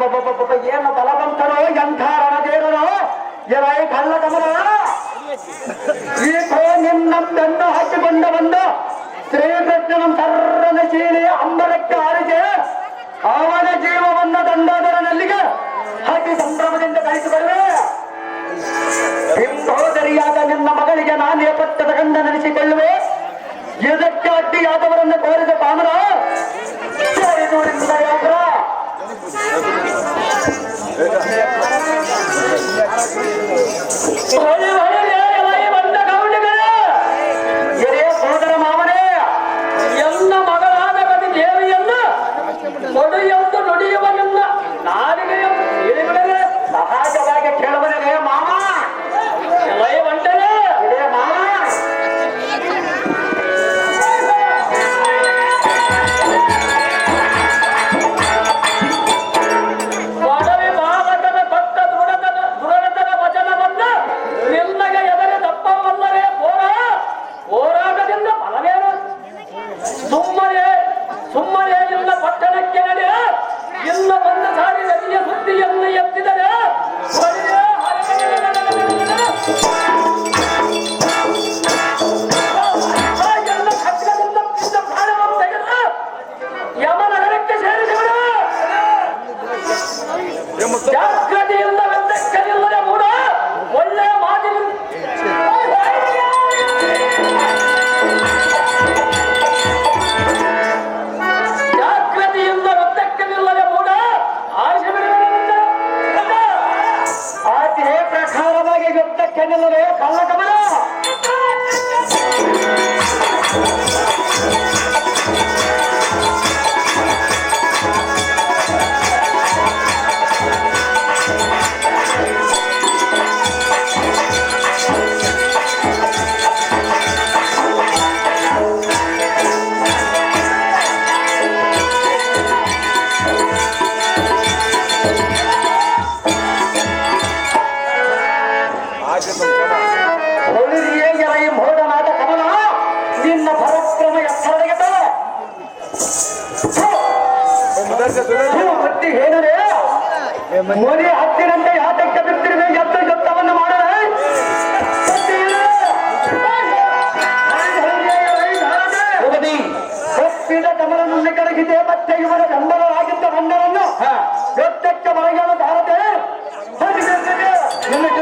ಏನು ಬಲವಂತರೋ ಎಂಥ ರಣದೇರನೋ ಎರಾಯಿ ಕಳ್ಳ ಕಮಲ ಈಕೋ ನಿನ್ನನ್ನು ಹಾಕಿಕೊಂಡ ಬಂದು ಶ್ರೀಕೃಷ್ಣನ ಸರ್ರನ ಚೀಲಿ ಅಂಬರಕ್ಕೆ ಆರಿಸಿ ಅವನ ಜೀವವನ್ನ ದಂಡಾಧರನಲ್ಲಿಗೆ ಹಾಕಿ ಸಂಭ್ರಮದಿಂದ ಕಳಿಸಿಕೊಳ್ಳುವೆ. ಬಿಂಬೋದರಿಯಾದ ನಿನ್ನ ಮಗಳಿಗೆ ನಾನೇ ಪಟ್ಟದ ಗಂಡ ನಡೆಸಿಕೊಳ್ಳುವೆ. ಇದಕ್ಕೆ ಅಡ್ಡಿಯಾದವರನ್ನು ಕೋರಿದ ಕಾಮರ ಹಿರಿಯ ಸೋದರ ಮಾವನೇ ಎಲ್ಲ ಮಗಳಾದ ಗತಿ ದೇವಿಯನ್ನು ಕೊಡುಯೆಂದು ನುಡಿಯುವನೆಲ್ಲ ನಾಲಿಗೆ ಹೇಳಿಬಿಡದೆ ಸಹಜವಾಗಿ ಕೇಳುವನೇ ಮಾವ ಎಲೈ ಬಂಟನೆ ಹಿರಿಯ ಮಾವ ಸುಮ್ಮನೆ ಇಲ್ಲ ಪಟ್ಟಣಕ್ಕೆ ನಡೆ ಇಲ್ಲ ಬಂದ ಸಾರಿ ನದಿಯ ಸುದ್ದಿಯನ್ನು ಎತ್ತಿದರೆ ಎಲ್ಲ ಖಡ್ಗದಿಂದ ಪ್ರಾಣವನ್ನು ತೆಗೆದು ಯಮನಗರಕ್ಕೆ ಸೇರಿಸಿಬಿಡು. ಜಾಗೃತಿಯಿಂದ ಬೆಂದಕ್ಕನಿಲ್ಲದೆ ಮೂಡ ಒಳ್ಳೆಯ ಮಾತಿನ ಕೆನಲರೆ ಕಳ್ಳ ಕಮಲ ಮೋಡನಾದ ಕಮಲ ನಿನ್ನ ಪರಾಕ್ರಮ ಎತ್ತರದಗೆತ ಬುದ್ಧಿ ಏನರೇ ಮೋದಿ ಹತ್ತಿರಂತೆ ಯಾತಕ್ಕೆ ಬಿಟ್ಟಿರುವೆ ಎತ್ತ ಯುದ್ಧವನ್ನು ಮಾಡಲೇ ಕಪ್ಪಿದ ಕಮಲನಲ್ಲಿ ಕರಗಿದೆ ಮತ್ತೆ ಇವರ ಬೆಂಬಲರಾಗಿದ್ದ ಗಂಡರನ್ನು ಯುದ್ಧಕ್ಕೆ ಮರಗೇಳು ಧಾರತೆ ಮೋದಿ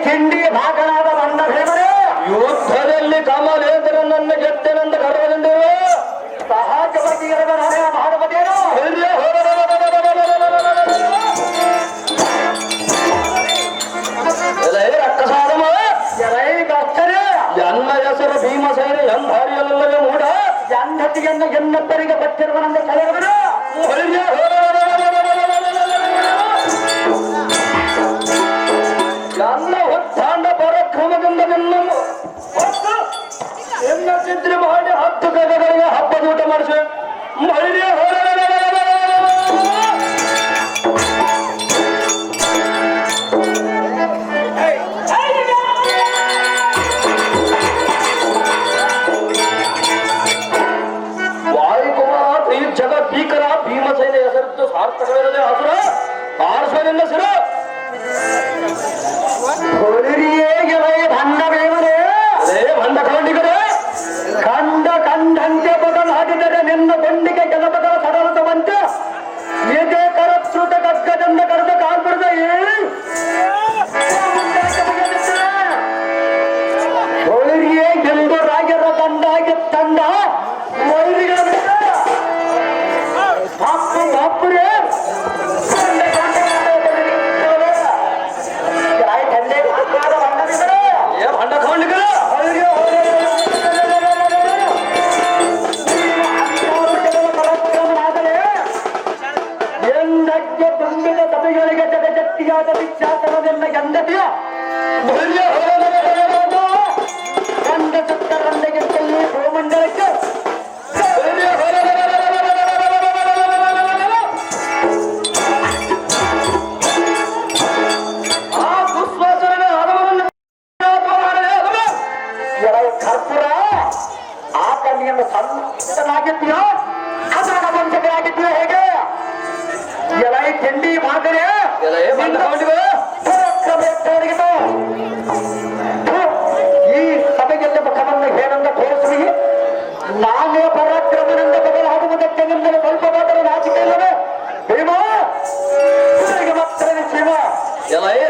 ತಿಂಡಿ ಭಾಗನಾದ ಬಂಡ ಹೇಮರೇ ಯುದ್ಧದಲ್ಲಿ ಕಮಲೇಂದ್ರನನ್ನು ಗೆದ್ದೆನೆಂದು ಗರ್ವದಿಂದೇವೆ ಸಹಜವಾಗಿ ಇರದ ನಡೆಯ ಮಹಾಪತಿಯರು ರಕ್ಕಸಾದಮ ಎನ್ನ ಹೆಸರು ಭೀಮಸೇನ ಎಂದಾರಿಯಲ್ಲವೇ ಮೂಢ ಎಂದತಿಯನ್ನು ಎನ್ನಪ್ಪರಿಗೆ ಬಟ್ಟಿರುವನೆಂದು ಕಳೆದರು ನನ್ನ ಉತ್ಥಾನ ಪರಾಕ್ರಮದಿಂದ ನಿನ್ನ ಚಿತ್ರ ಮಾಡಿ 10 ಗಗಗಳಿಗೆ ಹಬ್ಬದ ಊಟ ಮಾಡಿಸ ವಾಯುಕುಮಾರ ಈ ಜಗತ್ತೀಕರ ಭೀಮಸೇನ ಹೆಸರಿದ್ದು ಸಾರ್ಥಕವಿರದೆ ಹಸುರ ಆರಿಸಲಿಲ್ಲ ಸಿರ ಭಂಡ ಕಂಡಿಗರೆ ಕಂಡ ಕಂಡಂತೆ ಬದಲಾಗಿದ್ದರೆ ನಿನ್ನ ಗೊಂಡಿಗೆ ಕೆಲಬದಲ ಸಡಲ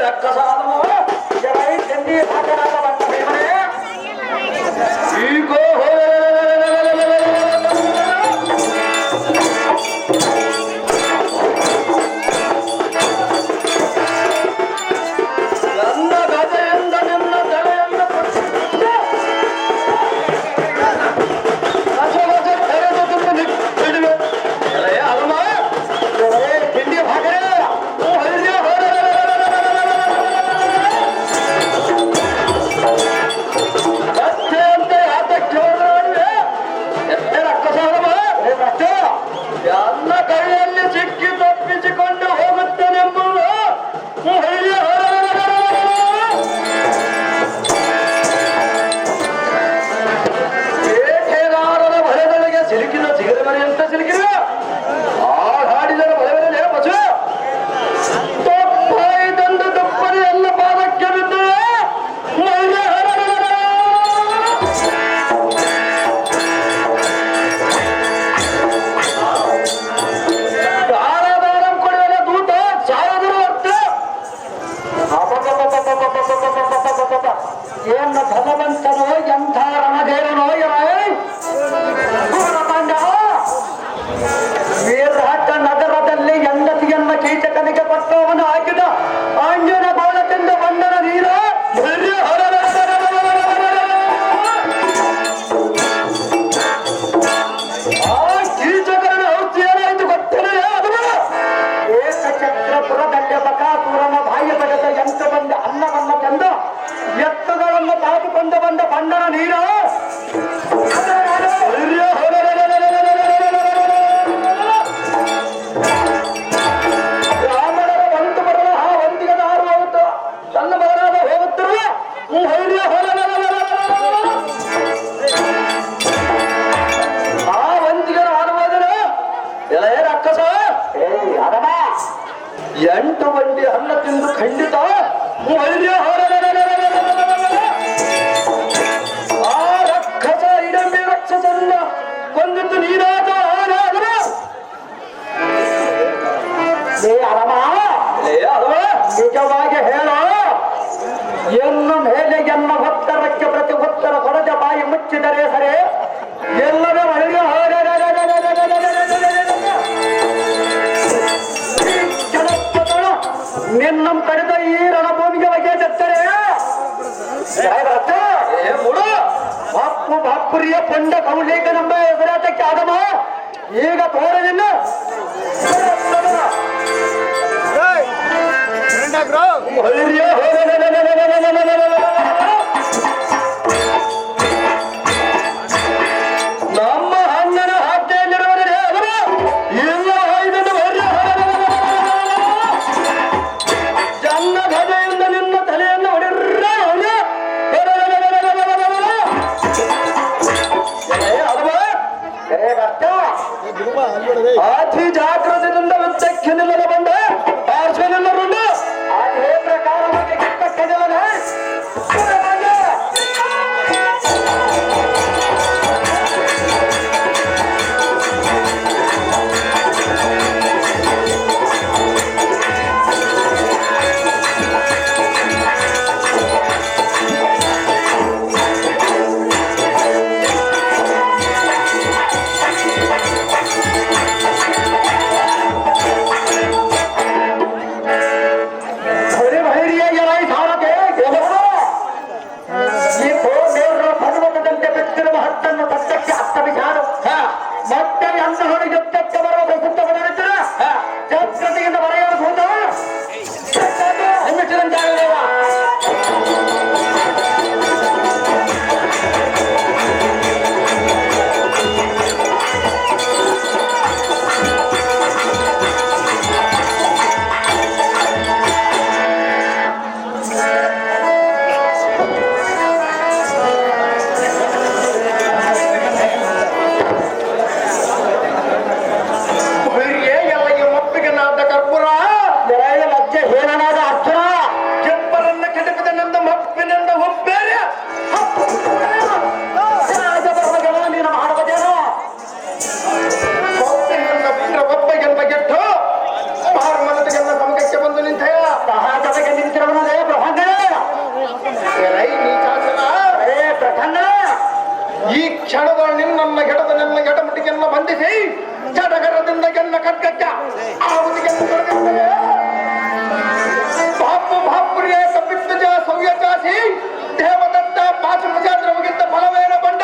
ರಕ್ಕಸಾದನು ಜರೈ ಚಂಡಿ ಭಾಗನಾದ ಬಂದ ಭೀಮನೇ ಈಗೋ ನನ್ನ ಗದೆಯಿಂದ ನಿನ್ನ ತಲೆಯನ್ನು ಬಿಡುವೆ ಅಲ್ಮ ತಿಂಡಿ ಭಾಗನೇ ಎಲ್ಲ ಕೈಯಲ್ಲಿ ಸಿಕ್ಕಿ ತಪ್ಪಿಸಿಕೊಂಡು ಹೋಗುತ್ತೇನೆಂಬುದು ಬೇಟೆಗಾರರ ಭಯದೊಳಗೆ ಸಿಲುಕಿದ ಸಿಗದ ಮನೆಯಂತ ಸಿಲುಕಿದ ಆ ಹಾಡಿದರ ಭಯದಲ್ಲಿ ಬಸು ತಪ್ಪಾಯಿತಂದು ತಪ್ಪನೆ ಎಲ್ಲ ಪಾದಕ್ಕೆ ಬಿದ್ದರೆ ಏನ ಭಗವಂತನೋ ಎಂಥ ರಣದೇವನೋ ವೀರಹಟ್ಟ ನಗರದಲ್ಲಿ ಹೆಂಡತಿಯನ್ನ ಕೀಚಕನಿಗೆ ಪಟ್ಟವನ್ನು ಹಾಕಿದ ಆಂಜನ ಗೋಳದಿಂದ ಬಂದನ ನೀರು ಆ ಕೀಚಕನ ಔಷಧಿ ಏನಾಯ್ತು ಗೊತ್ತಿಲ್ಲ ಅದು ಏಕಚಕ್ರಪುರದಲ್ಲಿ ಬಕಾಸುರನ ಬಾಯಿ ಬಗೆದ ಎಂಟು ಬಂದ ಅನ್ನವನ್ನ ತಂದ ಎತ್ತುಗಳನ್ನು ತಾಕಿಕೊಂಡು ಬಂದ ಬಣ್ಣನ ನೀರು ರಾಮಣರ ಬಂತು ಬರಲು ಆ ಒಂದಿಗೆ ನಾರು ಹೋಗುತ್ತ ತನ್ನ ಮಗನಾದ ಹೋಗುತ್ತಿರುವ ಆ ಒಂದಿಗೆ ನಾರು ಹೋದರೆ ಎಲೆ ರಕ್ಕಸ ಅರಮ 8 ಬಂಡಿ ಹಣ್ಣ ತಿಂದು ಖಂಡಿತ ಆ ರಕ್ಕಸ ಇಡಂಬಿ ರಾಕ್ಷಸನ್ನ ಕೊಂದಿದ್ದು ನೀರಾದ ಅರಮ ನಿಜವಾಗಿ ಹೇಳೋ ಎನ್ನು ಮೇಲೆ ಎನ್ನ ಉತ್ತರಕ್ಕೆ ಪ್ರತಿ ಉತ್ತರ ಕೊಡದೆ ಬಾಯಿ ಮುಚ್ಚಿದರೆ ಸರಿ ಎಲ್ಲವೇ ನಿನ್ನ ಕಡಿದ ಈ ರಣಭೂಮಿಗೆ ಬಗೆದತ್ತರೆ ಬಾಪು ಬಾಪುರಿಯ ಪೊಂಡ ಕೌಲೇಕ ನಮ್ಮ ಎದುರಾಟಕ್ಕೆ ಆಗಮ ಈಗ ತೋರಲಿಲ್ಲ ನಮ್ಮ ಅಣ್ಣನ ಹಾಕ್ಯೆಯಲ್ಲಿರುವರೆ ಅವರು ಎಲ್ಲ ಇದನ್ನು ಜನ್ನ ಧ್ವಜೆಯಿಂದ ನಿನ್ನ ತಲೆಯನ್ನು ಹೊಡೆರ್ರ ಅತಿ ಜಾಗೃತಿಯಿಂದ ಯುದ್ಧಕ್ಕೆ ನಿಲ್ಲಲು ಬಂದ ಪಾರ್ಶ್ವನೆಲ್ಲರುಂಡು ಅದೇ ಪ್ರಕಾರವಾಗಿ ಯುದ್ಧಕ್ಕೆ ನಿಲ್ಲದೆ ಬಂಧಿಸಿ ಜಡಗರದಿಂದ ಎನ್ನ ಖಡ್ಗಕ್ಕೆ ಆಹುತಿಯನ್ನು ತೊಡಗಿಸುತ್ತದೆ. ಬಾಪು ಬಾಪುರಿಯ ಕಪಿತ್ವಜ ಸೌಯಜಾಸಿ ದೇವದತ್ತ ಪಾಶುಪಜಾದ್ರವಗಿಂತ ಫಲವೇನ ಬಂಡ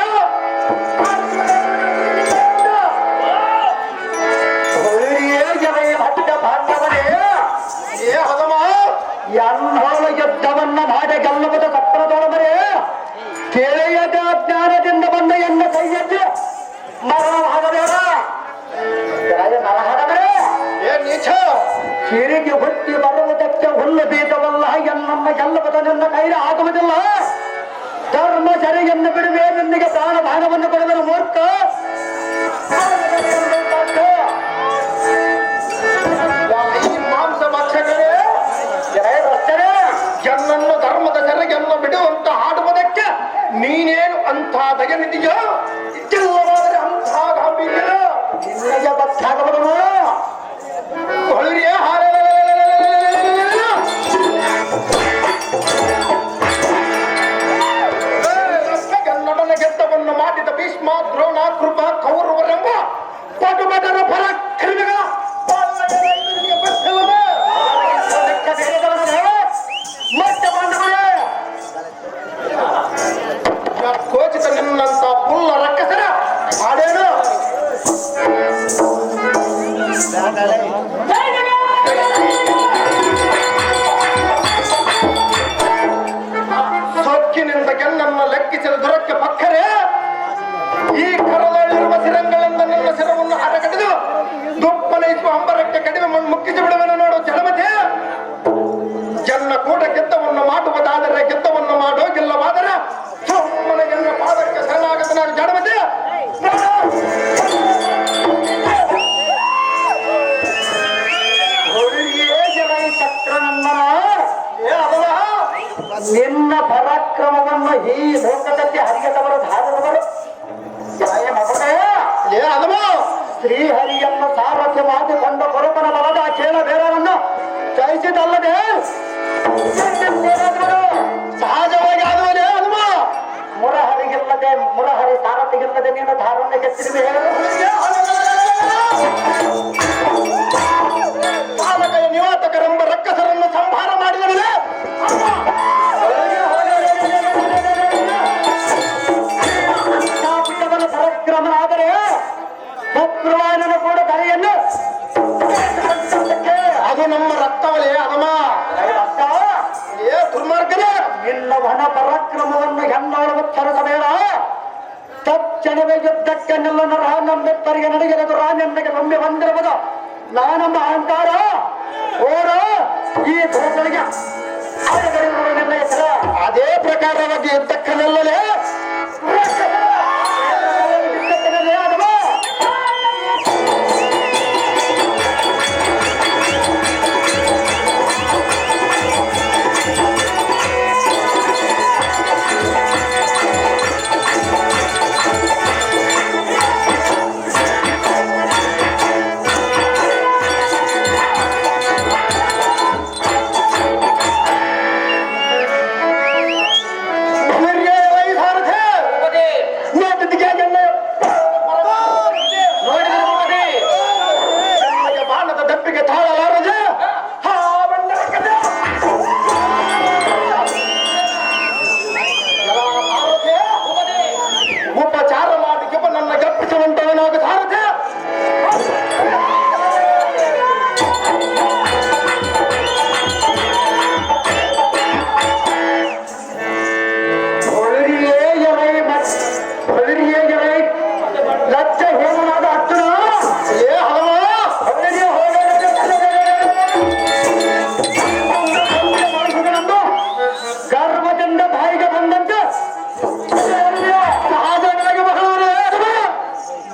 ಎಲ್ಲೋಳ ಯುದ್ಧವನ್ನ ಮಾಡಿ ಗೆಲ್ಲುವುದು ಸತ್ರದೊಳಮರೆ ಕೇಳೆಯದ ಜ್ಞಾನದಿಂದ ಬಂದ ಎನ್ನ ಕೈಯದ್ದು ಮರಣವಾಗಬೇಡ ನರಹಡಬರೇ ನೀಚ ಕಿರಿಗೆ ಹುಟ್ಟಿ ಬರುವುದಕ್ಕೆ ಹುಲ್ಲು ಬೀಜವಲ್ಲ ಎನ್ನಮ್ಮ ಗೆಲ್ಲುವುದು ನನ್ನ ಕೈಲಿ ಆಗುವುದಿಲ್ಲ. ಧರ್ಮ ಸರಿಯನ್ನು ಬಿಡುವೆ ನಿನ್ನಿಗೆ ಪ್ರಾಣ ದಾನವನ್ನು ಕೊಡುವ ಮೂರ್ಖ. ಮಾಂಸ ಭಕ್ಷಕರೇ ಎನ್ನನ್ನು ಧರ್ಮದ ಸೆರೆಗೆನ್ನು ಬಿಡುವಂತ ಹಾಡುವುದಕ್ಕೆ ನೀನೇನು ಅಂಥ ದಯನಿದೆಯೋ ಇದ್ದಲ್ಲವಾದರೆ ಅಂಥ ಗಾಂಭೀರ್ಯ ನಿನ್ನಗೆ ಬಚ್ಚಾಗಬರು ಹೊಳಿಯ ಕನ್ನಡನ ಗೆದ್ದವನ್ನು ಮಾಡಿದ ಭೀಷ್ಮ ದ್ರೋಣ ಕೃಪ ಕೌರವರೆಂಬ ಪಟುಪಟರ ಪರಾಕ್ರಮಿಗಳ ಕೋಚಿತ ನಿನ್ನಂತ ಪುಲ್ಲ ರಕ್ಕಸರ ಹಾಡೇನು ಸೊಕ್ಕಿನಿಂದ ಕೆನ್ನನ್ನ ಲೆಕ್ಕಿಸಿದ ದುರಕ್ಕೆ ಪಕ್ಕರೆ ಈ ಕರದಲ್ಲಿರುವ ಸಿರಂಗಳಿಂದ ನಿನ್ನ ಸಿರವನ್ನು ಹರಗಟ್ಟಿದು ದುಪ್ಪನೈಸುವ ಅಂಬರಕ್ಕೆ ಕಡಿಮೆ ಮಣ್ಣು ಮುಕ್ಕಿಸಿ ಬಿಡುವನು ನೋಡು ಜಲಮತೆ. ಜನ್ನ ಕೂಡ ಗೆದ್ದವನ್ನು ಮಾಡುವುದಾದರೆ ಗೆದ್ದವನ್ನು ಮಾಡೋಗಿಲ್ಲವಾದರೆ ಸುಮ್ಮನೆ ಎನ್ನ ಪಾದಕ್ಕೆ ಶರಣಾಗತನಾಗ ಜಡಮತೆ. ನಿನ್ನ ಪರಾಕ್ರಮವನ್ನು ಈ ಲೋಕದಲ್ಲಿ ಹರಿಯದವರು ಧಾರದವರು ಶ್ರೀಹರಿಯನ್ನು ಸಾರಥ್ಯ ಮಾಡಿಕೊಂಡ ಕೊರತನ ಬಲದ ಕೇಳ ಬೇರವನ್ನು ಜಯಿಸಿದಲ್ಲದೆ ಸಹಜವಾಗಿ ಆದವನೇ ಹನುಮ ಮುರಹರಿಗಿಲ್ಲದೆ ಮುರಹರಿ ಸಾರಥಿಗಿಲ್ಲದೆ ನೀನು ಧಾರಣ ಗೆದ್ದಿರುವೆ. ಪಾಲಕಯ ನಿವಾತಕರೆಂಬ ರಕ್ಕಸರನ್ನು ಸಂಹಾರ ಮಾಡಿದವನೇ ಪರಾಕ್ರಮನಾದರೆ ಶತ್ರುವಾಯನನು ಕೂಡ ಧರೆಯನ್ನು ಅದು ನಮ್ಮ ರಕ್ತವಲೇ ಅದಮ ದುರ್ಮಾರ್ಗನೇ. ನಿನ್ನ ವನ ಪರಾಕ್ರಮವನ್ನು ಹೆಣ್ಣೋಳು ಉಚ್ಚರಿಸಬೇಡ. ತಕ್ಷಣವೇ ಯುದ್ಧಕ್ಕೆ ನಿಲ್ಲನ್ನು ರಾನಂಬೆತ್ತರಿಗೆ ನಡೆಯದು ರಾನೆಂಬೆಗೆ ಒಮ್ಮೆ ಬಂದಿರುವುದು ನಾನಮ್ಮ ಅಹಂಕಾರ ಓಡ ಈ ದೋಷಗಳಿಗೆ ನಿನ್ನ ಹೆಸರ ಅದೇ ಪ್ರಕಾರವಾಗಿ ಯುದ್ಧಕ್ಕೆ ನಿಲ್ಲಲೇ ಉಪಚಾರ ಮಾಡಿ ನನ್ನ ಗಪ್ಪಿಸುವಂತವನಾಗ ಸಾರಥೆ. ಲಜ್ಜ ಹೇಮನಾದ ಅರ್ಜುನ ಗರ್ವದಿಂದ ಬಾಯಿಗೆ ಬಂದಂತೆ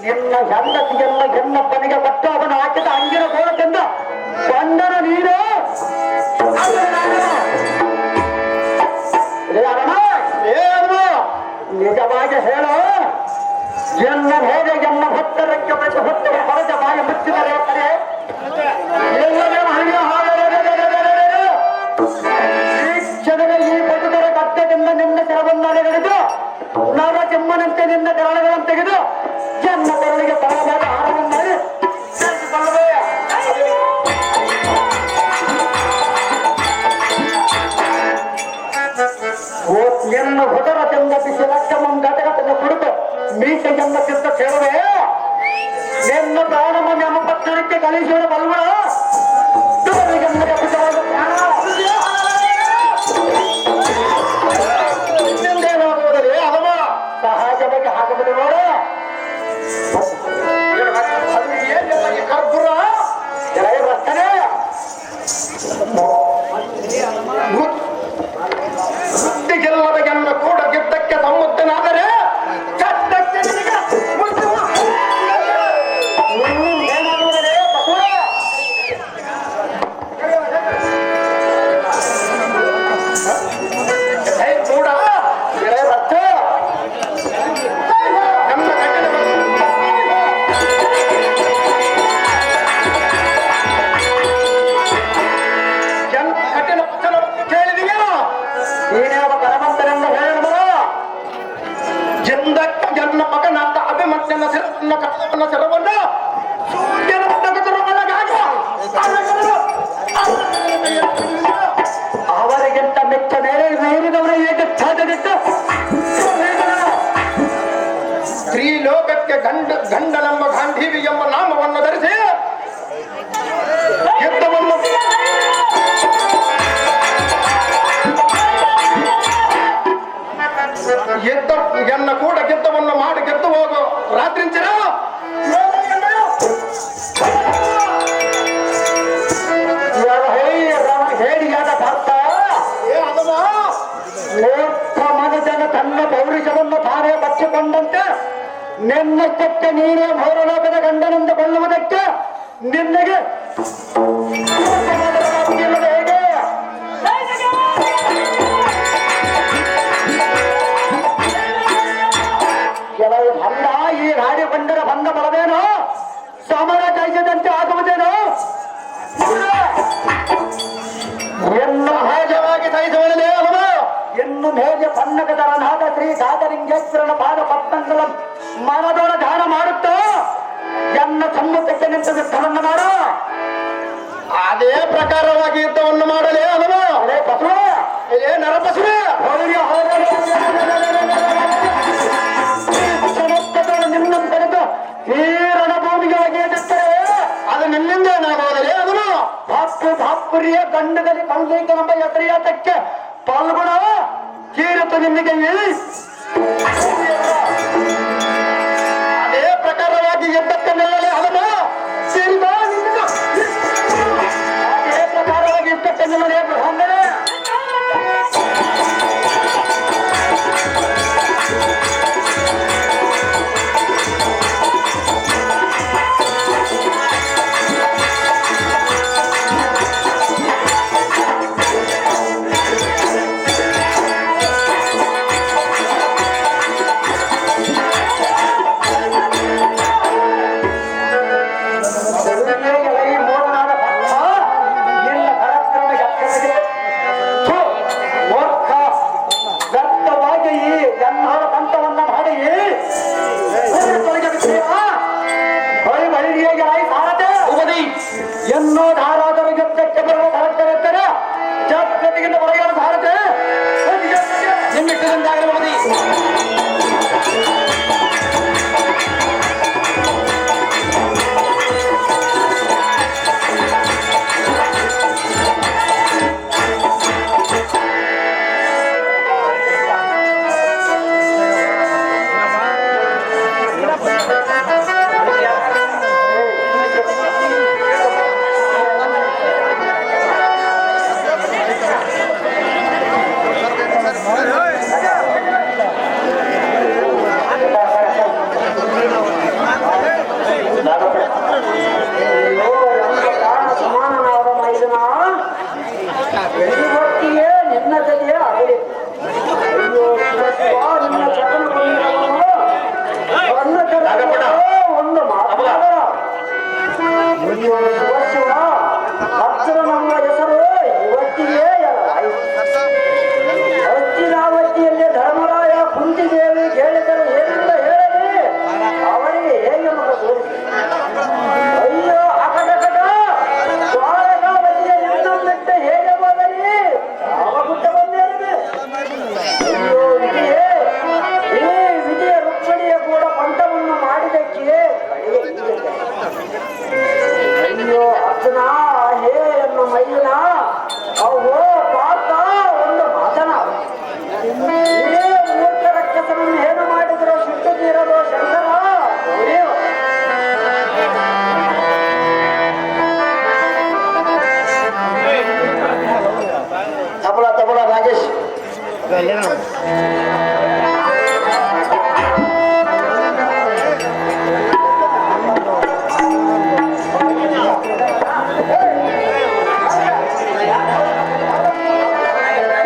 ನಿನ್ನ ಹೆಂಡತಿಯಲ್ಲ ಎನ್ನಪ್ಪನಿಗೆ ಕೊಟ್ಟು ಅವನು ಹಾಕಿದ ಅಂಗಿನ ಗೋಳದಿಂದ ಬಂದನ ನೀನು ನಿಜವಾಗಿ ಹೇಳೋ ಎನ್ನ ಹೇಗೆ ಎನ್ನ ಭಕ್ತರಕ್ಕೆ ಭಕ್ತರ ಹೊರಜ ಬಾಯಿ ಮುಚ್ಚಿದರೆ ಈ ಕ್ಷಣವೇ ಈ ಪಟುಕರ ಕಟ್ಟದಿಂದ ನಿನ್ನ ಕೆಳಬಂದರೆ ಹಿಡಿದು ನರಸಿಂಹನಂತೆ ನಿನ್ನ ಕರಳುಗಳನ್ನು ತೆಗೆದು ಎನ್ನ ಕರಳಿಗೆ ಬರಬಾರ ಮೀಸೆಯನ್ನ ಸಿದ್ಧ ಸೇರುವೆ ನಿನ್ನ ಪ್ರಾಣಮ ನಮ್ಮ ಪಟ್ಟಣಕ್ಕೆ ಕಳಿಸುವ ಬಲ್ವಳ ಏನಾಗುವುದರೆ ಅದವ ಸಹಜವಾಗಿ ಹಾಕಬಹುದು ನೋಡ ಅದು ಏನಿಲ್ಲ ಈ ಕರ್ಪುರ ಬರ್ತನೆ ಬುದ್ಧಿಗೆಲ್ಲದ ಗೆಲ್ಲ ಕೂಡ ಗೆದ್ದಕ್ಕೆ ತಮ್ಮುತ್ತನಾದರೆ ಚಟ್ಟಕ್ಕೆ ನಿನಗೆ ಮುಚ್ಚುವ. ಏನಾಗುವುದರೆ ಬಸವ ಹೇ ಕೂಡ ಬರ್ತ ನಮ್ಮ ಕಣ್ಣಿನ ಕಠಿಣ ವಚನವನ್ನು ಕೇಳಿದೆಯಾ? ನೀನೇ ಒಬ್ಬ ಭಗವಂತನೆಂದು ಹೇಳಬರ ಜಂದಕ್ಕ ಜನ್ನ ಮಗನಾದ ಅಭಿಮನ್ಯನ ಸೆರವನ್ನ ಕಥವನ್ನ ಸೆರವನ್ನ ಸೂರ್ಯನ ತಗದರ ಒಳಗಾಗಿ ಅವರಿಗಿಂತ ಮೆಚ್ಚ ಮೇಲೆ ಮೇಲಿದವರ ಏಕೆ ಸಾಧ್ಯವಿತ್ತು ಸ್ತ್ರೀಲೋಕಕ್ಕೆ ಗಂಡನೆಂಬ ಗಾಂಧೀವಿ ಎಂಬ ನಾಮವನ್ನು ಧರಿಸಿ ಯುದ್ಧವನ್ನು ಎನ್ನ ಕೂಡ ಗೆದ್ದವನ್ನು ಮಾಡಿ ಗೆದ್ದು ಹೋಗು ರಾತ್ರಿಂಚರ ಹೇಳಿಯಾದ ಭರ್ತ ಮೂರ್ಖ ಮನುಜನ ತನ್ನ ಪೌರುಷವನ್ನು ತಾನೇ ಬಚ್ಚಿಕೊಂಡಂತೆ ನಿನ್ನಷ್ಟಕ್ಕೆ ನೀನೇ ಭೌರಲೋಕದ ಗಂಡನೆಂದು ಕೊಳ್ಳುವುದಕ್ಕೆ ನಿನ್ನಗೆ ಹೇಗೆ ಕೆಲವು ಭಂಗ ಈ ರಾಡಿ ಬಂಡರ ಭಂಗ ಬರದೇನೋ ಸಮರ ಜಯಿಸಿದಂತೆ ಆಗುವುದೇನೋ ಎನ್ನು ಸಹಜವಾಗಿ ಸಹಿಸಬರಲೇ ಅಲ್ವಾ? ಎನ್ನು ಮೇಲೆ ಪನ್ನಗದರನಾದ ಶ್ರೀ ದಾದಲಿಂಗೇಶ್ವರನ ಪಾದ ಪದ್ಮಗಳ ಮನದೊಳ ಧ್ಯಾನ ಮಾಡುತ್ತೋ ಎನ್ನ ಸಮ್ಮುಖಕ್ಕೆ ನಿಂತು ಯುದ್ಧವನ್ನು ಮಾಡ ಅದೇ ಪ್ರಕಾರವಾಗಿ ಯುದ್ಧವನ್ನು ಮಾಡಲೇ ಅಲ್ವಾ? ಅದೇ ಬಸವ ಏ ನರಬಸವೇ ನಿನ್ನ ಕರೆದು ಈ ರಣಭೂಮಿಗೆ ಒಗೆಯುತ್ತಾರೆ ಅದು ನಿನ್ನಿಂದ ಏನಾಗುವುದರೆ ಅದನ್ನು ಭಾಪುರಿಯ ಗಂಡದಲ್ಲಿ ಕೌಲಿಕನೆಂಬ ಎದುರಿಯಾಟಕ್ಕೆ ಪಾಲ್ಗೊಳ ಕೀರುತ್ತು ನಿಮಗೆ ಅದೇ ಪ್ರಕಾರವಾಗಿ ಯುದ್ಧಕ್ಕೆ ನಿಲ್ಲಲೇ ಅದನ್ನು ಅದೇ ಪ್ರಕಾರವಾಗಿ ಯುದ್ಧಕ್ಕೆ ನಿಲ್ಲಲೇ ಬ್ರಹ್ಮಣೆ ಈ ಮೂರನಾದ ಭಕ್ತ ನಿನ್ನ ಪರಾಕ್ರಮ ಎತ್ತರವಿದೆ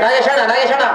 ನಾಗೇಶಣ್ಣ ನಾಗೇಶಣ್ಣ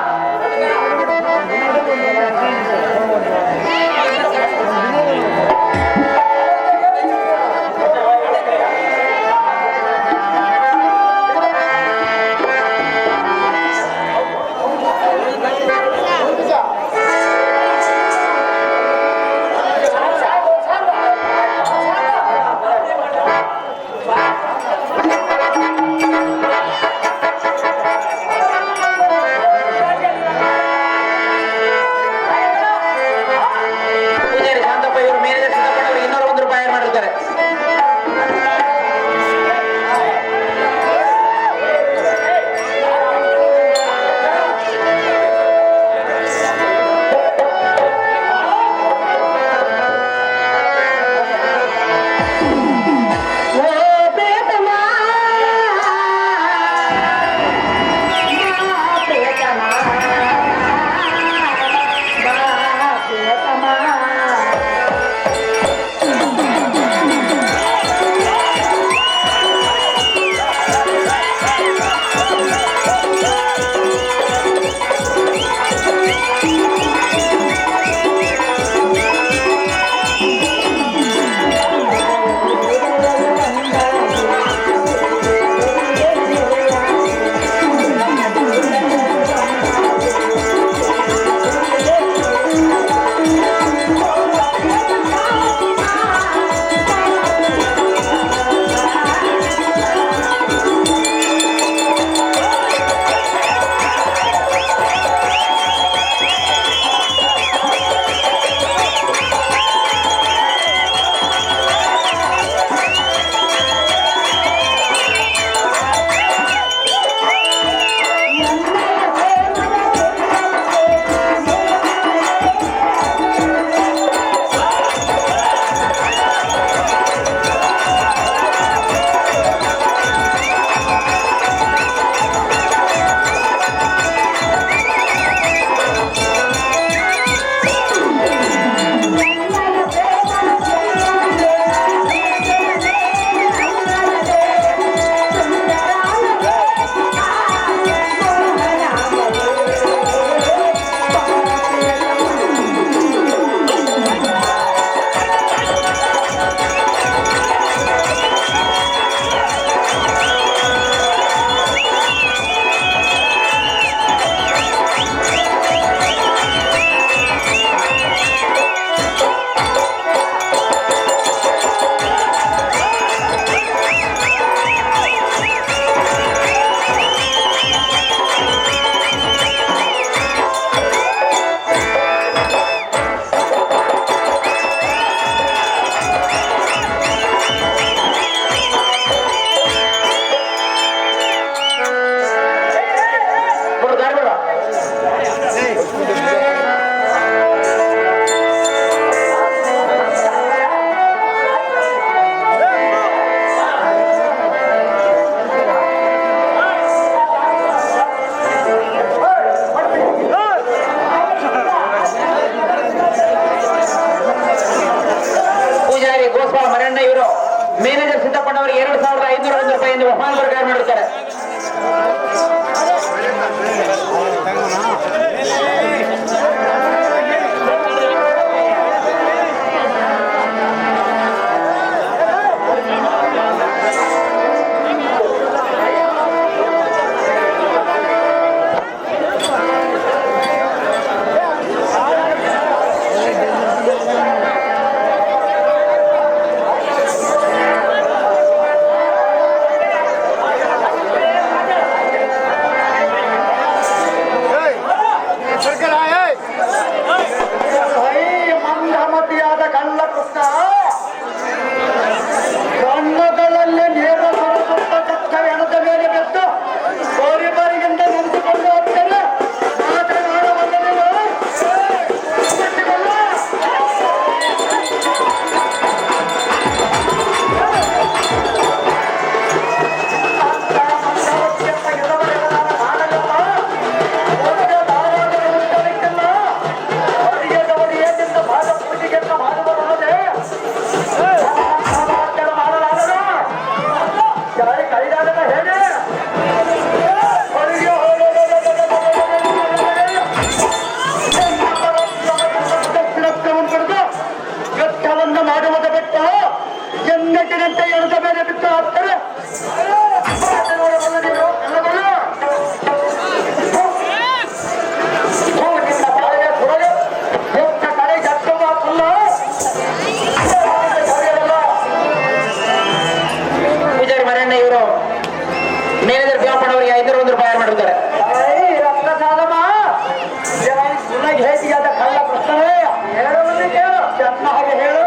ಭೇಟಿಯಾದ ಕಳ್ಳ ಕೃಷ್ಣನೇ ಹೇಳವನ್ನೇ ಕೇಳು, ಚೆನ್ನಾಗಿ ಹೇಳು.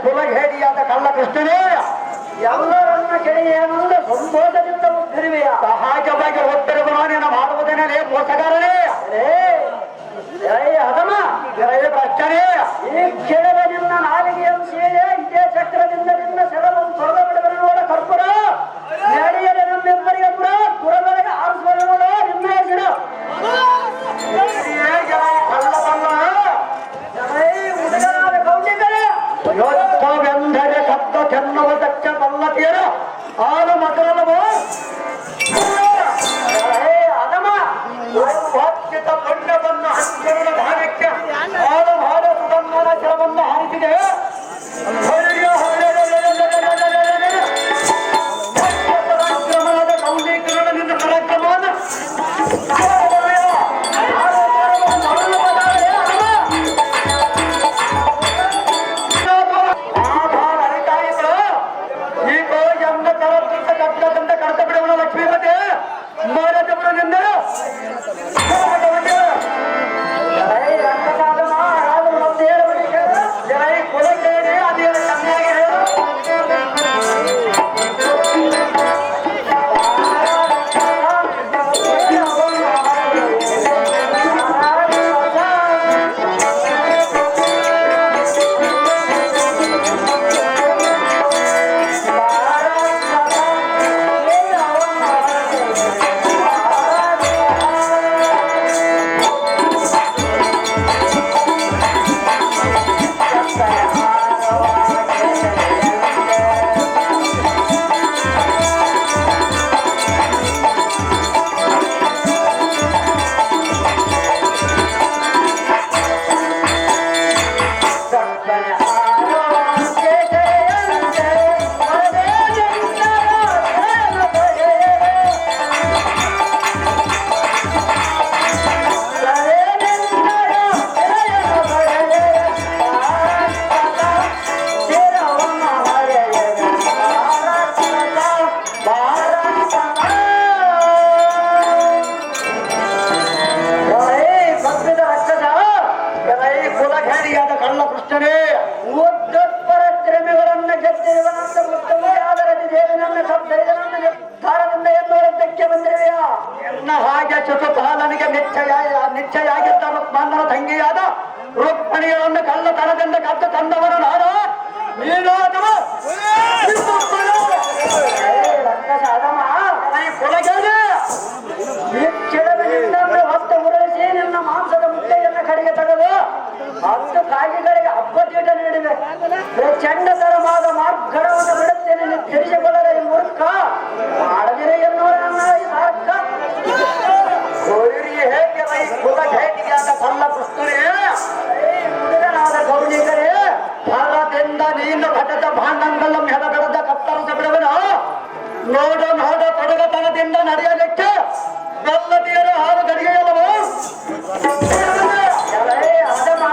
ಕುಲಘೇಡಿಯಾದ ಕಳ್ಳ ಕೃಷ್ಣನೇ ಎಲ್ಲರನ್ನ ಕೆಳೆಯೇನೆಂದು ಸಂಬೋಧದಿಂದ ಉತ್ತರಿವೆಯ ಸಹಜವಾಗಿ ಉತ್ತರವನ್ನು ಮಾಡುವುದೇನೇ ಮೋಸಗಾರನೇ ಅದಮ ಭ್ರಷ್ಟನೇ ಈ ಕೆಳಗ ನಿನ್ನ ನಾಲಿಗೆಯನ್ನು ಸೇರಿ ಇದೇ ಚಕ್ರದಿಂದ ನಿನ್ನ ಸೆರವನ್ನು ತೊಳೆದ ಬಿಡುವರು ನೋಡ ಕರ್ಪುರ ನಡೆಯದೆ ನಮ್ಮೆಬ್ಬರಿಗೆ ಪುರ ಪುರದೊಳಗೆ ಆರಿಸುವ ನೋಡ ನಿನ್ನ ಹೆಸರು ಹುಡುಗರಾದ ಕೌಶಿಕರೇ ಯೋಧವೆಂದರೆ ಸತ್ತ ಚೆನ್ನುವುದಕ್ಕೆ ಬಲ್ಲತೀರ ಆರು ಮೊದಲವು ಅದಮ ವಾಚ್ಯತ ಪುಣ್ಯವನ್ನು ಹಂಚಿನ ಭಾಗಕ್ಕೆ ಆರು ಭಾರತದ ಜಲವನ್ನು ಹಾರಿಸಿದೆ ಕೌಶಿಕರಣ ನಿನ್ನ ಪರಾಕ್ರಮವನ್ನು ಹಾಗೆ ಚತುರ್ಪಾಲನಿಗೆ ನಿಶ್ಚಯ ಆಗಿದ್ದ ರುಕ್ಮಣ್ಣನ ತಂಗಿಯಾದ ರುಕ್ಮಣಿಗಳನ್ನು ಕಳ್ಳತನದಿಂದ ಕದ್ದು ತಂದವರು ನಾನು ನೀನು ಅಥವಾ ಹೊತ್ತು ಉರುಳಿಸಿ ನಿನ್ನ ಮಾಂಸದ ಮುದ್ದೆಯನ್ನು ಕಡೆಗೆ ತೆಗೆದು 10 ಕಾಗಿಗಳಿಗೆ ಹಬ್ಬತೀಟ ನೀಡಿವೆ ಚಂಡ ತರವಾದ ಮಾರ್ಗಡವನ್ನು ಬಿಡುತ್ತೇನೆ ತಿಳಿಸಿಕೊಳ್ಳದ ಈ ಮೂರ್ಖ ಮಾಡದಿರೆ ಎನ್ನುವ ಸಾರ್ಥ ಹೇಗೆ ಕುಲಘೇಟಿಯಾದ ಕಳ್ಳ ಕೃಷ್ಣರೇ ಹುಡುಗನಾದ ಗೌರಿಕರೇ ಭಾರತದಿಂದ ನೀನು ಘಟದ ಭಾಂಡಂಗಲ್ಲ ಹೆಡಬೆಡದ ಕತ್ತರಿಸ ಬಿಡುವನು ನೋಡು ನೋಡು ತೊಡಗತನದಿಂದ ನಡೆಯಲಿಕ್ಕೆ ಬೆಲ್ಲದಿಯರ ಹಾಲು ಗಡಿಗೆಯಲ್ಲವೋ ಅದಮ್ಮ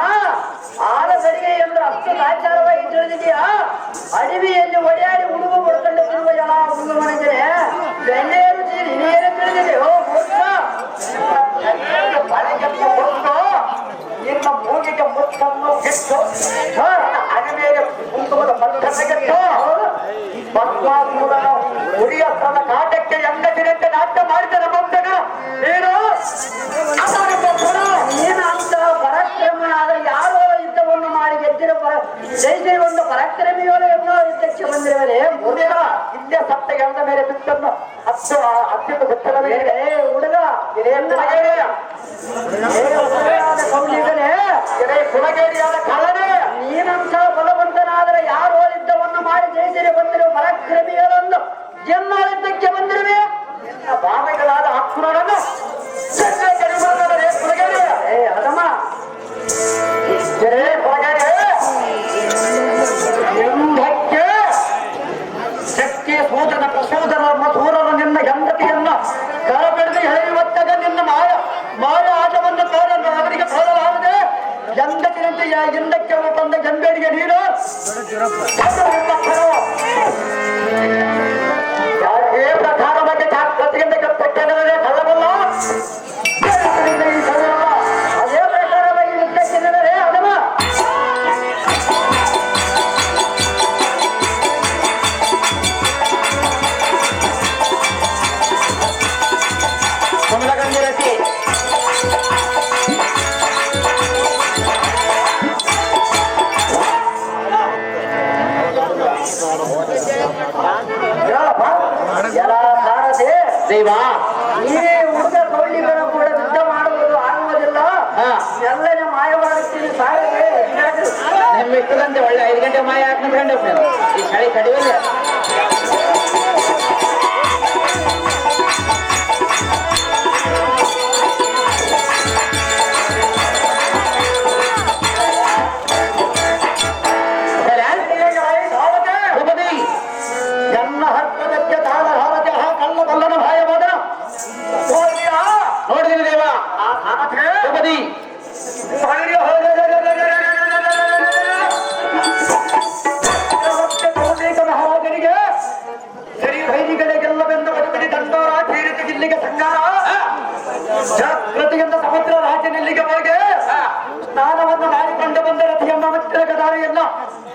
ಆರು ಗಡಿಗೆ ಎಂದು ಅಷ್ಟು ಲಾಚಾರವಾಗಿ ತಿಳಿದಿದೆಯಾ ಅಡವಿಯಲ್ಲಿ ಒಡೆಯಾಡಿ ಹುಡುಗ ಬಡ್ಕೊಂಡು ತಿರುವ ಜನ ಹುಡುಗ ಮನೆಗೆ ಬೆಣ್ಣೆ ರುಚಿ ನೀರು ತಿಳಿದಿದೆಯೋ ನಿನ್ನ ಮೂಗಿಗೆ ಮುತ್ತನ್ನು ಗೆಟ್ಟು ಅಡವಿಗೆ ಕುಂಕುಮದ ಪಟ್ಟಣಗೆಟ್ಟು ಪದ್ಮಾತ್ಮೂಲನ ಹುಡಿಯ ತನ್ನ ಕಾಟಕ್ಕೆ ಎಂಗದಿನಂತೆ ನಾಟ್ಯ ಮಾಡಿದ ಬಂದಗ ನೀನು ನೀನಂತ ಪರಾಕ್ರಮನಾದ ಯಾರೋ ಯುದ್ಧವನ್ನು ಮಾಡಿ ಗೆದ್ದಿರ ಜಯಿಸಿ ಒಂದು ಪರಾಕ್ರಮಿಯೋಳು ಎನ್ನೋ ಯುದ್ಧಕ್ಕೆ ಬಂದಿರುವರೆ ಮುಗಿದ ಇಲ್ಲೇ ಸತ್ತ ಗಂಡ ಮೇಲೆ ಬಿಟ್ಟನ್ನು ಹತ್ತಿದ್ದು ಗೊತ್ತಿಲ್ಲ ಹುಡುಗ ಕುಲಗೇಡಿಯಾದ ಕಾಲನೇ ನೀನಂತ ಬಲವಂತನಾದರೆ ಯಾರು ಯುದ್ಧವನ್ನು ಮಾಡಿ ಜಯಿಸಿರಿ ಬಂದಿರುವ ಪರಾಕ್ರಮಿಗಳನ್ನು ಜನ್ಮಾಳಿದ್ದಕ್ಕೆ ಬಂದಿರುವೆ ಭಾವಗಳಾದ ಹಕ್ಕುಗಳನ್ನು ಕುಲಗೇಡಿ ಅದಮ್ಮ ಎಂದಕ್ಕೆ ಶಕ್ತಿ ಸೂದನ ಪ್ರಸೂದನ ಮಧೂರನು ನಿನ್ನ ಹೆಂಡತಿಯನ್ನ ಕರಬೆಳೆದು ಎಳೆಯುವತ್ತಾಗ ನಿನ್ನ ಮಾಯ ಆಟವನ್ನು ತೋರನ್ನು ಅವರಿಗೆ ತೋರಲಾರದೆ ಹೆಂಡತಿನಂತೆ ಹಿಂದಕ್ಕೆ ತಂದ ಗಂಬೇಡಿಗೆ ನೀನು ಯಾವುದೇ ಪ್ರಕಾರ ಬಗ್ಗೆ ಪ್ರತಿಯಿಂದ ಕಲ್ಲಬಲ್ಲ ಅದೇ ಪ್ರಕಾರವಾಗಿ ಯುದ್ಧಕ್ಕೆ ಅದಮ್ಮ ಕಮಲಗಂಧಿರತಿ ದೇವಾ ಈ ಹುಡುಗ ಕೌಳಿಗಳು ಕೂಡ ಯುದ್ಧ ಮಾಡುವುದು ಆಗುವುದಿಲ್ಲ ಎಲ್ಲನೇ ಮಾಯವಾಗುತ್ತೀನಿ ಸಾರಿಗೆ ನಿಮ್ಮ ಇಷ್ಟದಂತೆ ಒಳ್ಳೆ 5 ಗಂಟೆ ಮಾಯ ಹಾಕೊಂಡು ಈ ಚಳಿ ಕಡಿವಲ್ಲ ನನ್ನ ಹತ್ತದಕ್ಕೆ ದಾಳಹಾರತೆ ಕಳ್ಳ ಬಲ್ಲನ ಭಯವಾದ ನೋಡಿದಿರಿ ದೇವ ದ್ರೌಪದಿ ಮಹಾರಾಜನಿಗೆ ಸರಿ ವೈರಿಗಳಿಗೆಲ್ಲವೆಂದು ಬದುಕಿ ದಂಡೋರ ತೀರಿತು ಇಲ್ಲಿಗೆ ಸಂಗಾರ ಜಾಗೃತಿಯಿಂದ ಸಮುದ್ರ ರಾಜನಿಲ್ಲಿಗೆ ಹೋಗಿ ಸ್ನಾನವನ್ನು ಮಾಡಿಕೊಂಡು ಬಂದ ರಥಿಯಮ್ಮ ಮತ್ತೆ ದಾರಿಯನ್ನ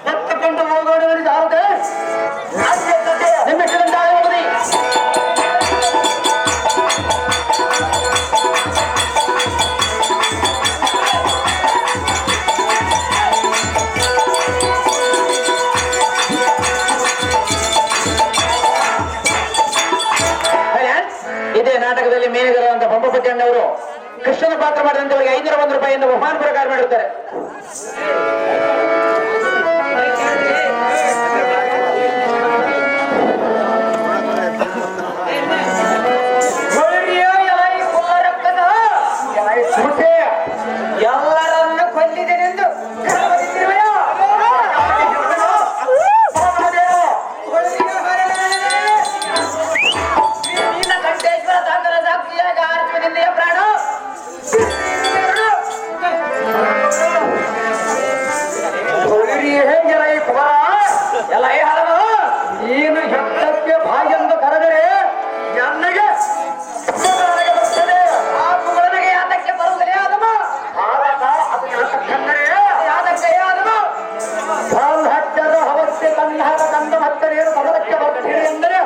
ಹೊತ್ತುಕೊಂಡು ಹೋಗೋಣ ಜಾರದೆ ನಿಮ್ಮ ಇಷ್ಟದಂತೆ ದ್ರೌಪದಿ ಇದೇ ನಾಟಕದಲ್ಲಿ ಮೇಲಿರುವಂತ ಬೊಂಬಪತಿ ಅಣ್ಣವರು ಕೃಷ್ಣನ ಪಾತ್ರ ಮಾಡಿದಂತವರಿಗೆ 501 ರೂಪಾಯಿಯಿಂದ ಬಹುಮಾನ ಪ್ರಕಾರ ಮಾಡಿರುತ್ತಾರೆ. ಎಲ್ಲರನ್ನು ಕೊಲ್ಲಿದೆನೆಂದು ಕಂಠೇಶ್ವರ ದಾಖಲ ಸಾಕ್ಷಿಯಾಗಿ ಆರ್ಜುನಿಂದೆಯ ಪ್ರಾಣ ಎಲ್ಲ ಹಲವು ನೀನು ಶಬ್ದಕ್ಕೆ ಬಾಯೆಂದು ಕರೆದರೆ ನನಗೆ ಬರ್ತದೆ ಆಗುಗಳಿಗೆ ಯಾತಕ್ಕೆ ಬರುವುದಿಲ್ಲ ಅದಮ್ಮ ಅದು ಯಾತಕ್ಕೆ ಅದಮ್ಮ ಹಚ್ಚದ ಅವಶ್ಯ ಕನ್ನಡ ಕಂಡ ಮತ್ತೆ ನೀರು ಸಮರಕ್ಕೆ ಬರ್ತೀರಿ ಎಂದರೆ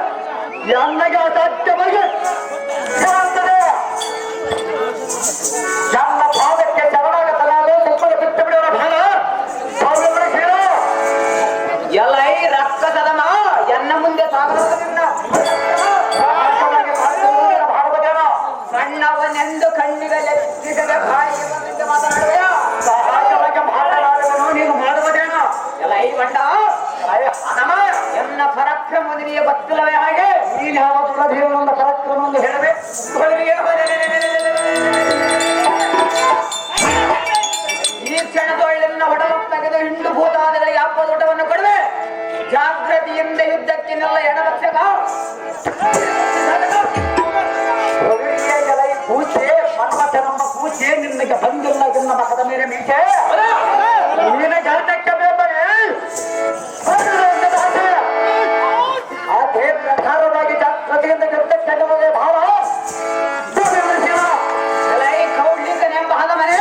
ನನಗೆ ಅಸಾಧ್ಯವಾಗಿ ಬರುತ್ತದೆ ನನ್ನ ಪಾದಕ್ಕೆ ಶರಣಾಗತನಾದ ತುಪ್ಪದ ಬಿಟ್ಟು ಬಿಡುವ ಭಾಗ ಎಲ್ಲ ಈ ರಕ್ಕಸದನ ಎನ್ನ ಮುಂದೆ ಸಾಗರದಿಂದ ಸಣ್ಣವನೆಂದು ಕಣ್ಣಿಗೆ ಲೆಕ್ಕಿಸದೆ ಬಾಯಿಗೆ ಬಂದಂತೆ ಮಾತನಾಡುವೆಯ ಸಹಜವಾಗಿ ಮಾತನಾಡುವನು ನೀನು ಮಾಡುವುದೇನ ಎಲ್ಲ ಈ ಬಂಡ ಅದಮ ಎನ್ನ ಪರಾಕ್ರಮ ನಿನಗೆ ಗೊತ್ತಿಲ್ಲವೇ ಹಾಗೆ ನೀನು ಯಾವ ದುರಧೀರನೊಂದು ಪರಾಕ್ರಮವನ್ನು ಹೇಳಬೇಕು ಈ ಕ್ಷಣದೊಳ್ಳೆನ್ನ ಒಡಲು ತೆಗೆದು ಹಿಂಡು ಭೂತಾದಿಗಳಿಗೆ ಅಪ್ಪದೂಟವನ್ನು ಕೊಡುವೆ ಜಾಗೃತಿಯಿಂದ ಯುದ್ಧಕ್ಕಿನೆಲ್ಲ ಎಡವಕ್ಷಕ ಪೂಜೆ ಮನ್ಮಥ ನಮ್ಮ ಪೂಜೆ ನಿನ್ನಗೆ ಬಂದಿಲ್ಲ ಎನ್ನ ಮಕ್ಕದ ಮೇಲೆ ಮೀಸೆ ನಿನ್ನ ಜಾತಕ್ಕೆ ಬೇಕೇ ಅದೇ ಪ್ರಕಾರವಾಗಿ ಜಾಗೃತಿಯಿಂದ ಯುದ್ಧಕ್ಕೆ ಭಾವ ಕೌಡ್ಲಿಂಗನೆಂಬ ಹದ ಮನೆ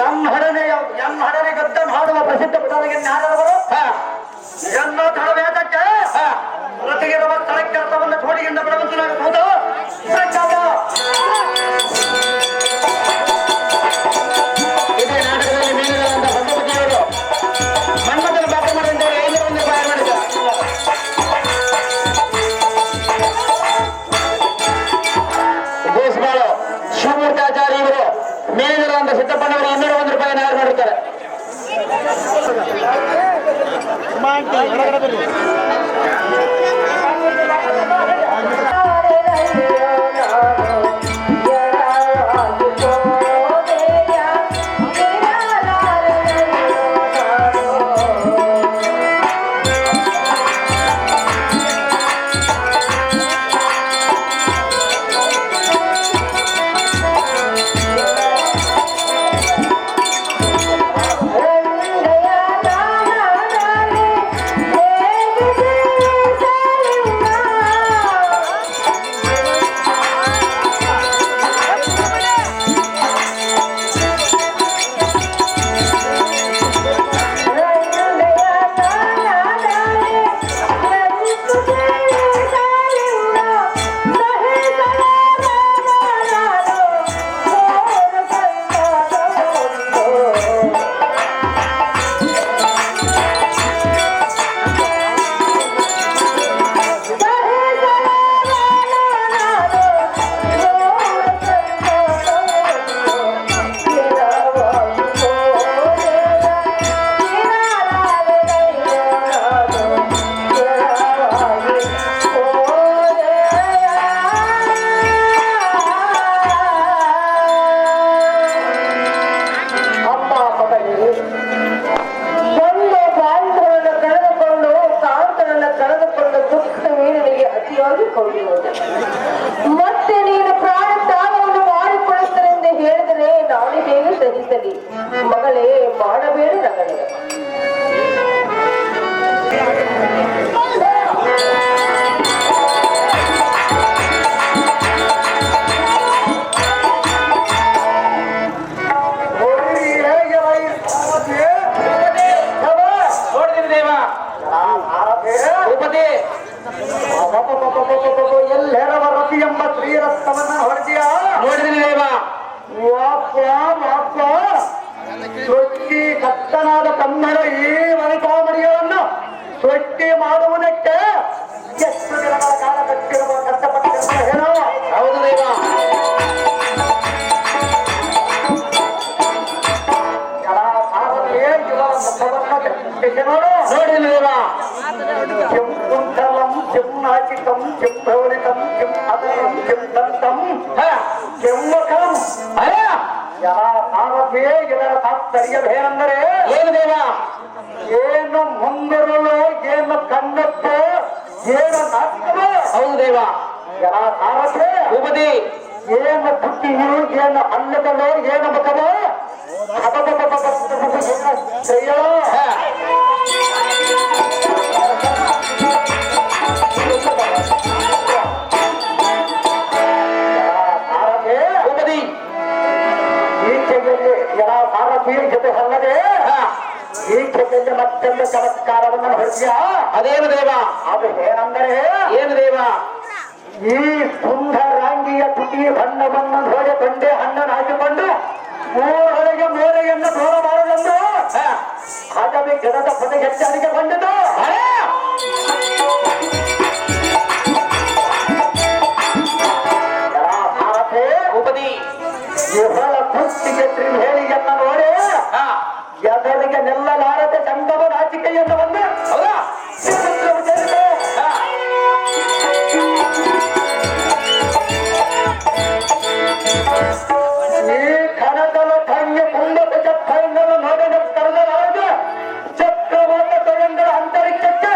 ಎನ್ನಡನೆ ಗದ್ದ ಮಾಡುವ ಪ್ರಸಿದ್ಧ ಪುಟರಿಗೆ ಜ್ಞಾನದವರು ಎನ್ನೋ ತಳವೇದಕ್ಕೆ ರತಿಗಿರುವ ಸ್ಥಳಕ್ಕೆ ಅರ್ಥವನ್ನು ಜೋಡಿಯಿಂದ ಬಿಡವಂತನಾಗಬಹುದು. ಇದೇ ನಾಟಕದಲ್ಲಿ ಮೀನುಗಳಂತ ಬಂಧುಪತಿಯವರು ಮನ್ಮಥನ ಪಾತ್ರ ಮಾಡಿದಂತವರು 501 ರೂಪಾಯಿ ಮಾಡಿದ್ದಾರೆ. ಗೋಸ್ಬಾಳು ಶಿವಮೂರ್ತಾಚಾರ್ಯ ಇವರು ಮೀನುಗಳಂತ ಸಿದ್ದಪ್ಪನವರು 201 ರೂಪಾಯಿ ಯಾರು ಮಾಡಿರ್ತಾರೆ. ಮತ್ತೆ ನೀನು ಪ್ರಾಣ ತ್ಯಾಗವನ್ನು ಮಾಡಿಕೊಳ್ಳುತ್ತೇನೆಂದು ಹೇಳಿದರೆ ನಾನು ಹೇಗೆ ಸಹಿಸಲಿ? ಮಗಳೇ, ಮಾಡಬೇಡ ನಗಳೆ. ನೋಡಿದ್ದೀನಿ ದೇವ ಭೂಪತಿ ಎಲ್ಲೆರವ ರತಿ ಎಂಬ ಶ್ರೀರತ್ನವನ್ನ ಹೊಡೆದಿಯ ನೋಡಿದ್ದೀನಿ ದೇವ. ಸೃಷ್ಟಿ ಕತ್ತನಾದ ಕನ್ನಡ ಈ ವನಿತಾಮಣಿಗಳನ್ನು ಸೃಷ್ಟಿ ಮಾಡುವುದಕ್ಕೆ ಎಷ್ಟು ದಿನಗಳ ಕಾಲ ಕಷ್ಟಪಟ್ಟಿರುವ ಏನೋ. ಹೌದು ದೇವ. ನೋಡಿದ್ದೀನಿ ದೇವ. किं कुण्डलं किं नाचिकं किं भौलिकं किं अदनं किं दन्तं किं मुखं ಸಾರಥಿ ಇದರ ತಾತ್ಪರ್ಯವೇನೆಂದರೆ ಏನು ದೇವ? ಏನು ಮುಂಗುರುಳು, ಏನು ಕಣ್ಣಪ್ಪು, ಏನು ನಾಟಕವು. ಹೌದು ದೇವ. ಸಾರಥಿ ಭೂಪತಿ ಏನು ಬುದ್ಧಿಯು, ಏನು ಅನ್ನಗಳು, ಏನು ಮುಖವು, ಸ್ತ್ರೀಯೋ ಭೂಪತಿ ಈಚೆಯಲ್ಲಿ ಸಾರಥಿಯ ಜೊತೆ ಅಲ್ಲದೆ ಈಚೆಯಲ್ಲಿ ಮತ್ತೊಂದು ಚಮತ್ಕಾರವನ್ನು ಹೊರಟಿಯ. ಅದೇನು ದೇವ? ಅದು ಏನೆಂದರೆ ಏನು ದೇವ? ಈ ಸುಂದರಾಂಗಿಯ ತುಟಿ ಬಣ್ಣವನ್ನು ನೋಡಿ ತೊಂಡೆ ಹಣ್ಣನ್ನು ಹಾಕಿಕೊಂಡು ಮೂರೊಳಗೆ ಮೂಲೆಯನ್ನು ದೂರ ಮಾಡಲೆಂದು ಹಾಗಾಗಿ ಗಿಡದ ಪದಗೆಚ್ಚರಿಕೆ ಬಂದಿತು. ಭೂಪತಿ ಇವಳ ಕುತ್ತಿಗೆ ತ್ರಿವೇಣಿಯನ್ನು ನೋಡಿ ಎದರಿಗೆ ನಿಲ್ಲಲಾರದೆ ಸಂಗಮ ನಾಚಿಕೆಯನ್ನು ಬಂದು ಹೌದಾ? ಈ ಕನಕಲ ಕನ್ಯ ಕುಂಭದ ಚಪ್ಪಲಿಂಗನ್ನು ನೋಡಿ ಕರೆದಲಾರದೆ ಚಕ್ರವಾದ ಕೈಯಂಗಳ ಅಂತರಿಕ್ಷಕ್ಕೆ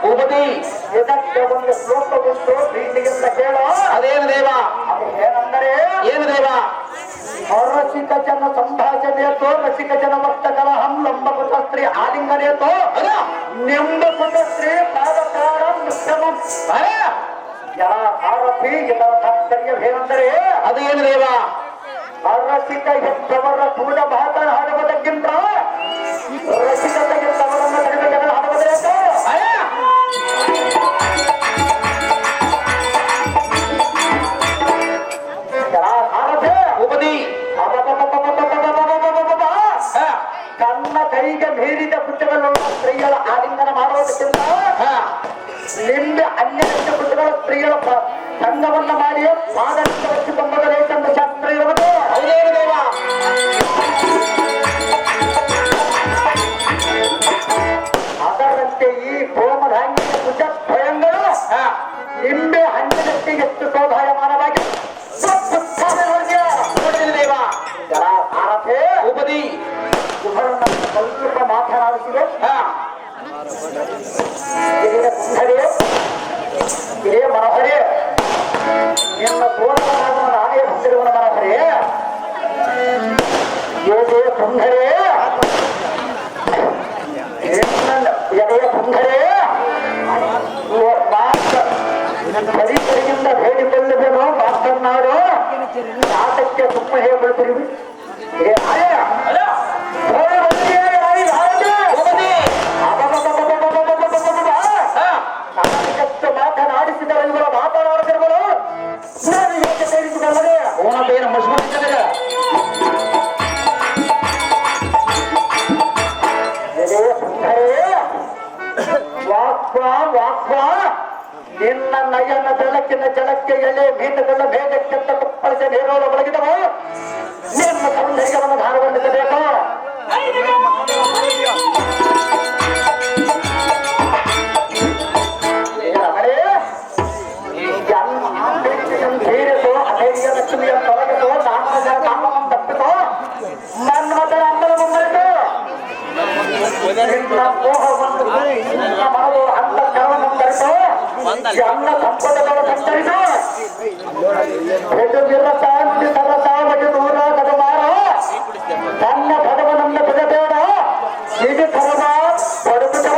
ಭೂಪತಿ ಇದಕ್ಕೆ ಒಂದು ಶ್ಲೋಕವುಂಟು, ಪ್ರೀತಿಯಿಂದ ಕೇಳೋ. ಅದೇನು ದೇವ? ಅದು ಏನೆಂದರೆ ಏನು ದೇವ? ರಸಿಕ ಜನ ಸಂಭಾಷಣೆಯತೋ ರಸಿಕ ಜನ ವರ್ತಕರ ಹಂ ಲಂಬ ಪುಟ ಸ್ತ್ರೀ ಆಲಿಂಗನೆಯತೋ ಅದ ನಿಂಬ ಪುಟ ಸ್ತ್ರೀ ಪಾದ ಪ್ರಾಣ ಮುಖ್ಯಮ ಅರೆ, ಎಲ್ಲ ಆರೋಪಿ ಇದರ ತಾತ್ಪರ್ಯವೇನೆಂದರೆ ಅದು ಏನು ದೇವ? ಅರಸಿಕ ಹೆತ್ತವರ ಕೂಡ ಮಾತನಾಡುವುದಕ್ಕಿಂತ ರಸಿಕತೆ ಹೆತ್ತವರನ್ನು ತಡೆದ ಆಡುವುದೇನು? ಅರೆ, ಆರೋಪಿ ಉಪದಿ. ಹಾ, ತನ್ನ ಕೈಗೆ ಮೀರಿದ ಕೃತ್ಯಗಳನ್ನು ಸ್ತ್ರೀಗಳ ಆಲಿಂಗನ ಮಾಡುವುದಕ್ಕಿಂತ ಹಾ, ನಿಂಬೆ ಅನ್ಯದ ಕೃತ್ಯಗಳ ಸ್ತ್ರೀಗಳ ಸಂಘವನ್ನ ಮಾಡಿ ಪಾದದಿಂದ ಹಚ್ಚಿಕೊಂಬಲೇಕೆಂದು ಶಾಸ್ತ್ರ ಇರುವುದು. ಹೌದೇನು ದೇವ? ಅದರಂತೆ ಈ ಕೋಮಧಾನ್ಯದ ಕುಜ ಸ್ವಯಂಗಳು ಹಾ, ನಿಂಬೆ ಹಣ್ಣಿನಕ್ಕೆ ಎಷ್ಟು ಸೌಧಾಯಮಾನವಾಗಿ ನೋಡಿದ್ದೇನೆ ದೇವ. ಆರತೆ ಉಪದಿ. ಇವರನ್ನ ಸ್ವಲ್ಪ ಮಾತನಾಡುತ್ತಿದೆ. ಹಾ, ಹಿರಿಯ ಸುಂದರಿ, ಹಿರಿಯ ಮನೋಹರಿ, ನಿಮ್ಮ ತೋಟವನ್ನು ನಾನೇ ಬಂದಿರುವ ಮನೋಹರಿ, ಎದೆಯ ಸುಂದರಿ, ಎದೆಯ ಸುಂದರಿ, ಪರಿಸರದಿಂದ ಬೇಡಿಕೊಳ್ಳುವೆನು ಮಾತನಾಡು. ನಾಟಕ್ಕೆ ಸುಮ್ಮ ಹೇಳ್ಬಿಡ್ತೀರಿ. ಅಲ್ಲ, ಉಪದಿ. ಹಾ, ನಾಟಕಕ್ಕೆ ಮಾತನಾಡಿಸಿದರೆ ಇವರ ಮಾತನಾಡುತ್ತಿರುವರು ನಾನು ಹೇಗೆ ಸೇರಿಸಿಕೊಳ್ಳದೆ ಓನಪ್ಪೇನು ಮುಷ್ಮಂತಿದ್ದಾರೆ. ವಾಕ್ವ ನಿನ್ನ ನಯನ ಬೆಳಕಿನ ಜಲಕ್ಕೆ ಎಲೆ ಮೀನುಗಳ ಮೇಘಕ್ಕೆಂತ ಕುಪ್ಪಳಿಸಿ ನೀರೋಳು ಒಳಗಿದವು ನಿನ್ನ ಸೌಂದರ್ಯವನ್ನು ಧಾರವಲ್ಲಿಸಬೇಕು. ಸೇರಿಸು ಅಧೈರ್ಯ ಲಕ್ಷ್ಮಿಯನ್ನು ತೊಲಗಿಸು ನಾಮಜರ ಕಾಮವನ್ನು ತಪ್ಪಿಸು ಮನ್ಮಥನ ಅಂಬಲ ಮುಂಬರಿಸು ನಿನ್ನ ಮೋಹವನ್ನು ನಿನ್ನ ಮನವು ಅನ್ನ ಕರವನ್ನು ತರಿಸು ಅನ್ನ ಸಂಪದಗಳನ್ನು ಸಂಚರಿಸು ಎದುರಿರತ ಸರಸ ಬಗೆ ದೂರ ಕದಮಾರ ತನ್ನ ಪದವನನ್ನು ಬಿಡಬೇಡ ಇದು ಕರವ ಪಡುತ್ತವ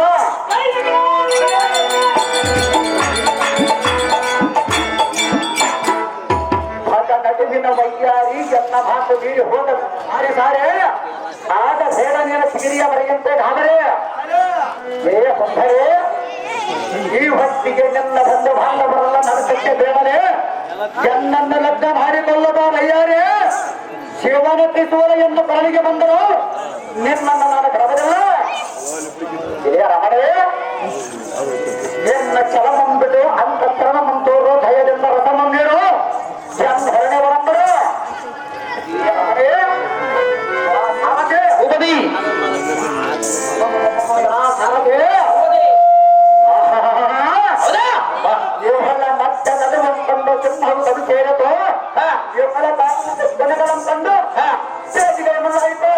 ನಡುವಿನ ವೈಯಾರಿ ಎನ್ನ ಮಾತು ಮೀರಿ ಹೋದ ಸಾರಿ ಸಾರೆ ಆದ ಬೇಡ ನೀನ ಸಿಗಿರಿಯ ಬರೆಯಂತೆ ಗಾಬರೆ ಏ ಹೊಂದರೆ ಈ ಹೊತ್ತಿಗೆ ನನ್ನ ಬಂದು ಬಾಂಧವರೆಲ್ಲ ನರಕಕ್ಕೆ ಬೇಡನೆ ಎನ್ನನ್ನು ಲಗ್ನ ಮಾಡಿಕೊಳ್ಳದ ವೈಯಾರಿ ಶಿವನತಿಸುವ ಎಂದು ಕರಳಿಗೆ ಬಂದರು ನಿನ್ನನ್ನು ನಾನು ಕರಬದಲ್ಲ ಏ ರಮಣೆ ಎನ್ನ ಚಲಮಂಬಿಡು ಅಂತ ತರಣಮಂತೋರು ಭಯದಿಂದ ರಸಮಂದಿರು ಹೊರನೆವರಂದರು ಉಪದಿ. ಇವುಗಳ ಮತ್ತೆ ನಡುವಂತಂದು ಸಿಂಹಗಳು ಸೇರಿತು ಇವುಗಳ ದನಗಳಂತಂದು ಸೇದಿಗಳನ್ನಾಯಿತು.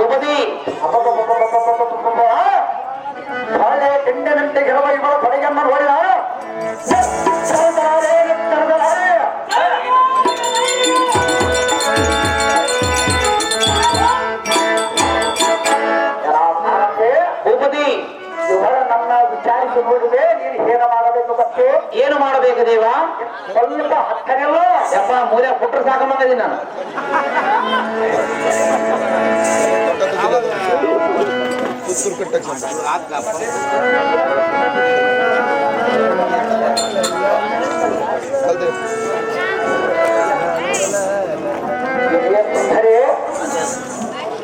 ಉಪದಿ. ಒಳ್ಳೆ ತಿಂಡಿನಂತೆ ಗೆಲುವ ಇವರ ಪಡೆಯನ್ನು ನೋಡಿದ ಉಪದಿ. ಇವರ ನನ್ನ ವಿಚಾರಿಸಿ ನೋಡಿದೆ ನೀನು ಏನು ಮಾಡಬೇಕು ಗೊತ್ತು? ಏನು ಮಾಡಬೇಕು ದೇವ? ಸ್ವಲ್ಪ ಹತ್ತನೆಲ್ಲ ಯಪ್ಪ ಮೂಲೆ ಕೊಟ್ಟರು ಸಾಕಂಬಂದಿದ್ದೀನಿ ನಾನು. ಸುಂದರಿ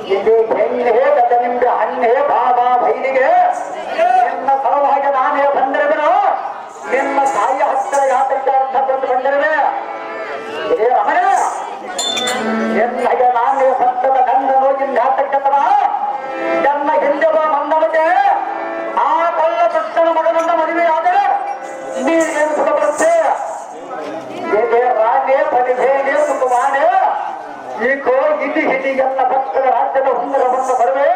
ಇಲ್ಲಿ ಹೆಣ್ಣೆ ಗದ ನಿಂಬೆ ಹಣ್ಣೆ ಬಾಬಾ ಬೈಲಿಗೆ ನಿನ್ನ ಸಲುವಾಗಿ ನಾನೇ ಬಂದಿರುವೆನು. ನಿನ್ನ ತಾಯಿಯ ಹತ್ತಿರ ಯಾತಕ್ಕೆ ಅರ್ಥ ಬಂದು ಬಂದಿರುವೆ ಇದೇ ರಮಣ ನಿನ್ನಗೆ ನಾನೇ ಸತ್ತದ ಗಂಡ ನೋಗಿನ ಯಾತಕ್ಕತ್ತದ ನನ್ನ ಹಿಂದೆ ಮಂದವತೆ ಆ ಕಳ್ಳ ಕೃಷ್ಣನ ಮಗನನ್ನ ಮದುವೆಯಾದರೆ ನೀನೇನು ಸುಖ ಬರುತ್ತೆ ಇದೇ ರಾಣೆ ಪರಿಭೇಣೆ ಸುಖವಾಣೆ ಈಗೋ ಇಡಿ ಹಿಡಿ ಎಲ್ಲ ಭಕ್ತರ ರಾಜ್ಯದ ಹುಂಗರವನ್ನು ಬರುವೆ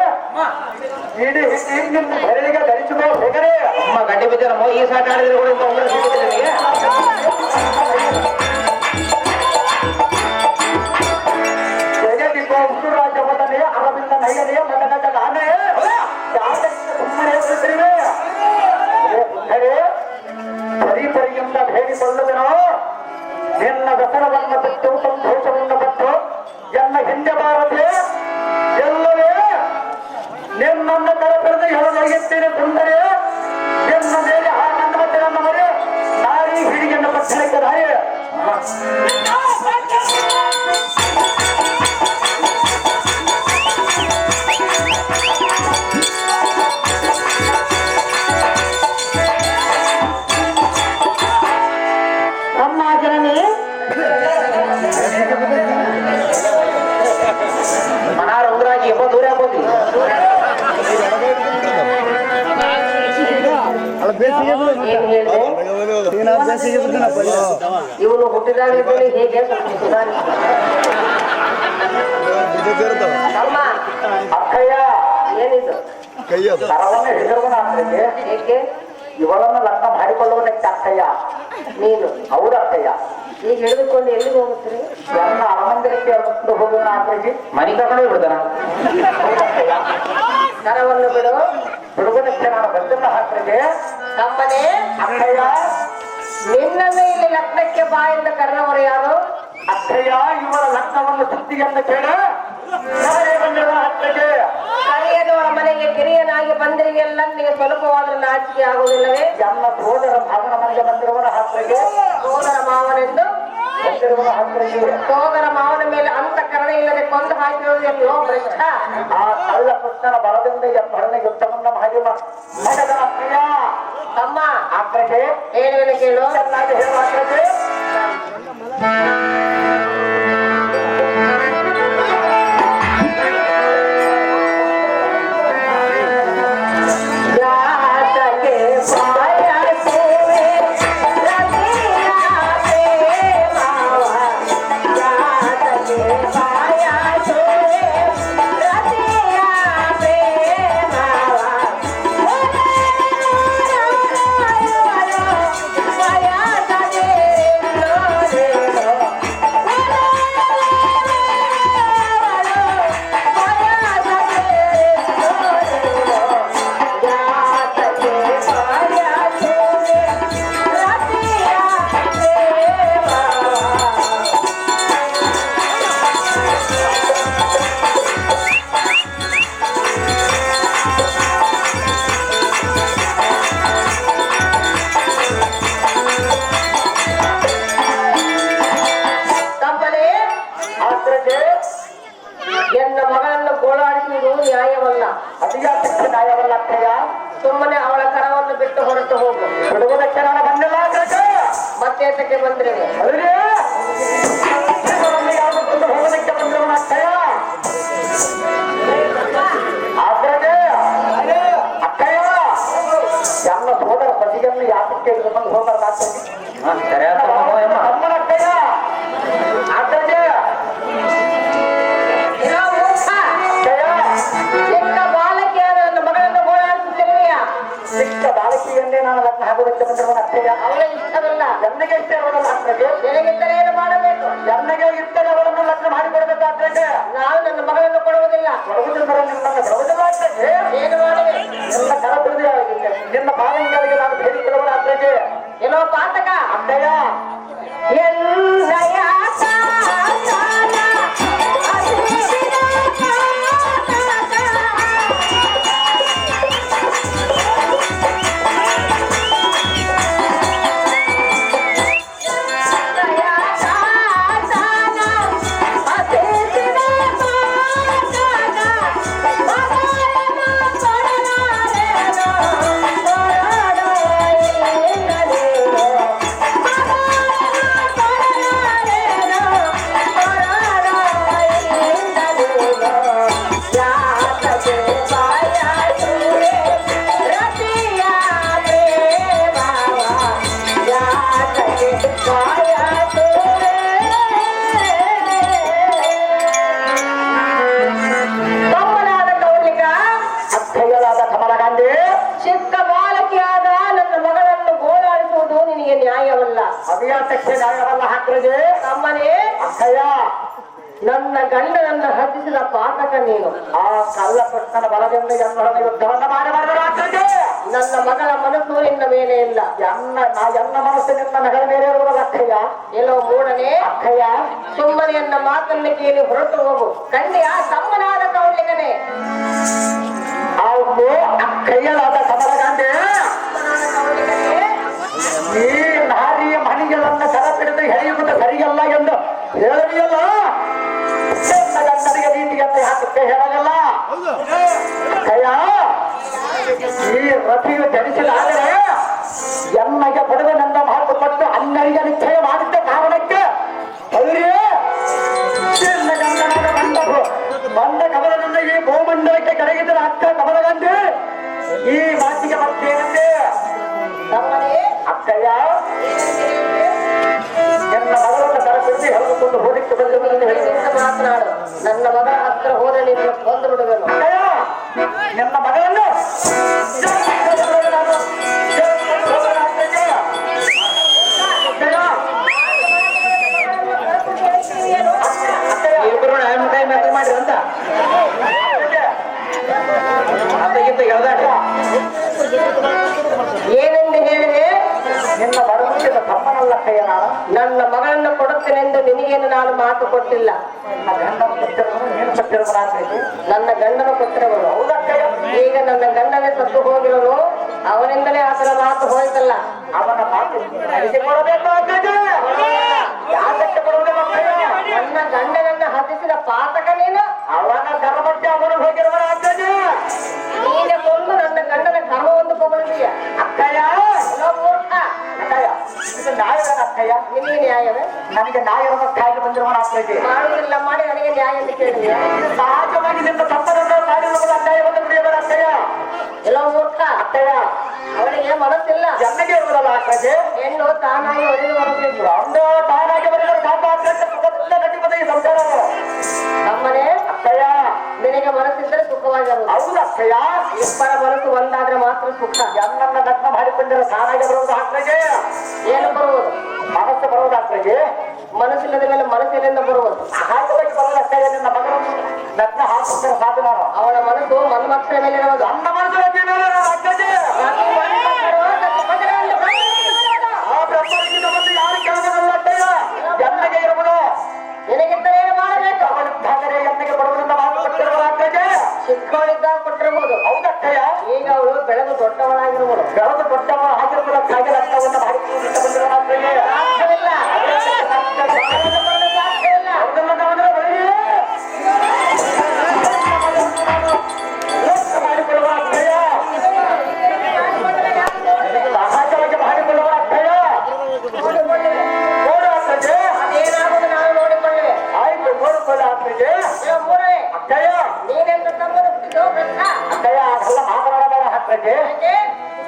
ಇಡಿ ಹಿಡಿ ನಿನ್ನ ಬೆರಳಿಗೆ ಧರಿಸುವ ಹೆಗರೆ ಅಮ್ಮ ಗಡ್ಡೆ ಬಿದ್ದರೆ ಈ ಸಾಟ ಆಡಿದ್ರೆ ಕೂಡ ಇಂಥ ಉಂಗುರ ಸಿಗುತ್ತೆ ನಿನಗೆ. ಜಗದಿಗೋ ಹುಟ್ಟುರಾಜ ಮೊದಲೇ ಅರವಿಂದ ಅಂತ್ಯಬಾರದೆ ಎಲ್ಲವೇ ನಿನ್ನ ತರಪಡೆದು ಹೇಳಲಾಗಿದ್ದೇನೆ ಬಂದರೆ ನಿನ್ನ ಮೇಲೆ ಆ ನನ್ನ ಮತ್ತೆ ನನ್ನ ಮರೆ ನಾರಿ ಹಿಡಿಗೆಯನ್ನು ಪಟ್ಟಣಿದ್ದಾರೆ ಅಮ್ಮ ಜನನಿ ಮನಾರ ಉಂದ್ರಾಗಿ ಎಬ್ಬ ದೂರ ಆಗ್ಬೋದು ಏನ್ ಹೇಳಿದೆ ಇವನು ಹುಟ್ಟಿದಾಗಲಿದ್ದಲ್ಲಿ ಹೇಗೆ ಸ್ವಲ್ಪ ಸುಧಾರಿಸಿ ಅಮ್ಮ ಅಕ್ಕಯ್ಯ ಏನಿದು ಕರವನ್ನು ಹಿಡಿದವನ ಅಕ್ಕಯ್ಯ ಏಕೆ ಇವಳನ್ನು ಲಗ್ನ ಮಾಡಿಕೊಳ್ಳುವುದಕ್ಕೆ ಅಕ್ಕಯ್ಯ ನೀನು ಹೌದು ಅಕ್ಕಯ್ಯ ಈಗ ಹಿಡಿದುಕೊಂಡು ಎಲ್ಲಿಗೆ ಹೋಗುತ್ತೀರಿ ನನ್ನ ಅರಮಂದಿರಕ್ಕೆ ಎಳೆದುಕೊಂಡು ಹೋಗೋಣ ಅಕ್ಕಯ್ಯ ಮನೆ ಕರ್ಕೊಂಡು ಬಿಡ್ತಾನ ಕರವನ್ನು ಬಿಡು ಬಿಡುವುದಕ್ಕೆ ನಾನು ಬಂದಿಲ್ಲ ಅಕ್ಕಯ್ಯ ತಮ್ಮನೇ ಅಕ್ಕಯ್ಯ ನಿನ್ನನ್ನು ಇಲ್ಲಿ ಲಗ್ನಕ್ಕೆ ಬಾ ಎಂದು ಕರೆದವರು ಯಾರು ಅಕ್ಕಯ್ಯ ಇವರ ಲಗ್ನವನ್ನು ಸುದ್ದಿಯನ್ನು ಕೇಳ ನನಗೆ ಬಂದಿರುವ ಅಕ್ಕಯ್ಯ ಕರೆಯದವರ ಮನೆಗೆ ಕಿರಿಯನಾಗಿ ಬಂದಿರಿಗೆಲ್ಲ ನಿನಗೆ ಸ್ವಲ್ಪವಾದ್ರೂ ನಾಚಿಕೆ ಆಗುವುದಿಲ್ಲವೇ ನನ್ನ ಸೋದರ ಭಾಗನ ಮನೆಗೆ ಬಂದಿರುವನ ಅಕ್ಕಯ್ಯ ಸೋದರ ಮಾವನೆಂದು ಬಂದಿರುವನ ಅಕ್ಕಯ್ಯ ಸೋದರ ಮಾವನ ಮೇಲೆ ಅಂತ ಕರುಣೆ ಇಲ್ಲದೆ ಕೊಂದು ಹಾಕಿರುವುದು ಎಲ್ಲೋ ಭ್ರಷ್ಟ ಆ ಕಳ್ಳ ಕೃಷ್ಣನ ಬಲದಿಂದ ಎಂಬ ಯುದ್ಧವನ್ನ ಮಾಡಿ ಮಗದ ಅಕ್ಕಯ್ಯ ತಮ್ಮ ಅಕ್ಕಯ್ಯ ಹೇಳುವೆನು ಕೇಳು ಚೆನ್ನಾಗಿ ಹೇಳುವ ಅಕ್ಕಯ್ಯ ಜಾತಗೆ ಬಾಯಸುವೆ ರತಿಯ ಪ್ರೇಮವ ಜಾತಗೆ ಬಾಯಸುವೆ ರತಿಯ ಪ್ರೇಮವ ಬಯಸದೆ ತಮ್ಮನೇ ಎನ್ನ ಮಗಳನ್ನು ಗೋಳಾಡಿಸುವುದು ನ್ಯಾಯವಲ್ಲ ಅದಿಯಾತಕ್ಕೆ ನ್ಯಾಯವಲ್ಲ ಅಕ್ಕಯ್ಯ ಸುಮ್ಮನೆ ಅವಳ ಕರವನ್ನು ಬಿಟ್ಟು ಹೊರಟು ಹೋಗು ಬಿಡುವುದಕ್ಕೆ ನಾನು ಬಂದಿಲ್ಲ ಅಕ್ಕಯ್ಯ ಮತ್ತೆ ಏತಕ್ಕೆ ಬಂದ್ರೆ ಅಲ್ಲೇ ಯಾವ್ದು ಹೋಗೋದಕ್ಕೆ ಬಂದಿರುವನ ಅಕ್ಕಯ್ಯ ಅಕ್ಕಯ್ಯ ನನ್ನ ಸೋದರ ಬದಿಯನ್ನು ಯಾತಕ್ಕೆ ಹಿಡಿದುಕೊಂಡು ಹೋಗಲ್ಲ ಅಮ್ಮನ ಅಕ್ಕಯ್ಯ ಅಕ್ಕಯ್ಯ ಚಿಕ್ಕ ಬಾಲಕಿಯಾದ ನನ್ನ ಮಗಳನ್ನು ಗೋಳಾಡಿಸುತ್ತಿರುವೆಯಾ ಚಿಕ್ಕ ಬಾಲಕಿಯನ್ನೇ ನಾನು ಲಗ್ನ ಹಾಕುವುದಕ್ಕೆ ಬಂದಿರುವನ ಅಕ್ಕಯ್ಯ ಅವಳ ಇಷ್ಟವಲ್ಲ ಎಣ್ಣೆಗೆ ಇಷ್ಟೇ ಅವರಲ್ಲ ಅಕ್ಕಯ್ಯ ನಿನಗಿದ್ದರೆ ಏನು ಮಾಡಬೇಕು ಎಣ್ಣೆಗೆ ಇದ್ದರೆ ಅವರನ್ನು ಲಗ್ನ ಮಾಡಿಕೊಡಬೇಕು ಅಕ್ಕಯ್ಯ ನಾನು ನನ್ನ ಮಗಳನ್ನು ಕೊಡುವುದಿಲ್ಲ ಕೊಡುವುದಿಲ್ಲ ನಿಮ್ಮನ್ನು ಬಿಡುವುದಿಲ್ಲ ಅಕ್ಕಯ್ಯ ಏನು ಮಾಡುವೆ ನಿನ್ನ ಕರಬಿಡದೆ ನಿನ್ನ ಬಾಲಂಗಳಿಗೆ ನಾನು ಬೇಡಿಕೊಳ್ಳುವನ ಅಕ್ಕಯ್ಯ ಏನೋ ಪಾತಕ ಅಕ್ಕಯ್ಯ ಎನ್ನಯ ಸಾಲ ಚಿಕ್ಕ ಬಾಲಕಿಯಾದ ನನ್ನ ಮಗಳನ್ನು ಗೋಳಾಡಿಸುವುದು ನಿನಗೆ ನ್ಯಾಯವಲ್ಲ ಅಭಿಯಾತಕ್ಕೆ ನ್ಯಾಯವಲ್ಲ ಹಾಕ್ರಿಗೆ ತಮ್ಮನೇ ಅಕ್ಕಯ್ಯ ನನ್ನ ಗಂಡನನ್ನು ಹತ್ತಿಸಿದ ಪಾತಕ ನೀನು ಆ ಕಳ್ಳ ಕೃಷ್ಣನ ಬಲದಿಂದ ಎಂಬ ಯುದ್ಧವನ್ನ ಮಾಡಿ ಮಾಡಿದ ಹಾಕ್ರಿಗೆ ನನ್ನ ಮಗಳ ಮನಸ್ಸು ನಿನ್ನ ಮೇಲೆ ಇಲ್ಲ. ಎನ್ನ ಮನಸ್ಸು ನಿನ್ನ ಮಗಳ ಮೇಲೆ ಇರುವುದಲ್ಲ ಅಕ್ಕಯ್ಯ. ಎಲ್ಲೋ ಮೂಡನೆ ಅಕ್ಕಯ್ಯ, ಸುಮ್ಮನೆ ನನ್ನ ಮಾತನ್ನು ಕೇಳಿ ಹೊರಟು ಹೋಗು. ಕಂಡಿಯ ತಮ್ಮನಾದ ಕೌಲಿಗನೆ ಅವು ಅಕ್ಕಯ್ಯಲಾದ ಕಮಲಗಾಂಧಿ, ಈ ನಾರಿಯ ಮನೆಗಳನ್ನ ಕರಪಿಡಿದು ಎಳೆಯುವುದು ಸರಿಯಲ್ಲ ಎಂದು ಹೇಳಲಿಯಲ್ಲ. ಗಂಡನಿಗೆ ನೀತಿಗಂತೆ ಹಾಕುತ್ತೆ ಹೇಳಲ್ಲ ಅಕ್ಕಯ್ಯ. ಈ ರತಿಯು ಜನಿಸಿದಾದರೆ ಎಮ್ಮಗೆ ಪಡೆದನೆಂದ ಮಾತು ಕೊಟ್ಟು ಅಣ್ಣರಿಗೆ ನಿಶ್ಚಯ ಮಾಡಿದ್ದ ಕಾರಣಕ್ಕೆ ಬಂದ ಕಮಲದಿಂದ ಈ ಭೂಮಂಡಲಕ್ಕೆ ಕಡೆಗಿದ್ದ ಅಕ್ಕ ಕಮಲಗಾಂಧಿ ಈ ಮಾತಿಗೆ ಬರ್ತೇನಂತೆ. ಅಕ್ಕಯ್ಯ, ನಿನ್ನ ಮಗಳನ್ನು ಕರಪಿಡಿಸಿ ಹೇಳಿಕೊಂಡು ಹೋಲಿಕ್ಕೆ ಬಂದಿರುವುದನ್ನು ಹೇಳಿದ ಮಾತನಾಡು. ನನ್ನ ಮಗಳ ಹತ್ರ ಹೋದ್ರೆ ನೀನು ಬಂದು ಬಿಡುವೆನು. ಅಕ್ಕಯ್ಯ, ನಿನ್ನ ಮಗಳನ್ನು ಇಬ್ಬರು ಕೈ ಮಾತು ಮಾಡ್ರಿ ಅಂತ ಅದಕ್ಕಿಂತ ಎಳ್ದಾಡಿ ಏನೆಂದು ಹೇಳಿದೆ? ನಿನ್ನ ಬಡವತ್ತಿನ ತಮ್ಮನಲ್ಲ ಅಕ್ಕಯ್ಯ. ನಾನು ನನ್ನ ಮಗಳನ್ನು ಕೊಡುತ್ತೇನೆಂದು ನಿನಗೇನು ನಾನು ಮಾತು ಕೊಟ್ಟಿಲ್ಲ. ನನ್ನ ಗಂಡನ ಕೊಟ್ಟಿರುವುದು ನೀನು ಕೊಟ್ಟಿರುವುದಾಗ್ತೈತಿ. ನನ್ನ ಗಂಡನ ಕೊಟ್ಟಿರುವುದು. ಹೌದಕ್ಕಯ್ಯ. ಈಗ ನನ್ನ ಗಂಡನೇ ಸತ್ತು ಹೋಗಿರೋನು, ಅವನಿಂದಲೇ ಆತನ ಮಾತು ಹೋಯ್ತಲ್ಲ. ಅವನ ಮಾತು ನನಗೆ ಕೊಡಬೇಕು ಅಕ್ಕಯ್ಯ. ಯಾಕಕ್ಕೆ ಕೊಡುವುದಿಲ್ಲ ಅಕ್ಕಯ್ಯ? ನನ್ನ ಗಂಡನನ್ನ ಹತಿಸಿದ ಪಾತಕ ನೀನು. ಅವನ ಕರ್ಮಕ್ಕೆ ಅವನು ಹೋಗಿರುವನ ಅಕ್ಕಯ್ಯ. ನೀನೆ ಕೊಂದು ನನ್ನ ಗಂಡನ ಕರ್ಮವನ್ನು ಕೊಂದಿದೀಯ ಅಕ್ಕಯ್ಯ. ಮೂರ್ಖ. ಅಕ್ಕಯ್ಯ, ಇದು ನ್ಯಾಯವೇ ಅಕ್ಕಯ್ಯ? ನಿನಗೆ ನ್ಯಾಯವೇ? ನನಗೆ ನ್ಯಾಯವಕ್ಕಾಗಿ ಬಂದಿರುವನ ಅಕ್ಕಯ್ಯ. ಮಾಡುವುದಿಲ್ಲ ಮಾಡಿ ನನಗೆ ನ್ಯಾಯ ಅಂತ ಕೇಳಿದೆ. ಸಹಜವಾಗಿ ನಿನ್ನ ತಪ್ಪನ್ನು ಮಾಡಿರುವುದು ಅನ್ಯಾಯವನ್ನು ಬಿಡಿಯಬೇಡ ಅಕ್ಕಯ್ಯ. ಎಲ್ಲೋ ಮೂರ್ಖ. ಅಕ್ಕಯ್ಯ, ಅವನಿಗೆ ಮನಸ್ಸಿಲ್ಲ. ಜನ್ಮಗೆ ಇರುವುದಲ್ಲ ಅಕ್ಕಯ್ಯ. ಹೆಣ್ಣು ತಾನಾಗಿ ಒಡೆದು ಬರಬೇಕು. ಒಂದು ತಾನಾಗಿ ಬರೆದರೆ ನಟಿಪದ ಈ ಸಂಸಾರ. ನಮ್ಮನೆ ಅಕ್ಕಯ್ಯ, ನಿನಗೆ ಮನಸ್ಸಿದ್ದರೆ ಸುಖವಾಗಿರುವುದು. ಹೌದು ಅಕ್ಕಯ್ಯ. ಇಬ್ಬರ ಮನಸ್ಸು ಒಂದಾದ್ರೆ ಮಾತ್ರ ಸುಖ. ಎನ್ನನ್ನ ನಗ್ನ ಮಾಡಿಕೊಂಡಿರೋ ತಾನಾಗಿ ಬರುವುದು ಅಕ್ಕಯ್ಯ. ಏನು ಬರುವುದು? ಮನಸ್ಸು ಬರುವುದು ಅಕ್ಕಯ್ಯ. ಮನಸ್ಸಿಲ್ಲದ ಮೇಲೆ ಮನಸ್ಸಿನಿಂದ ಬರುವುದು. ಸಹಜವಾಗಿ ಬರುವುದು ಅಕ್ಕಯ್ಯ. ನಿನ್ನ ಮಗನನ್ನು ನಗ್ನ ಹಾಕುತ್ತಾರೆ ಸಾಧು ನಾನು. ಅವನ ಮನಸ್ಸು ಮನ್ಮಕ್ಕಳ ಮೇಲೆ ಇರುವುದು. ನನ್ನ ಮನಸ್ಸು ಅಕ್ಕಯ್ಯ. ಆ ಬ್ರಹ್ಮನಿಗಿಂತ ಬಂದು ಯಾರು ಕೆಲಸದಲ್ಲ ಅಕ್ಕಯ್ಯ. ಎನ್ನಗೆ ಇರುವುದು. ನಿನಗಿದ್ದರೆ ಏನು ಮಾಡಬೇಕು? ಅವನಿದ್ದಾದರೆ ಎನ್ನಗೆ ಬರುವುದರಿಂದ ಮಾತು ಕೊಟ್ಟಿರುವ ಅಕ್ಕಯ್ಯ. ಚಿಕ್ಕವಳಿದ್ದಾಗ ಕೊಟ್ಟಿರಬಹುದು. ಹೌದಕ್ಕಯ್ಯ. ಈಗ ಅವಳು ಬೆಳೆದು ದೊಡ್ಡವಳಾಗಿರುವುದು. ಬೆಳೆದು ದೊಡ್ಡವ ಆಗಿರುವುದಕ್ಕಾಗಿ ರಕ್ತವನ್ನು ಮಾಡಿಕೊಂಡು ಬಂದಿರುವ ಅಕ್ಕಯ್ಯ. ಸಾಧ್ಯವಿಲ್ಲ. ಸಾಧ್ಯವಿಲ್ಲ. ಅದನ್ನು ಗಮನ ಬರೀ ಮಾಡಿಕೊಳ್ಳುವ ಅಕ್ಕಯ್ಯ. ಸಹಜವಾಗಿ ಮಾಡಿಕೊಳ್ಳುವ ಅಕ್ಕಯ್ಯ. ನೋಡು ಅಕ್ಕಯ್ಯ. ಅದೇನಾಗುವುದು ನಾನು ನೋಡಿಕೊಳ್ಳುವೆ. ಆಯ್ತು, ನೋಡಿಕೊಳ್ಳ ಅಕ್ಕಯ್ಯ. ಇವ ಮೂರನೇ ಅಕ್ಕಯ್ಯ, ನೀನೆಂದು ತಮ್ಮನ್ನು ಹುಟ್ಟಿದೋ ಭ್ರಷ್ಟ. ಅಕ್ಕಯ್ಯ, ಅದೆಲ್ಲ ಮಾತನಾಡಬೇಡ ಅಕ್ಕಯ್ಯ. ಯಾಕೆ?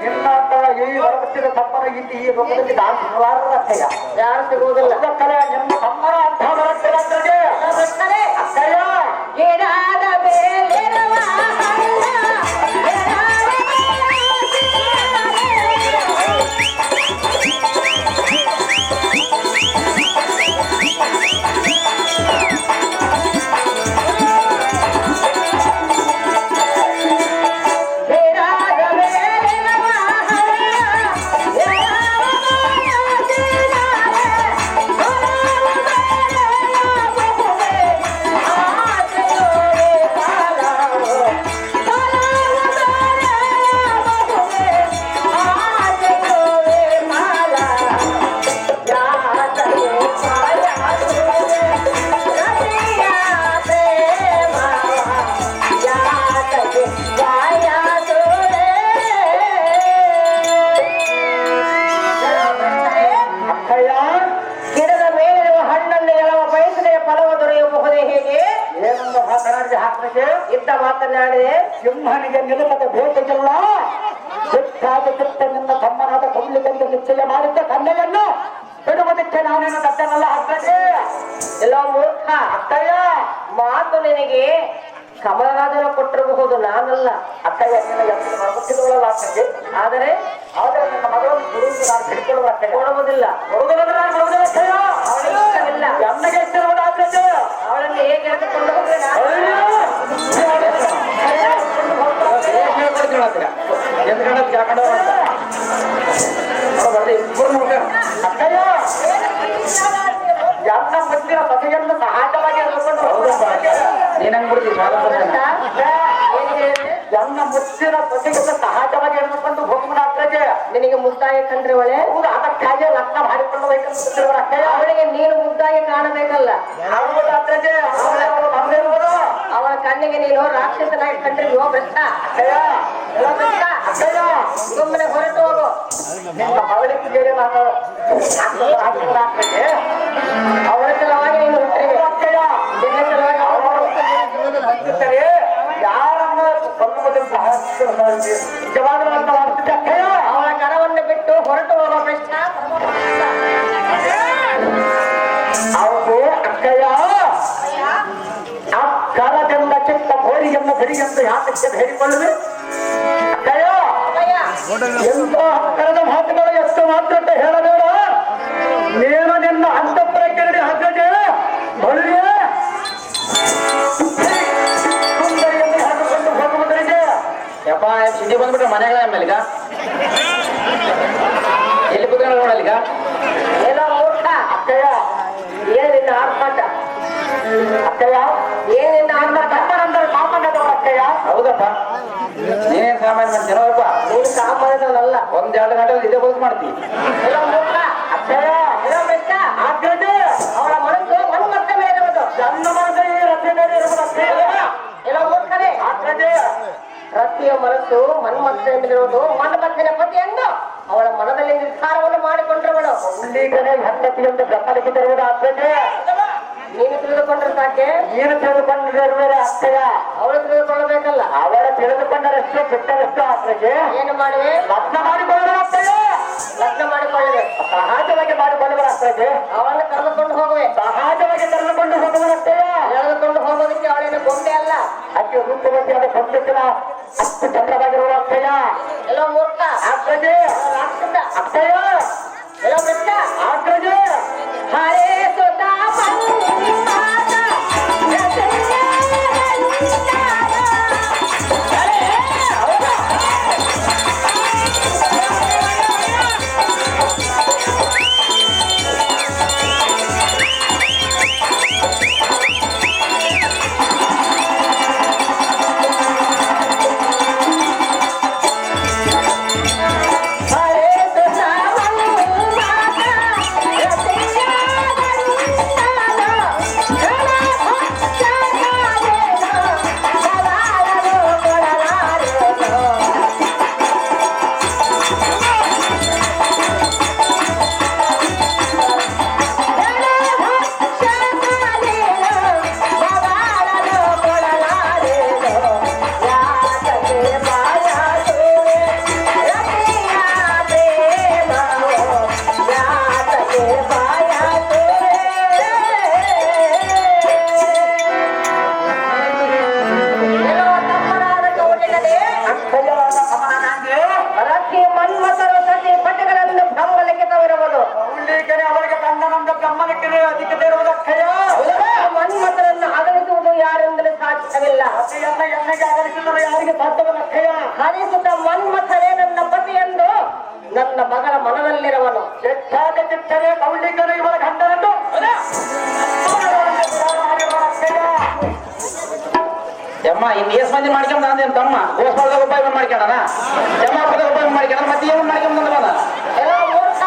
ನಿನ್ನಂತ ಈ ವರ್ಗದ ತಪ್ಪನ ಇಲ್ಲಿ ಈ ರೂಪದಲ್ಲಿ ನಾನು ಸುಮಾರು ಅಕ್ಕಯ್ಯ. ಯಾರು ಸಿಗುವುದಿಲ್ಲ. ಅದಕ್ಕಲ್ಲ ನಿಮ್ಮ ತಮ್ಮನ ಅರ್ಥ ಬರುತ್ತಿಲ್ಲ ಅಕ್ಕಯ್ಯ. ಭ್ರಷ್ಟರೇ. ಅಕ್ಕಯ್ಯ, ಗಿಡದ ಮೇಲಿರುವ ಹಣ್ಣ, ಗಿಡದ ಗಿಡದ ಮೇಲಿರುವ ಹಣ್ಣನ್ನು ಎಳವ ಬಯಸದೆಯ ಫಲವ ದೊರೆಯಬಹುದೇ ಹೇಗೆ? ಏನೊಂದು ಮಾತನಾಡಿದ ಹಾಕ್ಲಿಕ್ಕೆ ಇದ್ದ ಮಾತನಾಡಿದೆ. ಸಿಂಹನಿಗೆ ನಿಲುಕದ ಬೇಟೆಗಿಲ್ಲ. ಸಿಟ್ಟಾದ ಚಿತ್ತ ನಿನ್ನ ತಮ್ಮನಾದ ಕೊಳ್ಳಿಗರಿಗೆ ನಿಶ್ಚಯ ಮಾಡಿದ್ದ ಕನ್ನೆಯನ್ನು ಬಿಡುವುದಕ್ಕೆ ನಾನೇನು ದಡ್ಡನಲ್ಲ ಅಕ್ಕಯ್ಯ. ಎಲ್ಲೋ ಮೂರ್ಖ. ಅಕ್ಕಯ್ಯ, ಮಾತು ನಿನಗೆ ಕಮಲರಾಜನ ಕೊಟ್ಟಿರಬಹುದು, ನಾನಲ್ಲ. ಅಕ್ಕಯ್ಯ, ನಿನ್ನ ಗೊತ್ತಿಲ್ಲವಲ್ಲ ಅಕ್ಕಯ್ಯ. ಆದರೆ ನನ್ನ ಮಗಳನ್ನು ಗುರುವಿಗೆ ನಾನು ಹಿಡ್ಕೊಳ್ಳುವ ಅಕ್ಕಯ್ಯ. ಕೊಡುವುದಿಲ್ಲ. ಕೊಡುವುದಂದ್ರೆ ನಾನು ಕೊಡುವುದಿಲ್ಲ ಅಕ್ಕಯ್ಯ. ಅವಳಿಗೆ ಇಷ್ಟವಿಲ್ಲ. ಎಮ್ಮೆಗೆ ಇಷ್ಟಿರುವುದು ಅಕ್ಕಯ್ಯ. ಅವಳನ್ನು ಹೇಗೆ ಎಳೆದುಕೊಂಡು ಹೋದ್ರೆ ಎಂತ ಕರ್ಕೊಂಡು ಅಕ್ಕಯ್ಯ ಎಲ್ಲ ಮುಚ್ಚಿನ ಸೊಸೆಯನ್ನು ಸಹಜವಾಗಿ ನೀನಂಗ್ ಬಿಡ್ತಿ ಸ್ವಾಗತ ಎಲ್ಲ ಮುಚ್ಚಿನ ಸೊಸೆಯನ್ನು ಸಹಜವಾಗಿ ಎಣಿಸ್ಕೊಂಡು ಹೋಗುವ ಅಕ್ಕಯ್ಯ ನಿನಗೆ ಮುದ್ದಾಗಿ ಕಂಡ್ರೆ ಒಳ್ಳೆ ಹೌದು ಅದಕ್ಕಾಗಿ ಲಗ್ನ ಮಾಡಿಕೊಂಡು ಬೇಕಂತ ಅಕ್ಕಯ್ಯ ಅವಳಿಗೆ ನೀನು ಮುದ್ದಾಗಿ ಕಾಣಬೇಕಲ್ಲ ಹೌದು ಅಕ್ಕಯ್ಯ ಅವಳು ಬಂದಿರುವುದು ಅವಳ ಕಣ್ಣಿಗೆ ನೀನು ರಾಕ್ಷಸನಾಗಿ ಕಂಡಿರುವೋ ಭ್ರಷ್ಟ ಅಕ್ಕಯ್ಯ ಎಲ್ಲ ಭ್ರಷ್ಟ. ಅಕ್ಕಯ್ಯ ಸುಮ್ಮನೆ ಹೊರಟು ಹೋಗು ನಿಮ್ಮ ಅವಳಿಗೆ ಬೇರೆ ಮಾತು ಅಕ್ಕಯ್ಯ ಅವಳ ಸಲುವಾಗಿ ನೀನು ಹುಟ್ಟಿರುವೆ ಅಕ್ಕಯ್ಯ ನಿನ್ನ ಸಲುವಾಗಿ ಅವಳು ಬಂದಿದ್ದರೆ ಯಾರನ್ನ ಕೊಲ್ಲುವುದನ್ನು ನಿಜವಾದ ಅಕ್ಕಯ್ಯ ಅವಳ ಕರವನ್ನು ಬಿಟ್ಟು ಹೊರಟು ಹೋಗೋ ಭ್ರಷ್ಟ ಅವರು ಅಕ್ಕಯ್ಯ ಆ ಕರದಿಂದ ಚಿತ್ತ ಹೋರಿಗೆಂದ ಸರಿಗೆಂದು ಯಾತಕ್ಕೆ ಹೇಳಿಕೊಳ್ಳುವೆ ಅಕ್ಕಯ್ಯ ಅಮ್ಮಯ್ಯ ಎಂತ ಕರದ ಮಾತುಗಳು ಎಷ್ಟು ಮಾತ್ರ ಅಂತ ಹೇಳಬೇಡ ನೀನು ನಿನ್ನ ಅಂತಃಪುರಕ್ಕೆ ಹಾಕದೆ ಬಳ್ಳಿಯ ಸುಂದರಿಯನ್ನು ಹಾಕಿಕೊಂಡು ಹೋಗುವುದರಿಗೆ ಯಪ್ಪ ಸಿಟಿ ಬಂದ್ಬಿಟ್ರೆ ಮನೆಗಳ ಆಮೇಲೆ ಈಗ ಎಲ್ಲಿ ಕುತ್ಕೊಂಡು ನೋಡಲ್ಲ ಈಗ ಏನೋ ಮೂರ್ಖ ಅಕ್ಕಯ್ಯ ಏನಿನ್ನ ಆರ್ಭಟ ಅಕ್ಕಯ್ಯ ಏನಿನ್ನ ಆರ್ಭಟ ತಮ್ಮರಂದರೆ ಸಾಮಾನ್ಯದವರು ಅಕ್ಕಯ್ಯ ಹೌದಪ್ಪ ನೀನೇನ್ ಸಾಮಾನ್ಯ ಮಾಡ್ತೀನೋಪ್ಪ ನೀನು ಸಾಮಾನ್ಯದವನಲ್ಲ ಒಂದೆರಡು ಗಂಟೆ ಇದೇ ಬದುಕು ಮಾಡ್ತೀವಿ ಏನೋ ಮೂರ್ಖ ಅಕ್ಕಯ್ಯ ಏನೋ ಭ್ರಷ್ಟ ಆಗ್ರಜೆ ಅವಳ ಮನಸ್ಸು ಮನ್ಮತ್ತ ಮೇಲೆ ಇರುವುದು ನನ್ನ ಮನದ ಈ ರಥೆ ಮೇಲೆ ಇರುವುದು ಅಕ್ಕಯ್ಯ ಏನೋ ಮೂರ್ಖನೇ ಆಗ್ರಜೆ ರತಿಯ ಮನಸ್ಸು ಮನ್ಮತ್ತ ಮೇಲಿರುವುದು ಮನ್ಮತ್ತನ ಪತಿ ಎಂದು ಅವಳ ಮನದಲ್ಲಿ ನಿರ್ಧಾರವನ್ನು ಮಾಡಿಕೊಂಡ್ರವಳು ಉಳ್ಳೀಗನೇ ಹೆಂಡತಿ ಎಂದು ಗಮನಿಸಿರುವುದು ಆಗ್ರಜೆ ನೀನು ತಿಳಿದುಕೊಂಡ್ರೆ ಸಾಕೆ ನೀನು ತಿಳಿದುಕೊಂಡಿರುವೆ ಅಕ್ಕಯ್ಯ ಅವಳು ತಿಳಿದುಕೊಳ್ಳಬೇಕಲ್ಲ ಅವಳ ತಿಳಿದುಕೊಂಡರಷ್ಟು ಬಿಟ್ಟರಷ್ಟು ಆಗ್ರಜೆ ಏನು ಮಾಡುವೆ ಲಗ್ನ ಮಾಡಿಕೊಳ್ಳುವ ಅಕ್ಕಯ್ಯ ಲಗ್ನ ಮಾಡಿಕೊಳ್ಳುವೆ ಸಹಜವಾಗಿ ಮಾಡಿಕೊಳ್ಳುವ ಅಕ್ಕಯ್ಯ ಅವಳನ್ನು ಕರೆದುಕೊಂಡು ಹೋಗುವೆ ಸಹಜವಾಗಿ ಕರೆದುಕೊಂಡು ಹೋಗುವ ಅಕ್ಕಯ್ಯ ಎಳೆದುಕೊಂಡು ಹೋಗೋದಕ್ಕೆ ಅವಳೇನು ಗೊಂಬೆ ಅಲ್ಲ ಅಕ್ಕಿ ರೂಪವತಿಯಾದ ಸಂತತಿನ ಅಷ್ಟು ಚಂದ್ರವಾಗಿರುವ ಅಕ್ಕಯ್ಯ ಎಲ್ಲೋ ಮೂರ್ಖ ಆಗ್ರಜೆ ರಾಕ್ಷಸ ಅಕ್ಕಯ್ಯ ಎಲ್ಲೋ ಭ್ರಷ್ಟ ಆಗ್ರಜೆ ಹರೇ ಸುತಾ ಮನ್ಮಥರು ಸತಿ ಪಟಗಳನ್ನು ಬ್ರಹ್ಮಲಿಕ್ಕೆ ತವಿರಬಹುದು ಉಳ್ಳೀಗನೇ ಅವರಿಗೆ ಗಂಡನಂದ ಗಮನಕ್ಕೆ ಅಧಿಕತೆ ಇರುವುದು ಅಕ್ಕಯ್ಯ ಮನ್ಮಥರನ್ನು ಅಗಲಿಸುವುದು ಯಾರೆಂದರೆ ಸಾಧ್ಯವಿಲ್ಲ ಪತಿಯನ್ನ ಎಣ್ಣೆಗೆ ಅಗಲಿಸಿದರೆ ಯಾರಿಗೆ ಸಾಧ್ಯವಿಲ್ಲ ಅಕ್ಕಯ್ಯ ಹರಿಸುತ್ತ ಮನ್ಮಥನೇ ನನ್ನ ಪತಿ ಎಂದು ನನ್ನ ಮಗಳ ಮನದಲ್ಲಿರುವನು ಹೆಚ್ಚಾದ ಚಿತ್ತನೆ ಕೌಳಿಗನ ಇವರ ಗಂಡನನ್ನು ಯಮ್ಮ ಇನ್ನು ಎಸ್ ಮಂದಿ ಮಾಡ್ಕೊಂಡ ಅಂದೇನ್ ತಮ್ಮ ಗೋಸ್ಪಾಳದಾಗ ಉಪಾಯ ಮಾಡ್ಕೊಂಡನ ಜಮಾಪುರದಾಗ ಉಪಾಯ ಮಾಡ್ಕೊಂಡ ಮತ್ತೆ ಏನ್ ಮಾಡ್ಕೊಂಡ್ ಬಂದ ಎಲ್ಲೋ ಮೂರ್ಖ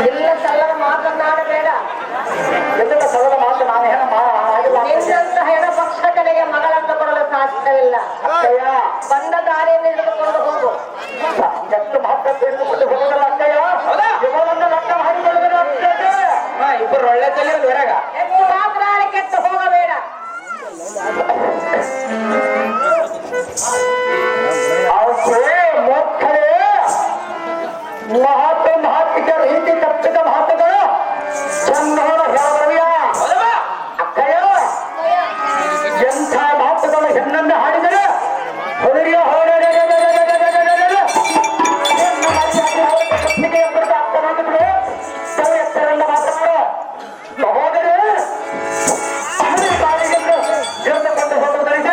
ಇಲ್ಲ ಸಲ್ಲದ ಮಾತನಾಡಬೇಡ ಎಂತ ಸದದ ಮಾತು ನಾನು ಹೇಳ ನಿನ್ನಂತಹ ಹೆಣ ಪಕ್ಷಕನಿಗೆ ಮಗಳನ್ನು ಕೊಡಲು ಸಾಧ್ಯವಿಲ್ಲ ಅಕ್ಕಯ್ಯ ಬಂದ ದಾರಿಯನ್ನು ಹಿಡಿದುಕೊಂಡು ಹೋಗು ಎಷ್ಟು ಮಹತ್ವ ತಿಳಿದುಕೊಂಡು ಹೋಗಲ್ಲ ಅಕ್ಕಯ್ಯ ಇವರನ್ನು ಲಗ್ನ ಮಾಡಿಕೊಳ್ಳುವುದು ಅಕ್ಕಯ್ಯ ಇಬ್ಬರು ಒಳ್ಳೆ ತಲೆ ಹೊರಗ ಹೆಚ್ಚು ಮಾತನಾಡಿ ಕೆಟ್ಟು ಹೋಗಬೇಡ ಅವಕ್ಕೆ ಮೂರ್ಖರೇ ಮಹಾತ್ಮಿಕ ರೀತಿ ತಪ್ಪಿದ ಮಾತುಗಳು ಚಂದ್ರನ ಹೇಳಬರುವಿಯ ಅಕ್ಕಯ್ಯ ಎಂಥ ಮಾತುಗಳು ಹೆಣ್ಣನ್ನು ಹಾಡಿದರೆ ಹೊರಡಿಯ ಎತ್ತರನ್ನ ಮಾತನಾಡ ಸಹೋದರೇ ಹಿಡಿದುಕೊಂಡು ಹೋಗುವುದರಿಂದ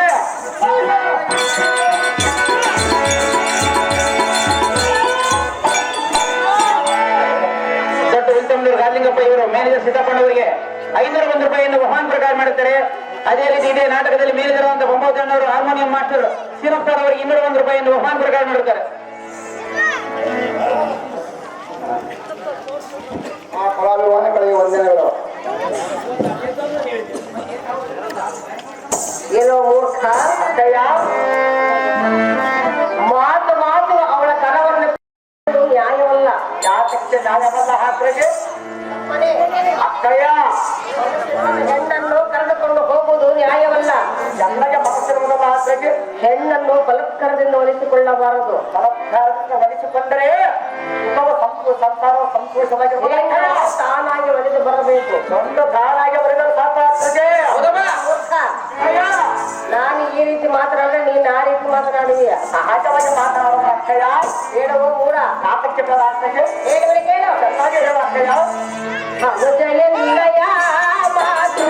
ನೀಡುತ್ತಾರೆ. ಅದೇ ರೀತಿ ಇದೇ ನಾಟಕದಲ್ಲಿ ಮೇಲಿರುವಂತಹ ಬೊಂಬಾಜಣ್ಣವರು ಹಾರ್ಮೋನಿಯಂ ಮಾಸ್ಟರ್ ಶ್ರೀರಪ್ಪ ಅವರಿಗೆ 201 ರೂಪಾಯಿಯನ್ನು ಬಹುಮಾನ ಪ್ರಕಾರ ನೀಡುತ್ತಾರೆ. ಆ ಕಲಾಭಿಮಾನಿಗಳಿಗೆ ವಂದನೆಗಳು. ಏನೋ ಮೂರ್ಖ ಅಕ್ಕಯ್ಯ, ಮಾತು ಮಾತು ಅವಳ ಕರವನ್ನು ನ್ಯಾಯವಲ್ಲ. ಯಾತಕ್ಕೆ ನ್ಯಾಯವಲ್ಲ ಹಾಕ್ರಿಗೆ ಅಕ್ಕಯ್ಯ? ಹೆಣ್ಣನ್ನು ಕರೆದುಕೊಂಡು ಹೋಗುವುದು ನ್ಯಾಯವಲ್ಲ. ಚೆನ್ನಾಗೆ ಮನಸ್ಸಿರುವುದಲ್ಲ ಹಾಕ್ರಿಗೆ. ಹೆಣ್ಣನ್ನು ಬಲತ್ಕಾರದಿಂದ ಒಲಿಸಿಕೊಳ್ಳಬಾರದು. ಬಲತ್ಕಾರದಿಂದ ಒಲಿಸಿಕೊಂಡರೆ ಸಂಸಾರ ಸಂತೋಷವಾಗಿ ತಾನಾಗಿ ಒಲಿದು ಬರಬೇಕು. ಒಂದು ತಾನಾಗಿ ಬರೆದರೆ ಸಾಕು ಹಾಕ್ರಿಗೆ. ಮೂರ್ಖ, ನಾನು ಈ ರೀತಿ ಮಾತನಾಡಿದ್ರೆ ನೀನು ಆ ರೀತಿ ಮಾತನಾಡುವೀಯ. ಸಹಜವಾಗಿ ಮಾತನಾಡುವ ಅಕ್ಕಯ್ಯ. ಹೇಳುವ ಮೂಡ ನಾಟಕ್ಕೆ ಬೇಡ ಹಾಕ್ರಿಗೆ. ಹೇಳುವರೆ ಕೇಳು. ಚೆನ್ನಾಗಿ ಹೇಳ ಅಕ್ಕಯ್ಯ. ಮನುಜನೆಲ್ಲಯ ಮಾತು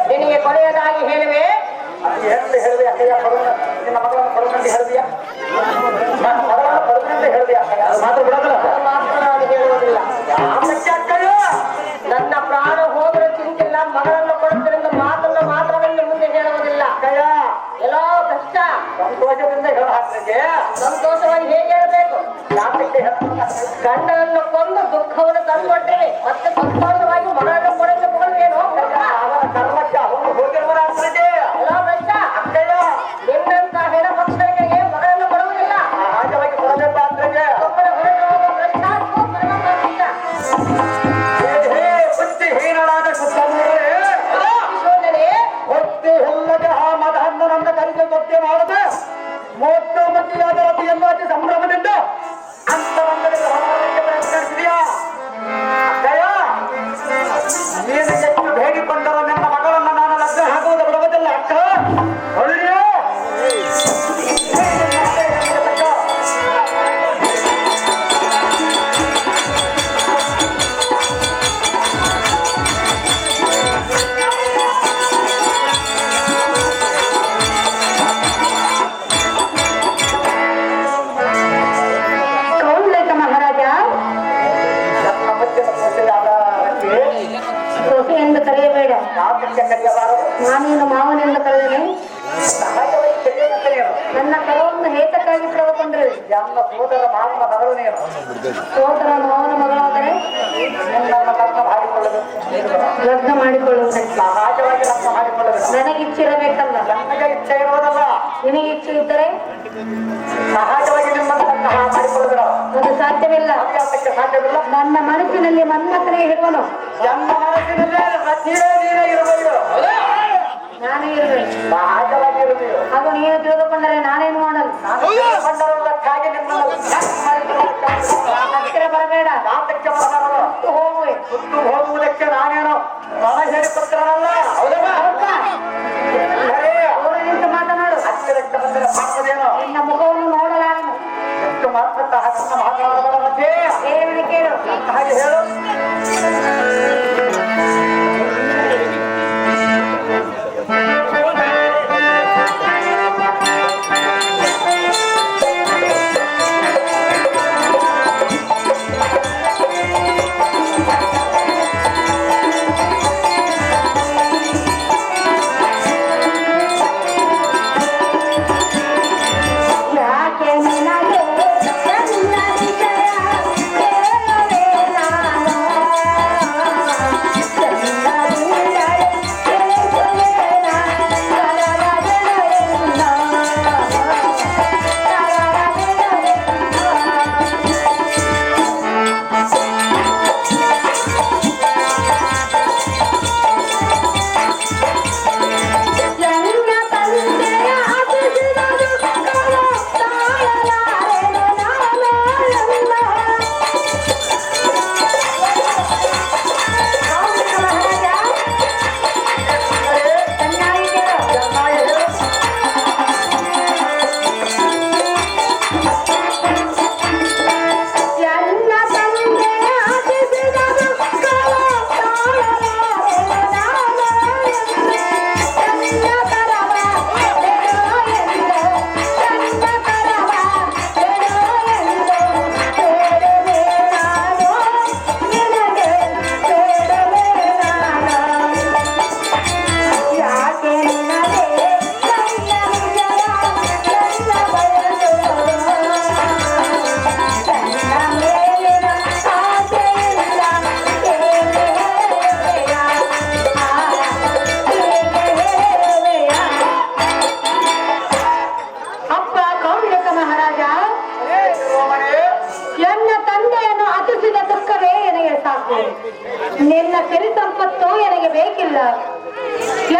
ನಿನಗೆ ಕೊನೆಯದಾಗಿ ಹೇಳುವೆ. ಎಂದು ಹೇಳಿದೆ ಅಕ್ಕಯ್ಯ. ನಿನ್ನ ಮಗಳನ್ನು ಪಡುಕಂಡು ಹೇಳಿದೆಯಾ? ಮಗಳನ್ನು ಪಡುಕಂಡು ಹೇಳಿದೆಯಾ ಅಕ್ಕಯ್ಯ? ಅದು ಮಾತ್ರ ಬಿಡೋದಿಲ್ಲ. ಮಾತ್ರ ನಾನು ಹೇಳುವುದಿಲ್ಲ. ಯಾತಕ್ಕೆ ಅಕ್ಕಯ್ಯ? ನನ್ನ ಪ್ರಾಣ ಹೋದರೂ ಚಿಂತಿಲ್ಲ, ಮಗಳನ್ನು ಕೊಡುತ್ತರಿಂದ ಮಾತನ್ನು ಮಾತ್ರ ಮುಂದೆ ಹೇಳುವುದಿಲ್ಲ. ಅಕ್ಕಯ್ಯ ಎಲ್ಲೋ ಕಷ್ಟ. ಸಂತೋಷದಿಂದ ಹೇಳ ಹಾಕ್ಲಿಕ್ಕೆ ಸಂತೋಷವಾಗಿ ಹೇಗೆ ಹೇಳಬೇಕು? ಯಾತಕ್ಕೆ ಗಂಡನನ್ನು ಕೊಂದು ದುಃಖವನ್ನು ತಂದುಕೊಟ್ಟೇವೆ, ಮತ್ತೆ ಸಂತೋಷವಾಗಿ ಮಗಳನ್ನು ಕೊಡಬೇಕೇನು? ಅವರ ಕರ್ಮಕ್ಕೆ ಅವನು ಹೋಗಿರುವರ ಹಾಕ್ಲಿಕ್ಕೆ ಎಲ್ಲೋ ಕಷ್ಟ. ಅಕ್ಕಯ್ಯ ನಿನ್ನಂತ ಹೆಣ ಪಕ್ಷಗಳಿಗೆ ಮಗಳನ್ನು ಕೊಡುವುದಿಲ್ಲ. ಸಹಜವಾಗಿ ಕೊಡಬೇಕು ಹಾಕ್ಲಿಕ್ಕೆ. ಒಬ್ಬರ ಹೊರಗೆ ಹೋಗುವ ಭ್ರಷ್ಟಾಚಾರ ಪರಮ ಹೇ ಬುದ್ಧಿಹೀನಳಾದ ಸುತ್ತಮುತ್ತಲೇ ಶೋಧನೆ ಹೊತ್ತಿ ಹೊಲ್ಲದೆ ಆ ಮದ ಹಣ್ಣನಂದ ಕರಿಗೆ ಗೊತ್ತೇ ಮಾಡದೆ ಮೋಟ್ಟು ಮತಿಯಾದ ರತಿಯನ್ನು ಅತಿ ಸಂಭ್ರಮದಿಂದ ಅಂತರಂಗದಲ್ಲಿ ಹೊರಗೆ ಪ್ರಯತ್ನಿಸಿದೆಯಾ? ಅಕ್ಕಯ್ಯ ನೀನು ಎಷ್ಟು ಬೇಡಿಕೊಂಡರೂ ನನ್ನ ಮಗಳನ್ನು ನಾನು ಲಗ್ನ ಹಾಕುವುದು ಬಿಡುವುದಿಲ್ಲ ಅಕ್ಕ. ಒಳ್ಳೆಯ ಸೊಸೆ ಎಂದು ಕರೆಯಬೇಡ. ಯಾತಕ್ಕೆ ಕರೆಯಬಾರದು? ನಾನೇನು ಮಾವನೆಂದು ಕರೆದೇನೆ. ಸಹಜವಾಗಿ ಕರೆಯಬೇಕು ನೀನು. ನನ್ನ ಕರವನ್ನು ಹೇತಕ್ಕಾಗಿ ಪಡೆದುಕೊಂಡ್ರೆ ನನ್ನ ಸೋದರ ಮಾವನ ಮಗಳು ನೀನು. ಸೋದರ ಮಾವನ ಮಗಳಾದರೆ ನಿನ್ನನ್ನು ಲಗ್ನ ಮಾಡಿಕೊಳ್ಳಬೇಕು. ಲಗ್ನ ಮಾಡಿಕೊಳ್ಳುವುದಕ್ಕೆ ಸಹಜವಾಗಿ ಲಗ್ನ ಮಾಡಿಕೊಳ್ಳಬೇಕು. ನನಗಿಚ್ಚಿರಬೇಕಲ್ಲ. ನನಗೆ ಇಚ್ಛೆ ಇರುವುದಲ್ಲ. ನಿನಗೆ ಇಚ್ಛೆ ಇದ್ದರೆ ಸಹಜವಾಗಿ ನಿಮ್ಮನ್ನು ಲಗ್ನ ಮಾಡಿಕೊಳ್ಳಬೇಕು. ಅದು ಸಾಧ್ಯವಿಲ್ಲ. ಯಾತಕ್ಕೆ ಸಾಧ್ಯವಿಲ್ಲ? ನನ್ನ ಮನಸ್ಸಿನಲ್ಲಿ ಮನ್ಮಥನೇ ಹಿಡುವನು. ನನ್ನ ಮನಸ್ಸಿನಲ್ಲೇ ರತಿಯೇ ನೀನೇ ಇರಬೇಕು. ನಾನೇ ಇರುವೆ. ಸಹಜವಾಗಿ ಇರುತ್ತೀವಿ. ಅದು ನೀನು ತಿಳಿದುಕೊಂಡರೆ ನಾನೇನು ಮಾಡಲು. ಕೊಂಡರುವುದಕ್ಕಾಗಿ ನಿಮ್ಮನ್ನು ಹತ್ತಿರ ಬರಬೇಡ. ಯಾತಕ್ಕೆ ಬರಬಾರದು? ಹೋಗುವೆ. ಸುತ್ತು ಹೋಗುವುದಕ್ಕೆ ನಾನೇನು ರಣ ಹೇಳಿಕೊಡ್ತಿರಲ್ಲ. ದೂರ ನಿಂತು ಮಾತನಾಡು. ಹತ್ತಿರಕ್ಕೆ ಬಂದರೆ ಮಾಡುವುದೇನು? ನಿನ್ನ ಮುಖವನ್ನು ನೋಡಲಾರನು. ಎಷ್ಟು ಮಾತ್ರ ಮಾತನಾಡಬಾರ ಮತ್ತೆ ಏನು ಕೇಳು. ಹಾಗೆ ಹೇಳು.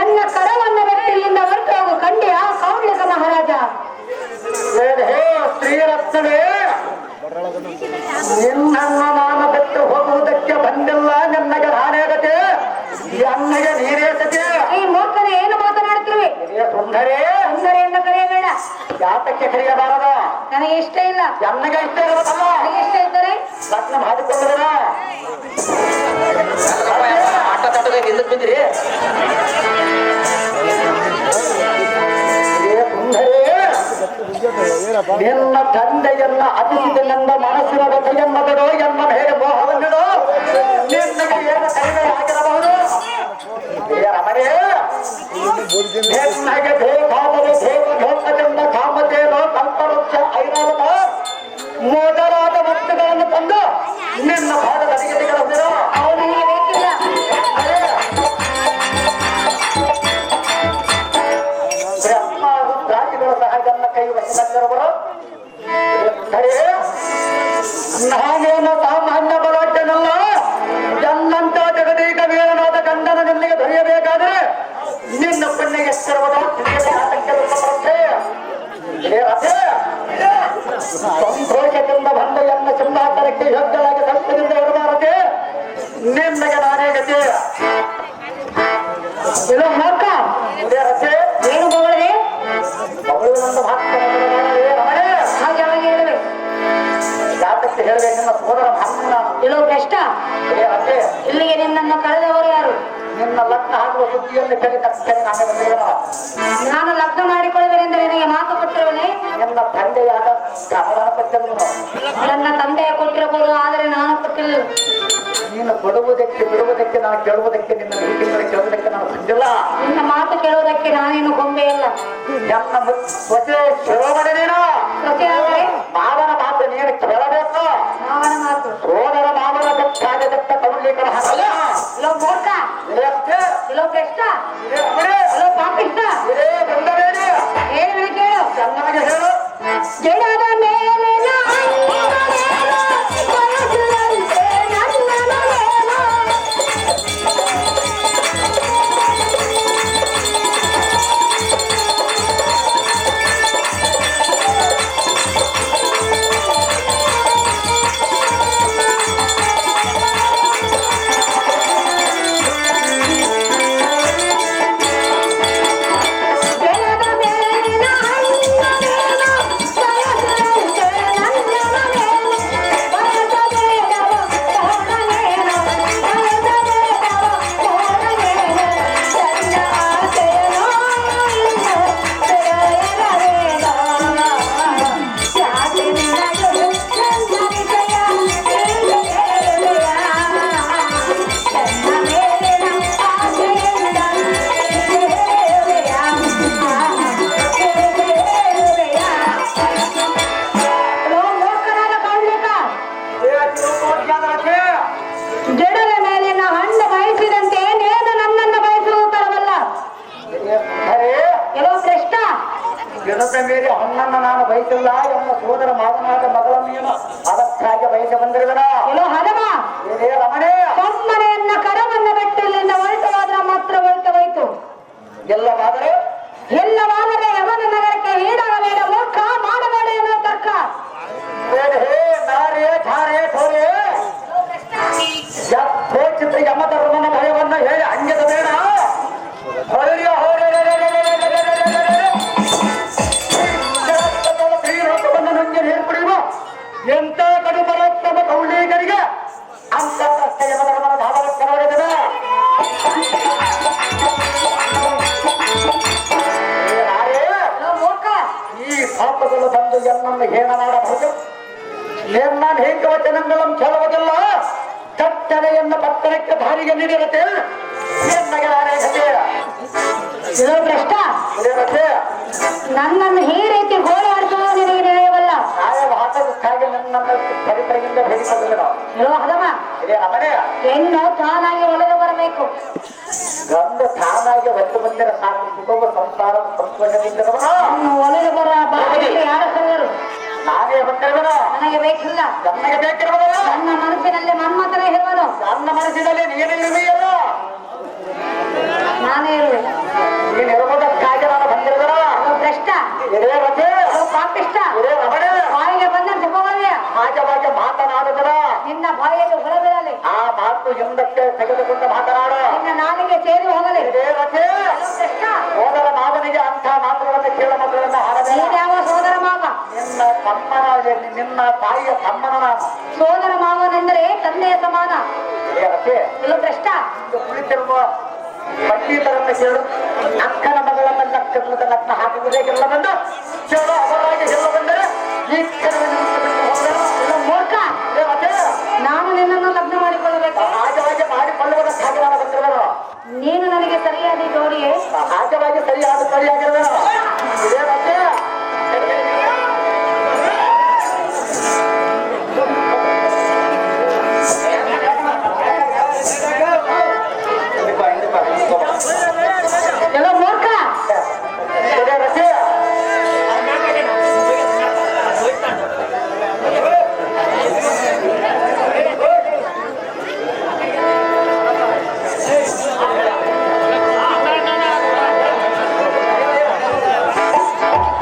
ಎನ್ನ ಕರವನ್ನ ವ್ಯಕ್ತಿಯಿಂದ ಹೊರಟು ಹೋಗು ಕಂಡ್ಯ ಕೌಂಡ್ಲಿಕ ಮಹಾರಾಜ. ಹೇ ಸ್ತ್ರೀರತ್ನವೇ, ನಿನ್ನನ್ನು ನಾನು ಬಿಟ್ಟು ಹೋಗುವುದಕ್ಕೆ ಬಂದಿಲ್ಲ. ನಿನ್ನಗೆ ನಾನೇ ಗತೆ, ಎನ್ನಗೆ ನೀರೇ ಸತೆ. ಈ ಮೂರ್ಖನ ಏನು ಮಾತನಾಡ್ತೀವಿ? ಸುಂದರೇ, ಸುಂದರಿಯಿಂದ ಕರೆಯಬೇಡ. ಯಾತಕ್ಕೆ ಕರೆಯಬಾರದು? ನನಗೆ ಇಷ್ಟ ಇಲ್ಲ. ಎನ್ನಗೆ ಇಷ್ಟ ಇರುವುದಲ್ಲ. ನನಗೆ ಇಷ್ಟ ಇದ್ದರೆ ಲಗ್ನ ಮಾಡಿಕೊಳ್ಳುವುದರ ಆಟ ತಟ್ಟಗೆ ಹಿಂದಕ್ಕೆ ಬಿದ್ದಿರಿ. ನಿನ್ನ ತಂದೆಯನ್ನ ಅತಿಥಿಯನ್ನ ಮನಸ್ಸಿನ ಬಗೆಯನ್ನದೋ ಎನ್ನ ಮೇಲೆ ಮೋಹವನ್ನದೋ ನಿನ್ನಗೆ ಏನು ಕಡಿಮೆ ಆಗಿರಬಹುದು? ರಮಣೇ, ನಿನ್ನಗೆ ಬೇಕಾದರೆ ಲೋಕದಿಂದ ಕಾಮತೇನೋ ಕಲ್ಪವೃಕ್ಷ ಐರಾವತ ಮೊದಲಾದ ವಸ್ತುಗಳನ್ನು ತಂದು ನಿನ್ನ ಭಾಗದ ಅಡಿಗೆಗಳಿರೋ ಅವು ನನಗೆ ಬೇಕಿಲ್ಲ. ಬ್ರಹ್ಮ ರುದ್ರಾದಿಗಳು ಸಹ ನನ್ನ ಕೈ ವಶದಲ್ಲಿರುವರು. ನಾನೇನು ಸಾಮಾನ್ಯ ಬಲಾಢ್ಯನಲ್ಲ. ಎನ್ನಂತ ಜಗದೀಕ ವೀರನಾದ ಗಂಡನ ನಿನ್ನೆಗೆ ದೊರೆಯಬೇಕಾದರೆ ನಿನ್ನ ಪುಣ್ಯ ಎಷ್ಟಿರುವುದು ಸಂತೋಷದಿಂದ ಬಂದ ಎನ್ನ ಸಿಂಹಾಸನಕ್ಕೆ ಯೋಗ್ಯವಾಗಿ ಸಂಸ್ಥೆಯಿಂದ ಇರಬಾರದೆ. ನಿನ್ನಗೆ ನಾನೇ ಗತಿ. ಇದು ಮೂರ್ಖ. ರಚೆ ಏನು ಬೋಳಿದೆ? ಅವಳು ಒಂದು ಮಾತು ರಮಣೆ, ಹಾಗೆ ಅವಾಗ ಹೇಳುವೆ. ಯಾತಕ್ಕೆ ಹೇಳಬೇಕು? ನಿನ್ನ ಸೋದರ ಮಹನ್ನ ಇಲ್ಲೋ ಭ್ರಷ್ಟ, ರಚೆ ಇಲ್ಲಿಗೆ ನಿನ್ನನ್ನು ಕಳೆದವರು ಯಾರು? ನಿನ್ನ ಲಗ್ನ ಆಗುವ ಸುದ್ದಿಯನ್ನು ಕೇಳಿ ತಕ್ಷಣ ನಾನೇ ಬಂದಿದ್ದೇನೆ. ನಾನು ಲಗ್ನ ಮಾಡಿಕೊಳ್ಳುವೆನೆಂದು ನಿನಗೆ ಮಾತು ಕೊಟ್ಟಿರುವನೆ. ನಿನ್ನ ತಂದೆಯಾದ ಕಮಲನ ಪಟ್ಟನು ನನ್ನ ತಂದೆಯ ಕೊಟ್ಟಿರಬಹುದು, ಆದರೆ ನಾನು ಕೊಟ್ಟಿಲ್ಲ. ನೀನು ಕೊಡುವುದಕ್ಕೆ ಬಿಡುವುದಕ್ಕೆ ನಾನು ಕೇಳುವುದಕ್ಕೆ ನಿನ್ನ ರೀತಿಯಲ್ಲಿ ಕೇಳುವುದಕ್ಕೆ ನಾನು ಬಂದಿಲ್ಲ. ನಿನ್ನ ಮಾತು ಕೇಳುವುದಕ್ಕೆ ನಾನೇನು ಗೊಂಬೆಯಲ್ಲ. ನನ್ನ ಸ್ವಚೆ ಶಿರೋಮಣಿ ನೀನು. ಪ್ರತಿ ಆದರೆ ಮಾವನ ಮಾತು ನೀನು ಕೇಳಬೇಕು. ಮಾವನ ಮಾತು. ಸೋದರ ಮಾವನ ಬೆಟ್ಟಾಗದತ್ತ ತಗೊಳ್ಳಿಕ್ಕೆ ಇಲ್ಲೋ ಮೂರ್ಖ, ಇಲ್ಲೋ ಭ್ರಷ್ಟ, ಇಲ್ಲೋ ಪಾಪಿಷ್ಟ, ಬಂದಬೇಡಿ. ಹೇಳುವೆ ಕೇಳು. ಚೆನ್ನಾಗಿ ಹೇಳು. ಗಿಡದ ಮೇಲಿನ ಬಯಸುವಂತೆ ನನ್ನನ್ನು ನೇಮ. ಗಿಡದ ಮೇಲಿನ ಹಣ್ಣನೇನ ಬಯಸುವಂತೆ ನನ್ನನ್ನು ನೇಮ. ಬಯಸಬೇಡವ ಮೋಹನೇನ, ಬಯಸಬೇಡವ ಮೋಹನೇನ. ನನ್ನ ಆಸೆಯನೋ ಇನ್ನು ತೆರೆಯಲೇನ. ಯಾಕೆ ನಿನಗೆ ನನ್ನ ವಿಷಯ ತಿಳಿಯಲಿಲ್ಲ? ನನ್ನ ಮೇಲಿನ ಆಸೆಯಿಂದ ಗಿಡದ ಮೇಲಿನ ಹಣ್ಣು ಬಯಸಿದಂತೆ ನೇದ ನನ್ನನ್ನು ಬಯಸುವುದು ತರವಲ್ಲ. ಎಲ್ಲೋ ಭ್ರಷ್ಟ, ಗಿಡದ ಮೇಲೆ ಹಣ್ಣನ್ನು ನಾನು ಬಯಸಿಲ್ಲ. ಎನ್ನ ಸೋದರ ಮಾವನಾದ ಮಗಳನ್ನು ಅದಕ್ಕಾಗಿ ಬಯಸ ಬಂದಿರುವನ. ಎಲ್ಲೋ ಹದಮ, ರಮಣೆ, ತಮ್ಮನೆಯನ್ನ ಕರವನ್ನ ಬೆಟ್ಟಲ್ಲಿಂದ ಹೊರಟು ಹೋದ್ರ ಮಾತ್ರ ಹೊರಟು. ಎಲ್ಲವಾದರೆ ಎಲ್ಲವಾದರೆ ಯವನ ನಗರಕ್ಕೆ ಈಡಾಗಬೇಡ, ಮೂರ್ಖ ಮಾಡಬೇಡ ಎನ್ನುವ ತರ್ಕ. ಹೇ ನಾರೇ ಧಾರೆ ಧೋರೆ ಚಿತ್ರ ಯಮಧರ್ಮನ ಭಯವನ್ನ ಹೇಳಿ ಅಂಜದ ಬೇಡ. ಶ್ರೀರೂಪವನ್ನು ನಂಗೆ ಹೇರ್ಪಡಿಯುವ ಎಂತ ಕಡು ಪರೋತ್ತಮ ಕೌಳಿಗರಿಗೆ ಅಂತ ಯಮಧರ್ಮನ ಧಾವಕ್ಕೆ ನೋಡಿದನ. ಎಲ್ಲೋ ಮೂರ್ಖ, ಈ ಪಾಪಗಳು ಬಂದು ಎನ್ನನ್ನು ಹೇನ ಮಾಡಬಹುದು. ಎನ್ನ ಹೇಗೆ ವಚನಗಳನ್ನು ಕೇಳುವುದಿಲ್ಲ. ಕಟ್ಟಳೆಯನ್ನು ಪಟ್ಟಣಕ್ಕೆ ದಾರಿಗೆ ನೀಡಿರತ್ತೆ. ಎನ್ನಗೆ ನಾನೇ ಗತಿ. ಎಲ್ಲೋ ಭ್ರಷ್ಟ, ನನ್ನನ್ನು ಈ ರೀತಿ ಗೋಳಾಡಿಸುವುದು ನಿನಗೆ ನಡೆಯವಲ್ಲ. ನಾಳೆ ವಾಸಕ್ಕಾಗಿ ನನ್ನನ್ನು ಪರಿಪರಿಯಿಂದ ಬೇಡಿಕೊಳ್ಳುವ. ಎಲ್ಲೋ ಹದಮ, ಇದೇ ರಮಣೆ, ಹೆಣ್ಣು ತಾನಾಗಿ ಒಳಗೆ ಬರಬೇಕು. ಗಂಡು ತಾನಾಗಿ ಒತ್ತು ಬಂದಿರ ಸಾಕು. ಕುಟುಂಬ ಸಂಸಾರ ಸಂತೋಷದಿಂದಿರುವನು. ಒಳಗೆ ಬರ ಬಾಗಿಲಿಗೆ ಯಾರ ಸಲ್ಲರು? ನಾನೇ ಬಂದಿರುವನ. ನನಗೆ ಬೇಕಿಲ್ಲ. ನನಗೆ ಬೇಕಿರುವುದು ನನ್ನ ಮನಸ್ಸಿನಲ್ಲಿ ಮನ್ಮಥನೇ ಇರುವನು. ನನ್ನ ಮನಸ್ಸಿನಲ್ಲಿ ನೀನು ಇರುವೆಯಲ್ಲ. ನಾನೇ ಇರುವೆ. ನೀನ್ ಇರಬಹುದಕ್ಕಾಗಿ ನಾನು ಬಂದಿರೋದ ಅದು ಭ್ರಷ್ಟ, ಇದೇ ರಥೆ ಅದು ಪಾಪಿಷ್ಟ, ಇದೇ ರಮಣೆ ಬಾಯಿಗೆ ಬಂದ ಜಪವಲ್ಯ ಸಹಜವಾಗಿ ಮಾತನಾಡುದರ ನಿನ್ನ ಬಾಯಿಗೆ ಹುಳ ಬೀಳಲಿ, ಆ ಮಾತು ಹಿಂದಕ್ಕೆ ತೆಗೆದುಕೊಂಡು ಮಾತನಾಡು ನಿನ್ನ ನಾಲಿಗೆ ಸೇರಿ ಹೋಗಲಿ. ಇದೇ ರಥೆ ಅದು ಭ್ರಷ್ಟ, ಸೋದರ ಮಾವನಿಗೆ ಅಂಥ ಮಾತುಗಳನ್ನು ಕೇಳ ಮಕ್ಕಳನ್ನ ಹಾಡಬೇಡ. ನೀನ್ ಯಾವ ಸೋದರ ಮಾವ? ನಿನ್ನ ತಮ್ಮನ ನಿನ್ನ ತಾಯಿಯ ತಮ್ಮನ ನಾಮ ಸೋದರ ಮಾವನೆಂದರೆ ತಂದೆಯ ಸಮಾನ. ಇದೇ ರಥೆ ಇದು ಭ್ರಷ್ಟ. ಕುಳಿತಿರುವ ಪಂಡಿತರನ್ನ ಕೇಳು. ಅಕ್ಕನ ಮಗಳನ್ನ ಲಗ್ನ ಹಾಕುವುದೇ ಗೆಲ್ಲಬಂದು ಕೇಳು. ಅವರಾಗಿ ಗೆಲ್ಲಬಂದರೆ ಈ ಇದು ಮೂರ್ಖ, ನಾನು ನಿನ್ನನ್ನು ಲಗ್ನ ಮಾಡಿಕೊಳ್ಳಬೇಕು. ಸಹಜವಾಗಿ ಮಾಡಿಕೊಳ್ಳುವುದಕ್ಕಾಗಿ ನಾನು ಬಂದಿರುವರು. ನೀನು ನನಗೆ ಸರಿಯಾದ ಜೋಡಿಯೇ. ಸಹಜವಾಗಿ ಸರಿಯಾಗಿರುವರು. ಇದೇ ಮತ್ತೆ ಎಲ್ಲ ಮೂರ್ಖ, ಇದೇ ರಥೆ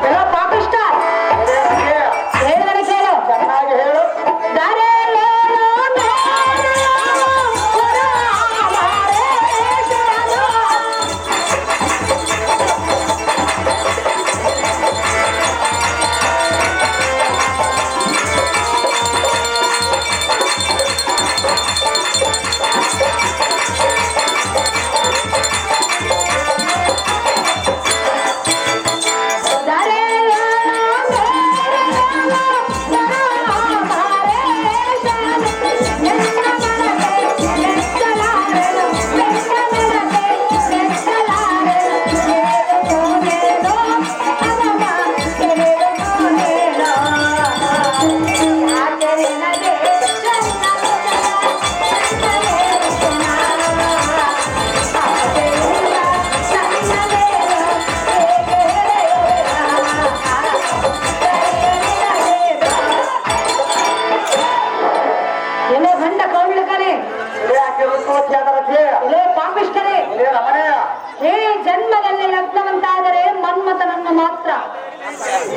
ಎಲ್ಲ ಪಾಪಿಷ್ಟ. ಇದೇ ರಥೆ ಹೇಳಿದರೆ ಕೇಳು. ಚೆನ್ನಾಗಿ ಹೇಳು. ಎಲ್ಲೋ ಗಂಡ ಕೌಳ್ಳ ಕಲೆ, ಇದೇ ಹಾಕಿರುತ್ತೋದ್ಯಾದ ರಥೆ ಎಲ್ಲೋ ಪಾಪಿಷ್ಟರೇ. ಇದೇ ರಮಣೆ ಈ ಜನ್ಮದಲ್ಲಿ ಲಗ್ನವಂತಾದರೆ ಮನ್ಮಥನನ್ನು ಮಾತ್ರ.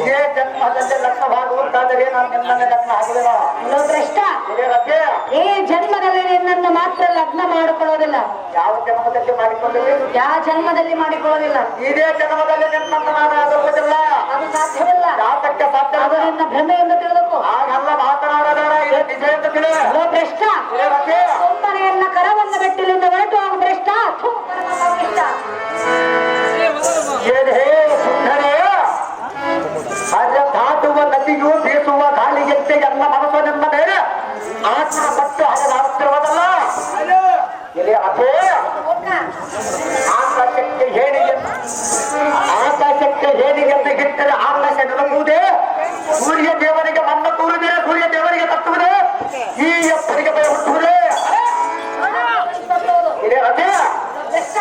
ಇದೇ ಜನ್ಮದಲ್ಲಿ ಲಗ್ನವಾಗುವಂತಾದರೆ ನಾನು ನಿನ್ನನ್ನೇ ಲಗ್ನ ಹಾಕುವೆನು. ಎಲ್ಲೋ ಭ್ರಷ್ಟ, ಇದೇ ರಥೆ ಈ ಜನ್ಮದಲ್ಲಿ ನಿನ್ನನ್ನು ಮಾತ್ರ ಲಗ್ನ ಮಾಡಿಕೊಳ್ಳೋದಿಲ್ಲ. ಯಾವ ಜನ್ಮದಲ್ಲಿ ಮಾಡಿಕೊಂಡೇವೆ? ಯಾವ ಜನ್ಮದಲ್ಲಿ ಮಾಡಿಕೊಳ್ಳೋದಿಲ್ಲ. ಇದೇ ಜನ್ಮದಲ್ಲಿ ನಿನ್ನನ್ನು ನಾನು ಆಗುವುದಿಲ್ಲ. ಅದು ಸಾಧ್ಯವಿಲ್ಲ. ಯಾತಕ್ಕೆ ಸಾಧ್ಯ? ಅದು ನಿನ್ನ ಭ್ರಮೆಯಿಂದ ತಿಳಿದಕ್ಕೂ. ಹಾಗೆಲ್ಲ ಮಾತನಾಡಬೇಡ. ಇದು ನಿಜ ಎಂದು ತಿಳಿ. ಎಲ್ಲೋ ಭ್ರಷ್ಟ, ಇದೇ ರಥೆ ಸುಮ್ಮನೆಯನ್ನ ಕರವನ್ನ ಬೆಟ್ಟಿಲಿಂದ ಹೊರಟು ಹೋಗು ಭ್ರಷ್ಟ. ಥು, ಪರಮ ಪಾಪಿಷ್ಟ. ಏನೇ ಸುಂದರೇ, ಅರ್ಧ ದಾಟುವ ನದಿಯು ಬೀಸುವ ಗಾಳಿಯಂತೆ ಎಲ್ಲ ಮನಸ್ಸು ನಿಮ್ಮ ಮೇಲೆ ಆತ್ಮ ಪಟ್ಟು ಹರಿದಾಡುತ್ತಿರುವುದಲ್ಲ. ಇದೇ ಅದೇ ಮೂರ್ಖ, ಆಕಾಶಕ್ಕೆ ಏನಿಗೆಂದು ಗಿಟ್ಟರೆ ಆಕಾಶ ನಿಲುವುದೇ. ಸೂರ್ಯ ದೇವರಿಗೆ ಮಣ್ಣ ತೂರುವುದೇ, ಸೂರ್ಯ ದೇವರಿಗೆ ತಟ್ಟುವುದೇ, ಈ ಎಪ್ಪರಿಗೆ ಭಯ ಹುಟ್ಟುವುದೇ. ಇದೇ ಅದೇ ಭ್ರಷ್ಟ,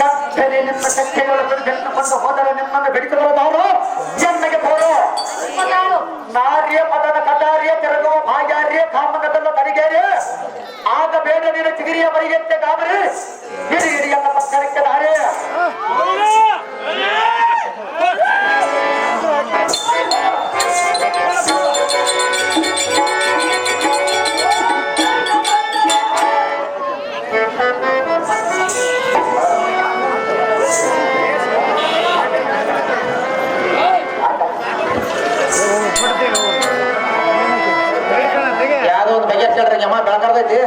ಕತ್ತಲೆ ನಿಮ್ಮ ಕಚ್ಚೆಗಳ ಬಿಡಿಸಿಕೊಂಡು ಹೋದರೆ ನಿಮ್ಮನ್ನು ಬಿಡಿಸಬಹುದಾರು ಎನ್ನಗೆ ಪೋರು. ತಾಳು. ನಾರ್ಯ ಮದನ ಕಟಾರ್ಯ ತಿರುಗುವ ಭಾಗ್ಯಾರ್ಯ ಕಾಮನದಲ್ಲ ತರಿಗೇರಿ ಆಗ ಬೇಡ ನೀನು ಚಿಗಿರಿಯ ಬರಿಗೆತ್ತೆ ಗಾಬರಿ ಹಿರಿ ಹಿರಿಯನ್ನ ಪಕ್ಕಕ್ಕೆ ದಾರಿ. ಯಾವ್ದೋ ಒಂದು ಬಗೆ ಹೇಳ್ರಿ ಅಮ್ಮ ಬೆಳಕಾರ್ತೈತಿ.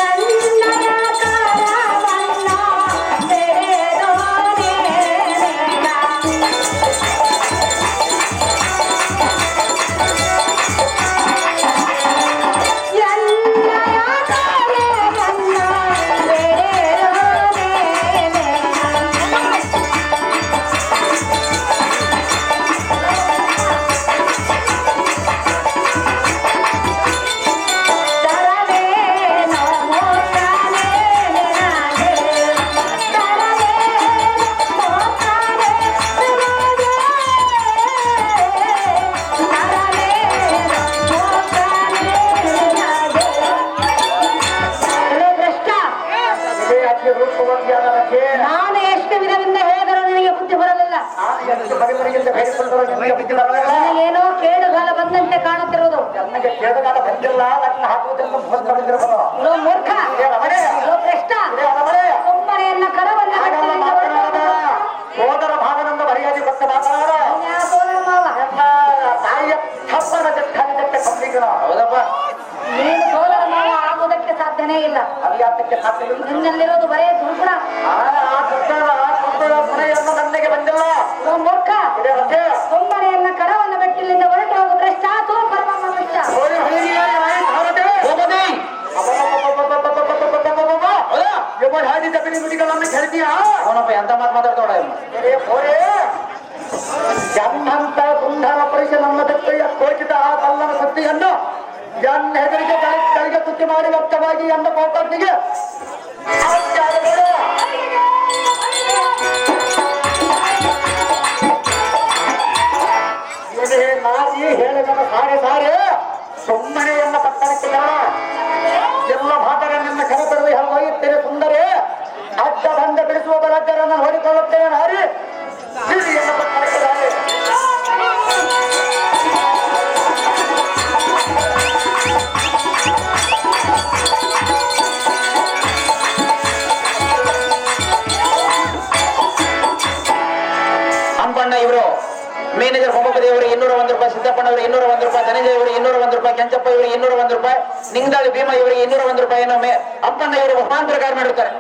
ಎಲ್ಲ ಕೈಯಿಂದ ಬೇಡಿಕೊಂಡು ನಿಮಗೆ ಬಿದ್ದಿರಲ್ಲ. ಏನೋ ಕೇಡುಗಾಲ ಬಂದಂತೆ ಕಾಣುತ್ತಿರುವುದು. ನನಗೆ ಕೇಳುಗಾಲ ಬಂದಿಲ್ಲ, ಲಗ್ನ ಹಾಕುವುದನ್ನು ಮೋಸ ಮಾಡಿದಿರಬಹುದು. ಇರೋ ಮೂರ್ಖ, ಇರೋ ಭ್ರಷ್ಟ, ಸುಮ್ಮನೆಯನ್ನ ಕರವನ್ನ ಸೋದರ ಭಾವನನ್ನ ಮರ್ಯಾದೆ ಕೊಟ್ಟು ಮಾತನಾಡ. ಸೋದರ ಮಾವ, ತಾಯಿಯ ತಪ್ಪನ ಜಟ್ಟಕ್ಕೆ ಸಂದಿಗ್ನ. ಹೌದಪ್ಪ, ನೀನು ಸೋದರ ಮಾವ ಆಗುವುದಕ್ಕೆ ಸಾಧ್ಯನೇ ಇಲ್ಲ. ಅಭಿಯಾತಕ್ಕೆ ಸಾಧ್ಯವಿಲ್ಲ. ನಿನ್ನಲ್ಲಿರೋದು ಬರೇ ದುರ್ಗುಣ. ಪುಣೆಯನ್ನು ನನಗೆ ಬಂದಿಲ್ಲ. ಇರೋ ಮೂರ್ಖ, ಸುಮ್ಮನೆಯನ್ನ ಕರವನ್ನ ಬೆಟ್ಟಿಲಿಂದ ಹೊರಟು ಹೋಗು ಭ್ರಷ್ಟ, ತೋ ಪರಮ ಮನುಷ್ಯ. ಹಾಡಿದ ಬಿಡಿ ನುಡಿಗಳನ್ನು ಹೇಳ್ತೀಯಾ? ಅವನಪ್ಪ ಎಂತ ಮಾತು ಮಾತಾಡ್ತಾಳ. ಜನ್ಮಂತ ಸುಂದರ ಪುರುಷ ನಮ್ಮ ದತ್ತಯ್ಯ ಕೋಚಿತ ಆ ಕಲ್ಲನ ಸುದ್ದಿಯನ್ನು ಎನ್ನ ಹೆದರಿಗೆ ಕೈಗೆ ತುತ್ತಿ ಮಾಡಿ ವ್ಯಕ್ತವಾಗಿ ಎಂದ ಕೋಪಜ್ಞಿಗೆ ನಾಯಿ ಹೇಳಿದನ ಸಾರೆ ಸಾರೆ ಸುಮ್ಮನೆ ಎನ್ನ ಪಟ್ಟಣಕ್ಕೆ ಎಲ್ಲ ಭಾಗರ ನನ್ನ ಕರೆತರು ಹೋಗುತ್ತೇನೆ ಸುಂದರಿ ಅಡ್ಡ ಬಂದ ಬಿಡಿಸುವ ಬಲಜ್ಜರನ್ನು ಹೊಡಿಕೊಳ್ಳುತ್ತೇನೆ ನಾರಿ ಎನ್ನ ಪಟ್ಟಣಕ್ಕೆ ನಾರಿ. ಹಂಪಣ್ಣ ಇವರು ಮೇನೇಜರ್ ಭೂಪತಿ ಅವರು 201 ರೂಪಾಯಿ, ಸಿದ್ದಪ್ಪಣ್ಣ ಅವರು 201 ರೂಪಾಯಿ, ಧನಂಜಯ ಅವರು 201 ರೂಪಾಯಿ, ಕೆಂಚಪ್ಪ ಇವರು 201 ರೂಪಾಯಿ, ನಿಂಗದಾಳಿ ಭೀಮ ಇವರಿಗೆ 201 ರೂಪಾಯಿಯನ್ನು ಹಂಪಣ್ಣ ಇವರು ಬಹುಮಾನ ಪ್ರಕಾರ ಮಾಡಿರ್ತಾರೆ.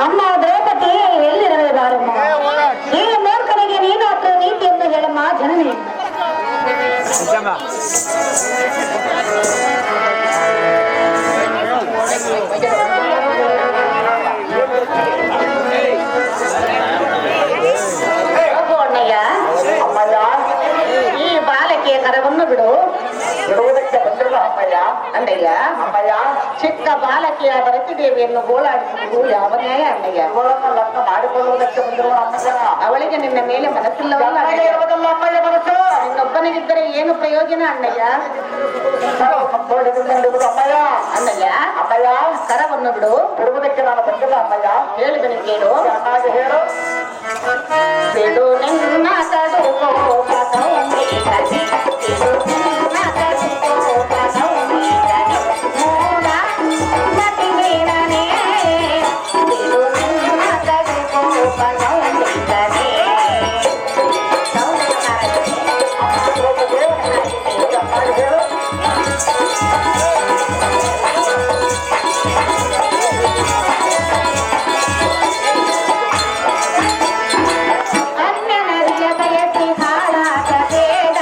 ಅಮ್ಮ ದ್ರೌಪದಿ ಎಲ್ಲಿರವೇ ಬಾರಮ್ಮ. ಈ ಮೂರ್ಖನಿಗೆ ನೀನು ಹತ್ರ ನೀತಿಯನ್ನು ಹೇಳಮ್ಮ ಜನನಿ. ಅಣ್ಣಯ್ಯ, ಈ ಬಾಲಕಿಯ ಕರವನ್ನು ಬಿಡು. ಬಿಡುವುದಕ್ಕೆ ಬಂದಿರುವ ಅಮ್ಮಯ್ಯ. ಅಣ್ಣಯ್ಯ, ಅಮ್ಮಯ್ಯ, ಚಿಕ್ಕ ಬಾಲಕಿಯ ಭರತಿದೇವಿಯನ್ನು ಗೋಳಾಡಿಸುವುದು ಯಾವ ನ್ಯಾಯ ಅಣ್ಣಯ್ಯ? ಇವಳನ್ನು ಲಗ್ನ ಮಾಡಿಕೊಳ್ಳುವುದಕ್ಕೆ ಬಂದಿರುವ ಅಮ್ಮಯ್ಯ. ಅವಳಿಗೆ ನಿನ್ನ ಮೇಲೆ ಮನಸ್ಸಿಲ್ಲವಲ್ಲ ನನಗೆ ಇರುವುದಲ್ಲ ಅಮ್ಮಯ್ಯ ಮನಸ್ಸು. ನಿನ್ನೊಬ್ಬನಿಗಿದ್ದರೆ ಏನು ಪ್ರಯೋಜನ ಅಣ್ಣಯ್ಯ? ಸಂತೋಷದಿಂದ ಇರುವುದು ಅಮ್ಮಯ್ಯ. ಅಣ್ಣಯ್ಯ, ಅಮ್ಮಯ್ಯ, ಕರವನ್ನು ಬಿಡು. ಬಿಡುವುದಕ್ಕೆ ನಾನು ಬಂದಿಲ್ಲ ಅಮ್ಮಯ್ಯ. ಹೇಳಿದನು ಕೇಳು. ಚೆನ್ನಾಗಿ ಹೇಳು. ಬಿಡು ನಿನ್ನ ತಡುಕೋ ಪದೌಂಬಿಗನೆ, ಬಿಡು ನಿನ್ನ ತಡುಕೋ ಪದೌಂಬಿಗನೆ, ಮೂಢ ಮತಿವೀರನೆ, ಬಿಡು ನಿನ್ನ ತಡುಕೋ ಪದೌಂಬಿಗನೆ. ಚೆನ್ನಾಗಿ ಹೇಳು. ಅನ್ಯನರಿಯ ಬಯಸಿ ಹಾಳಾದ ಬೇಡ,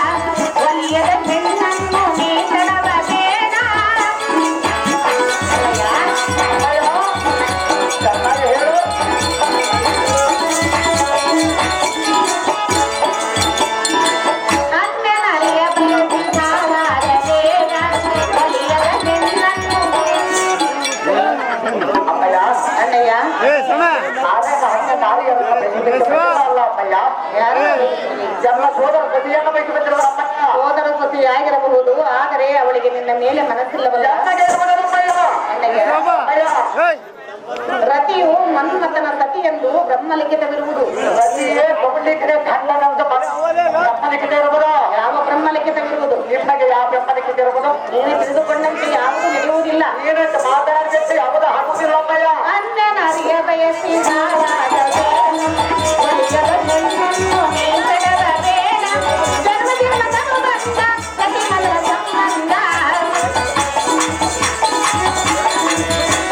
ಒಲಿಯದ ಹೆಣ್ಣನ್ನು ನೀಡವ ಬೇಡ. ಚೆನ್ನಾಗಿ ಹೇಳು. ಅನ್ಯನರಿಯ ಬಯಸಿ ಹಾಳಾದ ಬೇಡ, ಒಲಿಯದ ಹೆಣ್ಣನ್ನು. ಅಮ್ಮಯ್ಯ, ಅಣ್ಣಯ್ಯ, ನಾನೇನ ಹಂಗ ನಾಲಿಗೆಯನ್ನು ಬೆಳೆಸಲಿಕ್ಕೆ ಬಂದಿಲ್ಲ ಅಮ್ಮಯ್ಯ. ಯಾರು? ಎಲ್ಲ ಸೋದರ ಗತಿಯನ್ನು ಬೈದು ಬಂದಿರುವ ಅಮ್ಮಯ್ಯ. ಸೋದರ ಸತಿಯಾಗಿರಬಹುದು, ಆದರೆ ಅವಳಿಗೆ ನಿನ್ನ ಮೇಲೆ ಮನಸ್ಸಿಲ್ಲವಲ್ಲ. ಚೆನ್ನಾಗಿ ಇರುವುದಲ್ಲ ಅಮ್ಮಯ್ಯ. ಅಣ್ಣಯ್ಯ, ಅಮ್ಮಯ್ಯ, ರತಿಯು ಮನ್ಮಥನ ಸತಿ ಎಂದು ಬ್ರಹ್ಮಲಿಖಿತವಿರುವುದು. ರತಿಯೇ ಬಹುಲಿಖಿತ ಕಣ್ಣನಂತ ಬ್ರಹ್ಮಲಿಖಿತ ಇರುವುದು. ಯಾವ ಬ್ರಹ್ಮಲಿಖಿತವಿರುವುದು? ನಿಮಗೆ ಯಾವ ಬ್ರಹ್ಮಲಿಖಿತ ಇರುವುದು? ನೀನು ತಿಳಿದುಕೊಂಡಂತೆ ಯಾವುದು ನಡೆಯುವುದಿಲ್ಲ. ನೀನಂತ ಮಾತಾಡಬೇಕು ಯಾವುದು ಆಗುವುದಿಲ್ಲ ಅಮ್ಮಯ್ಯ. ಅನ್ಯನರಿಯ ಬಯಸಿ ಹಾಳಾದ ಬೇಡ, ಒಲಿಯದ ಹೆಣ್ಣನ್ನು ನೀಡವ ಬೇಡ. ಜನ್ಮ ಜನ್ಮದನು ಬಂದ ಸತಿಮಲ ಸಂಬಂಧ,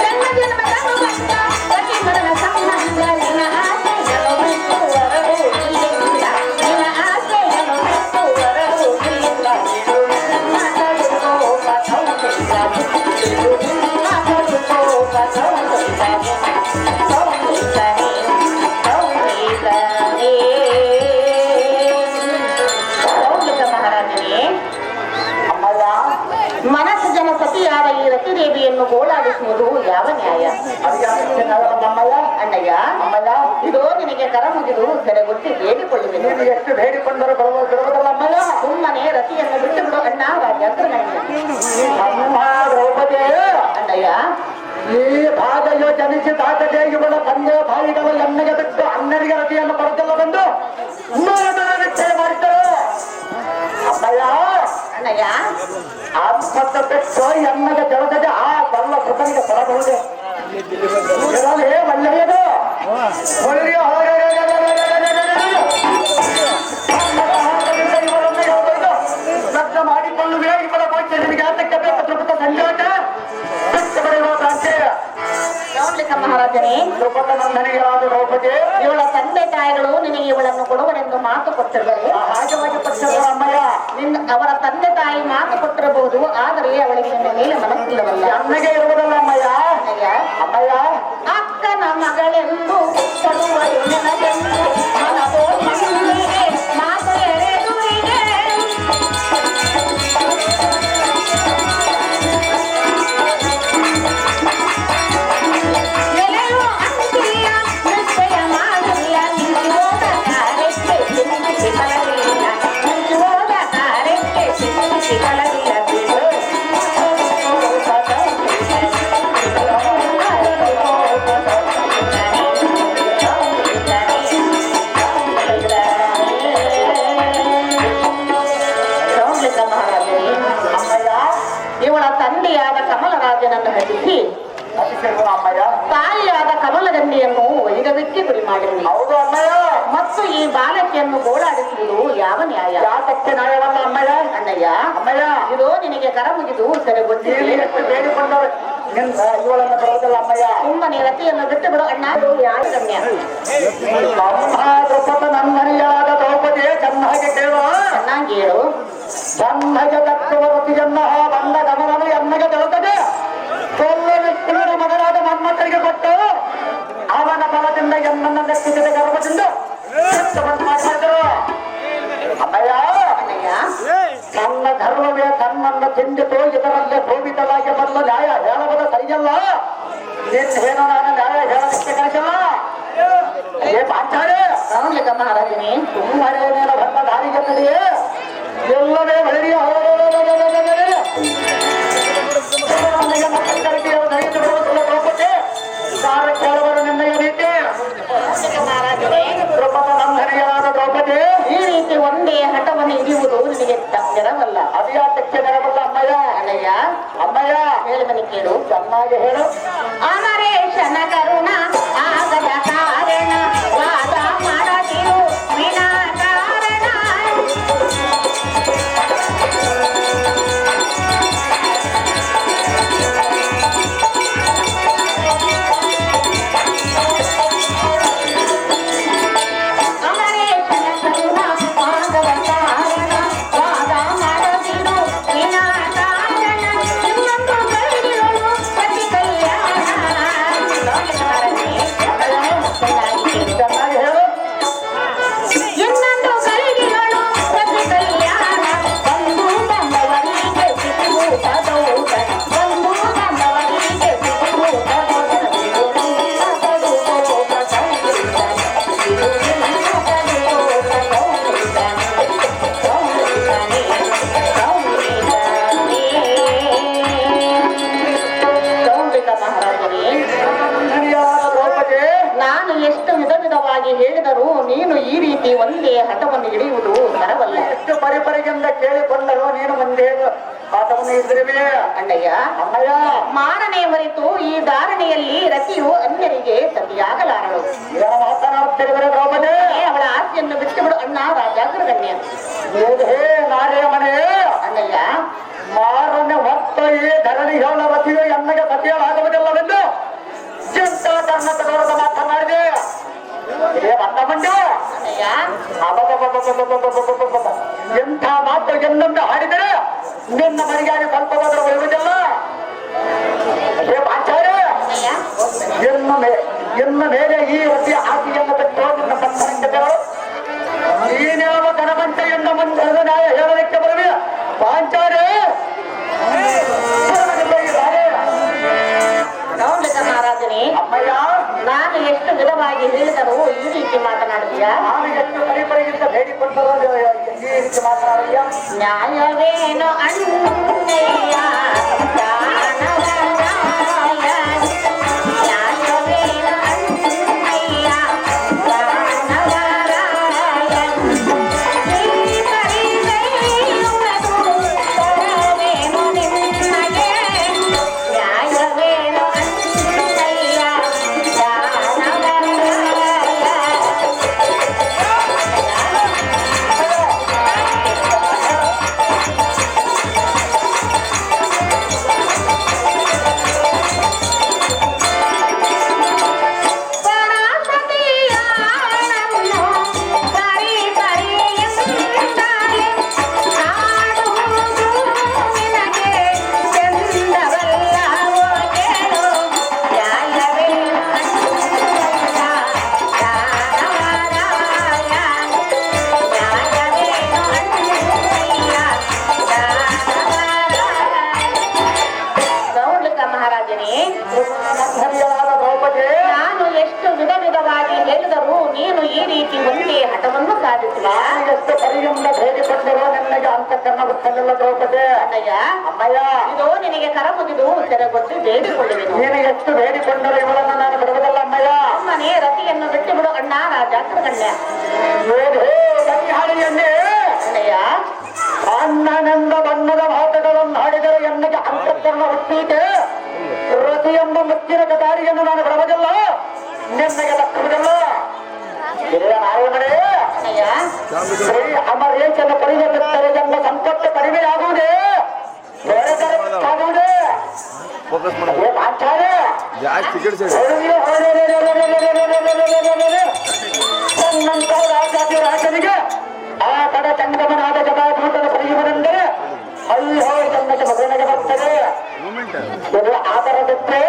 ಜನ್ಮ ಜನ್ಮದನು ಬಂದ ಸತಿಮಲ ಸಂಬಂಧ. ನಿನ್ನ ಆಸೆಯನ್ನು ಬಿಟ್ಟು ಹೊರಡುವುದಿಲ್ಲ, ನಿನ್ನ ಆಸೆಯನ್ನು ಬಿಟ್ಟು ಹೊರಡುವುದಿಲ್ಲ. ನಿಮ್ಮ ತಡುಕೋ ಪದೌಂಬಿಗನೆ, ನಿಮ್ಮ ತಡುಕೋ ಪದೌಂಬಿಗನೆ, ಸೌಂಬಿಗನೆ, ಸೌಂಬಿಗನೆ. ಸೌಂಬಿಕ ಮಹಾರಾಜನೇ, ಅಮ್ಮಯ್ಯ, ಮನಸ್ಸು ಜನ ಸತಿಯಾದ ಈ ರತಿದೇವಿಯನ್ನು ಗೋಳಾಡಿಸುವುದು ಯಾವ ನ್ಯಾಯ? ಅಣ್ಣಯ್ಯ, ಇದು ನಿನಗೆ ಕರ ಮುಗಿದು ಸೆರೆಗೊತ್ತಿ ಬೇಡಿಕೊಳ್ಳುವೆನು. ಎಷ್ಟು ಬೇಡಿಕೊಂಡರೂ ಬರುವುದಲ್ಲ ಅಮ್ಮಯ್ಯ. ಸುಮ್ಮನೆ ರತಿಯನ್ನು ಬಿಟ್ಟು ಬಿಡು ಅಣ್ಣ ರಾಜಾಗ್ರಗಣ್ಯ. ದ್ರೌಪದಿ, ಅಣ್ಣಯ್ಯ, ಈ ಭಾಗಯೋ ಜನಿಸಿದಾಗದೆ ಇವಳ ತಂದೆ ಬಾಯಿಗಳ ಎಣ್ಣೆಗೆ ಬಿಟ್ಟು ಅಣ್ಣನಿಗೆ ರತಿಯನ್ನು ಬರುತ್ತಿಲ್ಲವೆಂದು ನಿಶ್ಚಯ ಮಾಡಿದ್ದರು. ಅಮ್ಮಯ್ಯ, ಅಣ್ಣಯ್ಯ, ಆತ್ಮತ್ತ ಬಿಟ್ಟು ಎಣ್ಣೆಗೆ ಜಲದದೆ ಆ ಬಲ್ಲ ಸುತನಿಗೆ ಬರಬಹುದೇ? ಒಳ್ಳೆಯದು. ಲಗ್ನ ಮಾಡಿಕೊಳ್ಳುವೆ ಇವರ ಬಗ್ಗೆ ನಿನಗೆ ಆತಕ್ಕೆ ಬೇಕು ತ್ರಿಪುಟ ಸಂಜೋಟ ಬಿಟ್ಟು ಬರೆಯುವ ಪ್ರಾಂತ್ಯ ನೋಡ್ಲಿಕ್ಕ ಮಹಾರಾಜನೇ, ದ್ರೌಪದನಂದನಿಯಾದ ದ್ರೌಪದಿ, ಇವಳ ತಂದೆ ತಾಯಿಗಳು ನಿನಗೆ ಇವಳನ್ನು ಕೊಡುವರೆಂದು ಮಾತು ಕೊಟ್ಟಿರುವರೆ. ಹಾಗವಾಗಿ ಪಕ್ಷದ ಅಮ್ಮಯ್ಯ, ಅವರ ತಂದೆ ತಾಯಿ ಮಾತು ಕೊಟ್ಟಿರಬಹುದು, ಆದರೆ ಅವಳಿಗೆ ನಿನ್ನ ಮೇಲೆ ಮನಸ್ಸಿಲ್ಲವಲ್ಲ. ಅಣ್ಣಗೆ ಇರುವುದಲ್ಲ ಅಮ್ಮಯ್ಯ. ಅಣ್ಣಯ್ಯ, ಅಮ್ಮಯ್ಯ, ಅಕ್ಕನ ಮಗಳೆಂದು ಕೊಡುವರು ನನಗೆಂದು ಮನವೋ ಮಣ್ಣಿಗೆ ಮಾತು ಎರೆದುರಿಗೆ. ಎಲೆಯು ಅಂತಿಲ್ಲ, ನಿಶ್ಚಯ ಮಾಡಲಿಲ್ಲ, ನಿಂತಿರೋದ ಕಾರ್ಯಕ್ಕೆ ಸಿಕ್ಕಿಸಿ ಕಲರಿಲ್ಲ, ನಿಂತಿರೋದ ಕಾರ್ಯಕ್ಕೆ ಸಿಕ್ಕಿಸಿ ಕಲರಿಲ್ಲ ಬಿಡು. ಇವಳ ತಂದೆಯಾದ ಕಮಲರಾಜನನ್ನು ಹತ್ತಿಸಿ ಅತಿಶಯ ಅಮ್ಮಯ್ಯ. ತಾಯಿಯಾದ ಕಮಲಗಂಡಿಯನ್ನು ವೈದವ್ಯಕ್ಕೆ ಗುರಿ ಮಾಡಿರುವೆ. ಹೌದು ಅಮ್ಮಯ್ಯ. ಮತ್ತು ಈ ಬಾಲಕಿಯನ್ನು ಗೋಳಾಡಿಸುವುದು ಯಾವ ನ್ಯಾಯ? ಯಾತಕ್ಕೆ ನ್ಯಾಯವಲ್ಲ ಅಮ್ಮಯ್ಯ. ಅಣ್ಣಯ್ಯ, ಅಮ್ಮಯ್ಯ, ಇದು ನಿನಗೆ ಕರ ಮುಗಿದು ನೀನು ಸೆರೆಗೊತ್ತಿದೆ. ಎಷ್ಟು ಬೇಡಿಕೊಂಡರು ಇವಳನ್ನು ಬರುವುದಿಲ್ಲ ಅಮ್ಮಯ್ಯ. ಸುಮ್ಮನೆ ರತಿಯನ್ನು ಬಿಟ್ಟು ಬಿಡು ಅಣ್ಣ, ಇದು ಯಾವ ಗಮ್ಯ? ದ್ರೌಪದನಂದನಿಯಾದ ದ್ರೌಪದಿಯೇ ಚೆನ್ನಾಗಿ ಕೇಳುವ. ಚೆನ್ನಾಗಿ ಹೇಳು. ಚೆನ್ನಾಗಿ ತಕ್ಕುವ ರತಿಯನ್ನ ಬಂದ ಗಮನನು ಎನ್ನಗೆ ಬೆಳೆದದೆ ಕೊಲ್ಲನ ಮಗನಾದ ಮನ್ಮಥನಿಗೆ ಕೊಟ್ಟು ಅವನ ಬಲದಿಂದ ಎನ್ನನ್ನು ಲೆಕ್ಕಿಸಿದ ಗರ್ಭದಿಂದ ಮಾಡಿದರು. ಅಮ್ಮಯ್ಯ, ಅಣ್ಣಯ್ಯ, ನನ್ನ ಧರ್ಮವೇ ತನ್ನನ್ನು ತಿಂದಿತು, ಇದರಲ್ಲೇ ಶೋಭಿತವಾಗಿ ಬರಲು ನ್ಯಾಯ ಹೇಳುವುದು ಸರಿಯಲ್ಲ. ಏನು ನಾನು ನ್ಯಾಯ ಹೇಳಲಿಕ್ಕೆ ಕಳಿಸಲ್ಲ. ಏ ಪಾಚಾರೆ, ನೋಡ್ಲಿಕ್ಕ ಮಹಾರಾಜನೇ, ಸುಮ್ಮನೆ ನೀನು ಬಂದ ದಾರಿಗೆ ನಡೆಯೇ ಎಲ್ಲವೇ ಬಳಿಯ ಕೇಳುವರು ನಿನ್ನಯ ನೀತಿ. ಮಹಾರಾಜನೇ, ದ್ರೌಪದನಂದನಿಯಾದ ದ್ರೌಪದಿ, ಈ ರೀತಿ ಒಂದೇ ಹಠವನ್ನು ಹಿಡಿಯುವುದು ನಿನಗೆ ತಪ್ಪಿರವಲ್ಲ. ಅದ್ಯಾತಕ್ಕೆ ನೆರವಲ್ಲ ಅಮ್ಮಯ್ಯ. ಅಣ್ಣಯ್ಯ, ಅಮ್ಮಯ್ಯ, ಹೇಳುವನಿ ಕೇಳು. ಚೆನ್ನಾಗಿ ಹೇಳು. ಅಮರೇಶನ ಕರುಣ ಆಗದ ಕಾರಣ ವಾದ ಮಾಡದಿರು ವಿನಾಕಾರಣ. ಅಮರೇಶನ ಕರುಣ ಆಗದ ಕಾರಣ ವಾದ ಮಾಡದಿರು ವಿನಾಕಾರಣ. ಇನ್ನೊಂದು ಕೈಗಿರಲು ಪ್ರತಿ ಕಲ್ಯಾಣ. ಚೆನ್ನಾಗಿ ಹೇಳು. ಇನ್ನೊಂದು ಕೈಗಿರಲು ಪ್ರತಿ ಕಲ್ಯಾಣ. ಬಂಧು ಬಂದವರಿಗೆ ಸಿಗುವುದೌದ, ಬಂಧು ಬಂದವರಿಗೆ ಸಿಗುವುದೌದ. ಮಹಾರಾಜರೇ, ನಂದನಿಯಾದ ದ್ರೌಪದಿ, ನಾನು ಎಷ್ಟು ವಿಧ ವಿಧವಾಗಿ ಹೇಳಿದರೂ ನೀನು ಈ ರೀತಿ ಒಂದೇ ಹಠವನ್ನು ಹಿಡಿಯುವುದು ತರವಲ್ಲ. ಎಷ್ಟು ಪರಿಪರಿಗೆಂದ ಕೇಳಿಕೊಂಡರು ನೀನು ಒಂದೇ ಆಟವನ್ನು ಇದ್ದಿರುವೆ. ಅಣ್ಣಯ್ಯ, ಅಮ್ಮಯ್ಯ, ಮಾರನೇ ಹೊರತು ಈ ಧಾರಣೆಯಲ್ಲಿ ರತಿಯು ಅನ್ಯರಿಗೆ ಸತಿಯಾಗಲಾರಳು. ಏನು ಮಾತನಾಡುತ್ತಿರುವೆ ದ್ರೌಪದಿ? ಅವಳ ಆಸೆಯನ್ನು ಬಿಟ್ಟು ಬಿಡು ಅಣ್ಣ ರಾಜಾಗ್ರಗಣ್ಯ. ಹೇ ನಾರೇ ಮನೆ, ಅಣ್ಣಯ್ಯ, ಮಾರನೆ ಹೊತ್ತ ಈ ಧರಣಿ ಹೇಳ ರತಿಯು ಎನ್ನಗೆ ಸತಿಯಲಾಗುವುದಿಲ್ಲವೆಂದು ಚಿಂತ ಕರ್ನಾಟಕದ ಮಾತನಾಡಿದೆ. ಇದೇ ಬಂದ ಮಂಡ್ಯ ಅಣ್ಣಯ್ಯ, ಎಂಥ ಮಾತು ಎನ್ನೊಂದು ಹಾಡಿದರೆ ನಿನ್ನ ಮನೆಗಾಗಿ ಸ್ವಲ್ಪ ಮಾತ್ರ ಉಳಿಯುವುದಿಲ್ಲ. ಹೇ ಪಾಚಾರ್ಯ, ಅಣ್ಣಯ್ಯ, ಇನ್ನು ಮೇಲೆ ಈ ರತಿಯ ಆಸೆಯನ್ನು ಬಿಟ್ಟು ನಿನ್ನ ಪಂಚರಂಗಗಳು ನೀನ್ಯಾವ ಧನವಂತೆಯನ್ನು ಮುಂದೆ ನ್ಯಾಯ ಹೇಳಲಿಕ್ಕೆ ಬರುವೆ ಪಾಂಚಾರ್ಯ. ವಿಧವಾಗಿ ಹೇಳಿದರು ಈ ರೀತಿ ಮಾತನಾಡುತ್ತೀಯಾ? ನಾನು ಎಷ್ಟು ಪರಿಪರಿಗಿಂತ ಬೇಡಿಕೊಂಡರೂ ಈ ರೀತಿ ಮಾತನಾಡಿಯ ನ್ಯಾಯವೇನು ಅಣ್ಣಯ್ಯ ನಾನು ಎಷ್ಟು ವಿಧ ವಿಧವಾಗಿ ಹೇಳಿದರೂ ನೀನು ಈ ರೀತಿ ಒಂದೇ ಹಠವನ್ನು ಸಾಧಿಸಿಲ್ಲ. ಎಷ್ಟು ಪರಿಯಿಂದ ಬೇಡಿಕೊಂಡರೂ ನಿನ್ನಗೆ ಅಂತಃಕರಣ ಗೊತ್ತಲಿಲ್ಲ ದ್ರೌಪದಿ. ಅಣ್ಣಯ್ಯ, ಅಮ್ಮಯ್ಯ, ಇದು ನಿನಗೆ ಕರ ಮುಗಿದು ತೆರೆಗೊಟ್ಟು ಬೇಡಿಕೊಳ್ಳುವೆನು. ನೀನು ಎಷ್ಟು ಬೇಡಿಕೊಂಡರೂ ಇವಳನ್ನು ನಾನು ಬಿಡುವುದಲ್ಲ ಅಮ್ಮಯ್ಯ. ಅಮ್ಮನೇ ರತಿಯನ್ನು ಬಿಟ್ಟು ಬಿಡು ಅಣ್ಣ ರಾಜಾಗ್ರಗಣ್ಯ. ಬನ್ನಿಹಾಳಿಯನ್ನೇ ಅಣ್ಣಯ್ಯ, ಅನ್ನನೆಂದ ಬಣ್ಣದ ಮಾತುಗಳನ್ನು ಹಾಡಿದರೆ ಎನ್ನಗೆ ಅಂತಃಕರಣ ಹುಟ್ಟೀತೆ. ರತಿ ಎಂಬ ಮುಚ್ಚಿನ ದಾರಿಯನ್ನು ನಾನು ಬಿಡುವುದಿಲ್ಲ, ನಿನ್ನಗೆ ತಕ್ಕುವುದಿಲ್ಲ. ನಾರಾಯಣೇ, ಅಣ್ಣಯ್ಯ, ಶ್ರೀ ಅಮರೇಶನ ಪರಿವರ್ತಿಸಿದರೆ ಎನ್ನ ಸಂಪತ್ತು ಕಡಿಮೆಯಾಗುವುದೇ, ಆಗುವುದೇ. ರಾಜನಿಗೆ ಆ ಕಡೆ ಚಂಗಮನಾದ ಜಟಾಧೂತನ ಪರಿಯುವುದೆಂದರೆ ಅಯ್ಯೋ ಜನ್ಮಕ್ಕೆ ಮಗನಿಗೆ ಬರ್ತದೆ. ಆದರ ಬಿಟ್ಟರೆ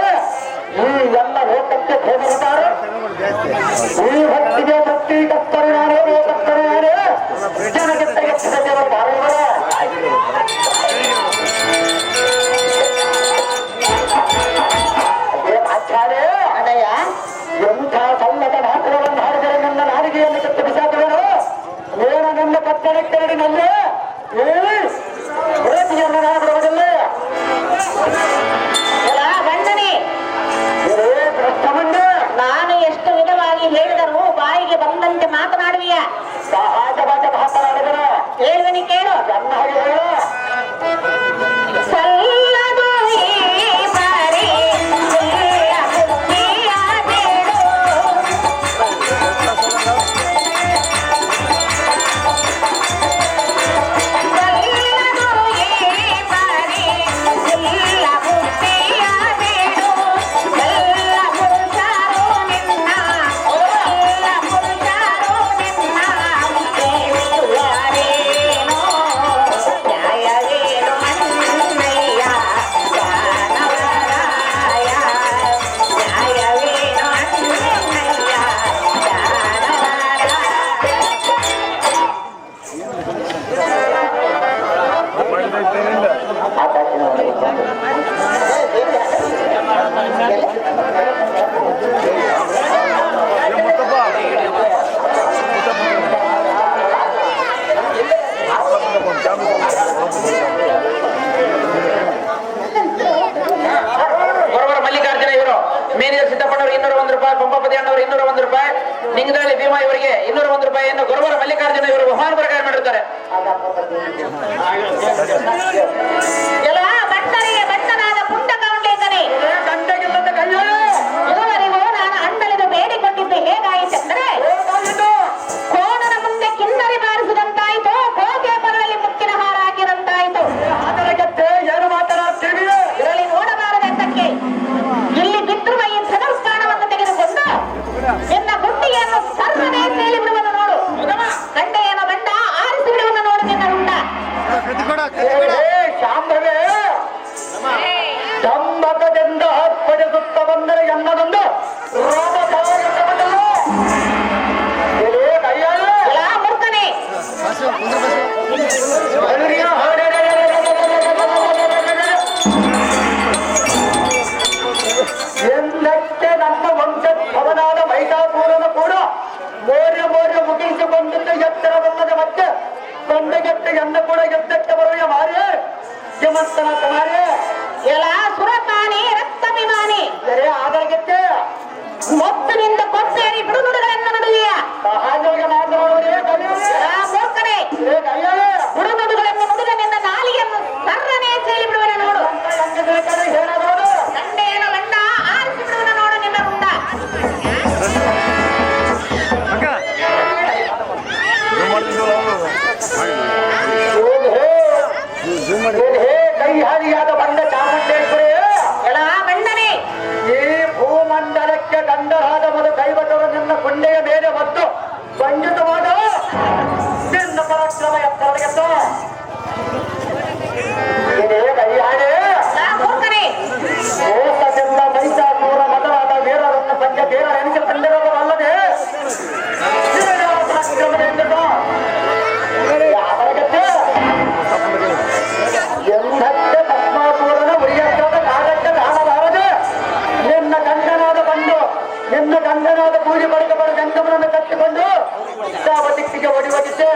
ಈ ಎಲ್ಲ ಲೋಕಕ್ಕೆ ಹೋಗುತ್ತಾರೆ. ಈ ಭಕ್ತಿಗೆ ಭಕ್ತಿ ಕತ್ತರು ನಾನೇ ಲೋಕತ್ತರು ನಾನೇ ಜನಕ್ಕೆ ಹೆಚ್ಚಿದವರು ಬಾಳುವರು. ಆಚಾರ್ಯ ಅಣ್ಣಯ್ಯ, ಎಂಥ ಸಲ್ಲದ ಮಾತುಗಳನ್ನು ಹಾಡಿದರೆ ನನ್ನ ನಾಲಿಗೆಯನ್ನು ಕತ್ತು ಬಿಸಾಕುವರು. ಏನು ನನ್ನ ಕತ್ತಡಕ್ಕೆರಡಿನಲ್ಲಿ ಪ್ರೀತಿಯನ್ನು ನಾನು ಬಿಡುವುದಿಲ್ಲ. ಗಂಡನೇ, ಭ್ರಷ್ಟಮಂಡೆ, ನಾನು ಎಷ್ಟು ವಿಧವಾಗಿ ಹೇಳಿದರೂ ಬಾಯಿಗೆ ಬಂದಂತೆ ಮಾತನಾಡುವಿಯ. ಸಹಜವಾದ ಮಾತನಾಡಿದರು ಹೇಳುವನಿ ಕೇಳು. ನನ್ನ ಹಾಗೆ ಹೇಳು. ಸಲ್ಲದು ಈ ಬಾರಿ ಗೊರವರ ಮಲ್ಲಿಕಾರ್ಜುನ ಇವರು, ಮೇನೇಜರ್ ಸಿದ್ದಪ್ಪನವರು 201 ರೂಪಾಯಿ, ಪಂಪಪತಿ ಅಣ್ಣವರು 201 ರೂಪಾಯಿ, ನಿಂಗದಳ್ಳಿ ಭೀಮಾ ಇವರಿಗೆ 201 ರೂಪಾಯಿಯನ್ನು ಗೊರವರ ಮಲ್ಲಿಕಾರ್ಜುನ ಇವರು ಬಹುಮಾನ ಪ್ರಕಾರ ಮಾಡಿರ್ತಾರೆ. ಎಲ್ಲ ಭಕ್ತರಿಗೆ ಭಕ್ತನಾದ ಪುಂಡ ಕೌಂಡೇಂದನೆ ಗಂಟೆಗಿಲ್ಲದ ಕೈಯೋ ಇದುವರೆಗೂ ನಾನು ಅಂಡಲಿದು ಬೇಡಿಕೊಂಡಿದ್ದು ಹೇಗಾಯಿತೆಂದರೆ ಕೋಣನ ಮುಂದೆ ಕಿನ್ನರಿ ಬಾರಿಸಿದಂತಾಯಿತು, ಕೋಗೆ ಬರಲಿ ಮುತ್ತಿನ ಹಾರ ಹಾಕಿದಂತಾಯಿತು. ಅದರ ಗತ್ತೆ ಏನು ಮಾತನಾಡ್ತೀವಿ? ಇದರಲ್ಲಿ ನೋಡಬಾರದೆಂದಕ್ಕೆ ಇಲ್ಲಿ ಬಿದ್ರುವ ಈ ಧನುಷ್ಠಾನವನ್ನು ತೆಗೆದುಕೊಂಡು ನಿನ್ನ ಗುಂಡಿಯನ್ನು ಸರ್ವನೇ ತೇಲಿ ಬಿಡುವುದು ನೋಡು. ಗಂಡೆಯನ್ನು ಗಂಡ ಆರಿಸಿ ಬಿಡುವುದು ನೋಡು ನಿನ್ನ ಹುಂಡ. ಶಾಂಭವೇ ಕೊಂಡೆಯ ಮೇಲೆ ಮತ್ತು ಬಂಧಿತವಾದ ನಿನ್ನ ಪರಾಕ್ರಮ ಎತ್ತರಗೆತ್ತ ಇದೇ ಕೈಯಾಡೆ ಮೂರ್ಖನೇ, ಮೋಸದಿಂದ ಮೈಸಾಸೂರ ಮೊದಲಾದ ವೀರರನ್ನು ಸಂಜೆ ಬೇರೆ ಎನಿಸಿಕೊಂಡಿರುವುದಲ್ಲದೆ ಪರಾಕ್ರಮದಿಂದ ಯಾವಗತ್ತೆ ಎಂದಕ್ಕೆ ಪದ್ಮಾಸೂರನ ಉರಿಯತ್ರದ ಕಾಲಕ್ಕೆ ಕಾಣಬಾರದು. ನಿನ್ನ ಗಂಡನಾದ ಬಂದು ನಿನ್ನ ಗಂಡನಾದ ಪೂಜೆ ಬಳಿಕ ಬರ ಗಂಗಮನನ್ನು ಕಟ್ಟಿಕೊಂಡು ಯಾವ ದಿಕ್ಕಿಗೆ ಒಡಿವಗಿದ್ದೆ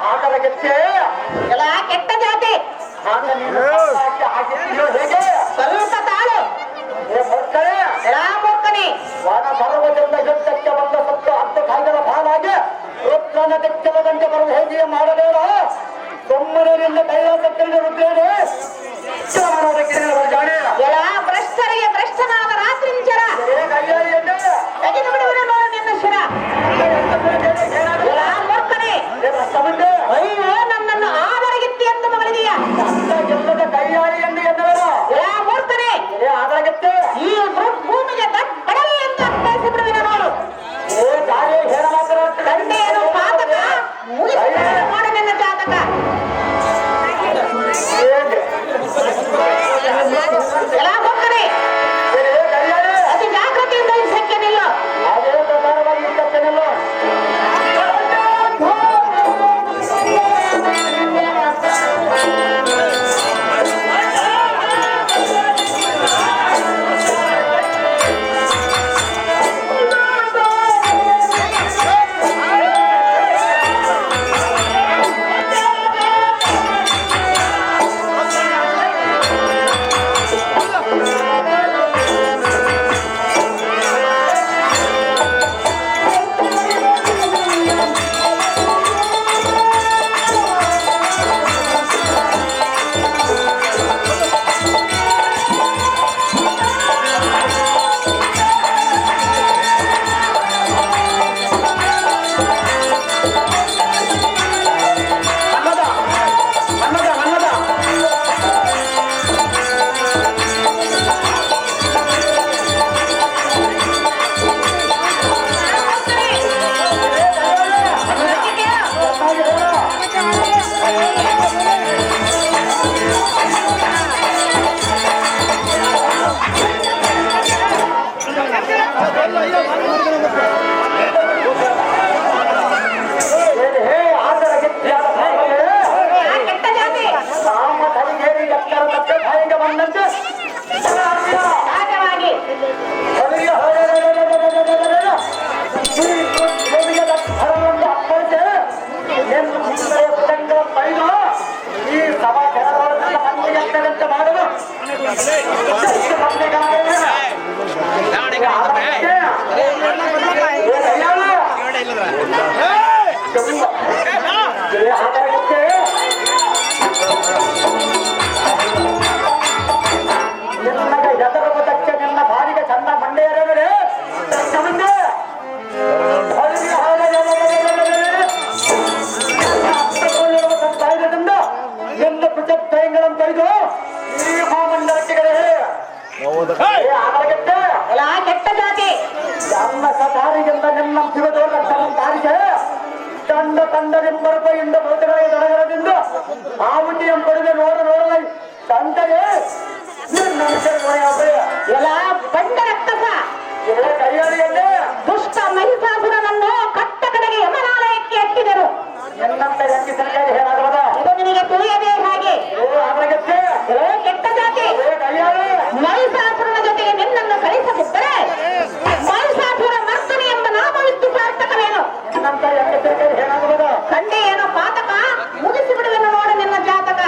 ಹಾಕಲಗೆತ್ತೆ ಎಲ್ಲ ಕೆಟ್ಟ ಜಾತಿ. ಆಗ ನೀನು ಹಾಕಿದ್ದೀಯೋ ಹೇಗೆ ಸ್ವಲ್ಪ ತಾಳು. ಬರ್ತಾರೆ ಎಲ್ಲ ಮೂರ್ಖನೇ, ವನ ಪರ್ವತದಿಂದ ಯುದ್ಧಕ್ಕೆ ಬಂದ ಸತ್ತು 10 ಕಾಯ್ದರ ಪಾಲಾಗಿ ರುದ್ರನ ದಿಕ್ಕಲದಂತೆ ಬರಲು ಹೇಗೆ ಮಾಡಬೇಡ. ಸುಮ್ಮನಿಂದ ಕೈಲಾಸಕ್ಕೆ ರುದ್ರೇನೆ ಜಾಣೆ ಎಲ್ಲ ಭ್ರಷ್ಟರಿಗೆ ಭ್ರಷ್ಟನಾದ ರಾತ್ರಿಂಚರ ಕೈಯಾಳಿಯನ್ನೇ ತೆಗೆದು ಬಿಡುವುದು ನೋಡು ನಿನ್ನ ಶಿರ. ಎಲ್ಲ ಮೂರ್ಖನೇ, ಸಂಬಂಧ ಅಯ್ಯೋ ನನ್ನನ್ನು ಆದರಗಿತ್ತಿ ಎಂದು ಮಗಳಿದೀಯ. ಗೆಲ್ಲದ ಕೈಯಾಳಿಯನ್ನು ಎನ್ನಬೇಡ. ಎಲ್ಲ ಮೂರ್ಖನೇ, ಆದಾಗತ್ತೆ ಈ ಭೂಮಿಗೆ ದಟ್ಟಡಲಿ ಎಂದು ಅರ್ಥೈಸಿ ಬಿಡುವಿನ ನೋಡು. ದಾರಿ ಹೇಳ ಮಾತ್ರ ಗಂಡೆಯನ್ನು ಪಾತಕ ಮುಗಿಸಿ ನೋಡು ನಿನ್ನ ಜಾತಕ. ಎಲ್ಲ ಮೂರ್ಖನೇ, ಕೈಯಾಳಿ ಅತಿ ಜಾಗೃತಿಯಿಂದ ಯುದ್ಧಕ್ಕೆ ನಿಲ್ಲು. ಅದೇ ಪ್ರಕಾರವಾಗಿ ಇರ್ತೇನೆಲ್ಲ ಕೆಟ್ಟ ಜಾತಿ. ನಮ್ಮ ಕಲಿಗೇರಿ ಎತ್ತರ ತಕ್ಕ ಭಯಂಗ ಬಂದಂತೆ ಸಹಜವಾಗಿ ಈ ಸಭಾ ಜನರೊಳಗಿನ ಮಂದಿ ಎತ್ತರಂತೆ ಮಾಡಲು ನಿನ್ನಗೆ ಎದರುವುದಕ್ಕೆ ನಿನ್ನ ಬಾರಿಗೆ ಚಂದ ಮಂಡೆಯರೇ ಮುಂದೆ ಧೈರ್ಯದಿಂದ ಎಲ್ಲ ಪ್ರಚಕ್ತಯಗಳನ್ನು ತೆಗೆದು ಈ ಮಹಾಮಂಡಲಕ್ಕೆ ಆಗತ್ತೆ ಎಲ್ಲ ಕೆಟ್ಟ ಜಾತಿ. ನನ್ನ ಸದಾರಿಗಿಂದ ನಿನ್ನ ಶಿವದೋರ ತಾರಿಗೆ ತಂಡ ತಂಡದಿಂಬರಪೈಯಿಂದ ಭೂತಗಳಿಗೆ ದೊಡಗರದಿಂದ ಆ ಮುಟ್ಟಿಯ ಪಡೆದು ನೋಡಲೈ ತಂದೆಗೆ ನಿನ್ನ ಎಲ್ಲ ಬಂಡ ರಕ್ತಸ ಕೈಯಾಳಿಯಲ್ಲೇ ದುಷ್ಟ ಮಹಿಷಾಸುರನನ್ನು ಕಟ್ಟ ಕಡೆಗೆ ಯಮನಾಲಯಕ್ಕೆ ಎತ್ತಿದರು. ನಿನ್ನಂತ ವ್ಯಕ್ತಿ ಸರ್ಕಾರಿ ಹೇಳಾಗದ ಇದು ನಿನಗೆ ತಿಳಿಯದೇ ಹಾಗೆ. ಆಗತ್ತೆ ಎಲ್ಲ ಕೆಟ್ಟ ಜಾತಿ. ಕೈಯಾಳಿ ಮಹಿಷಾಸುರನ ಜೊತೆಗೆ ನಿನ್ನನ್ನು ಕಳಿಸದಿದ್ದರೆ ಮಹಿಷಾಸುರ ಮರ್ತನೆ ಎಂಬ ನಾಮವಿದ್ದು ಸಾರ್ಥಕವೇನು? ನಿನ್ನಂತ ವ್ಯಕ್ತಿ ಸರ್ಕಾರಿ ಹೇಳಾಗದ ಕಂಡೆ ಏನೋ ಪಾತಕ ಮುಗಿಸಿ ಬಿಡುವೆನು ನೋಡು ನಿನ್ನ ಜಾತಕ.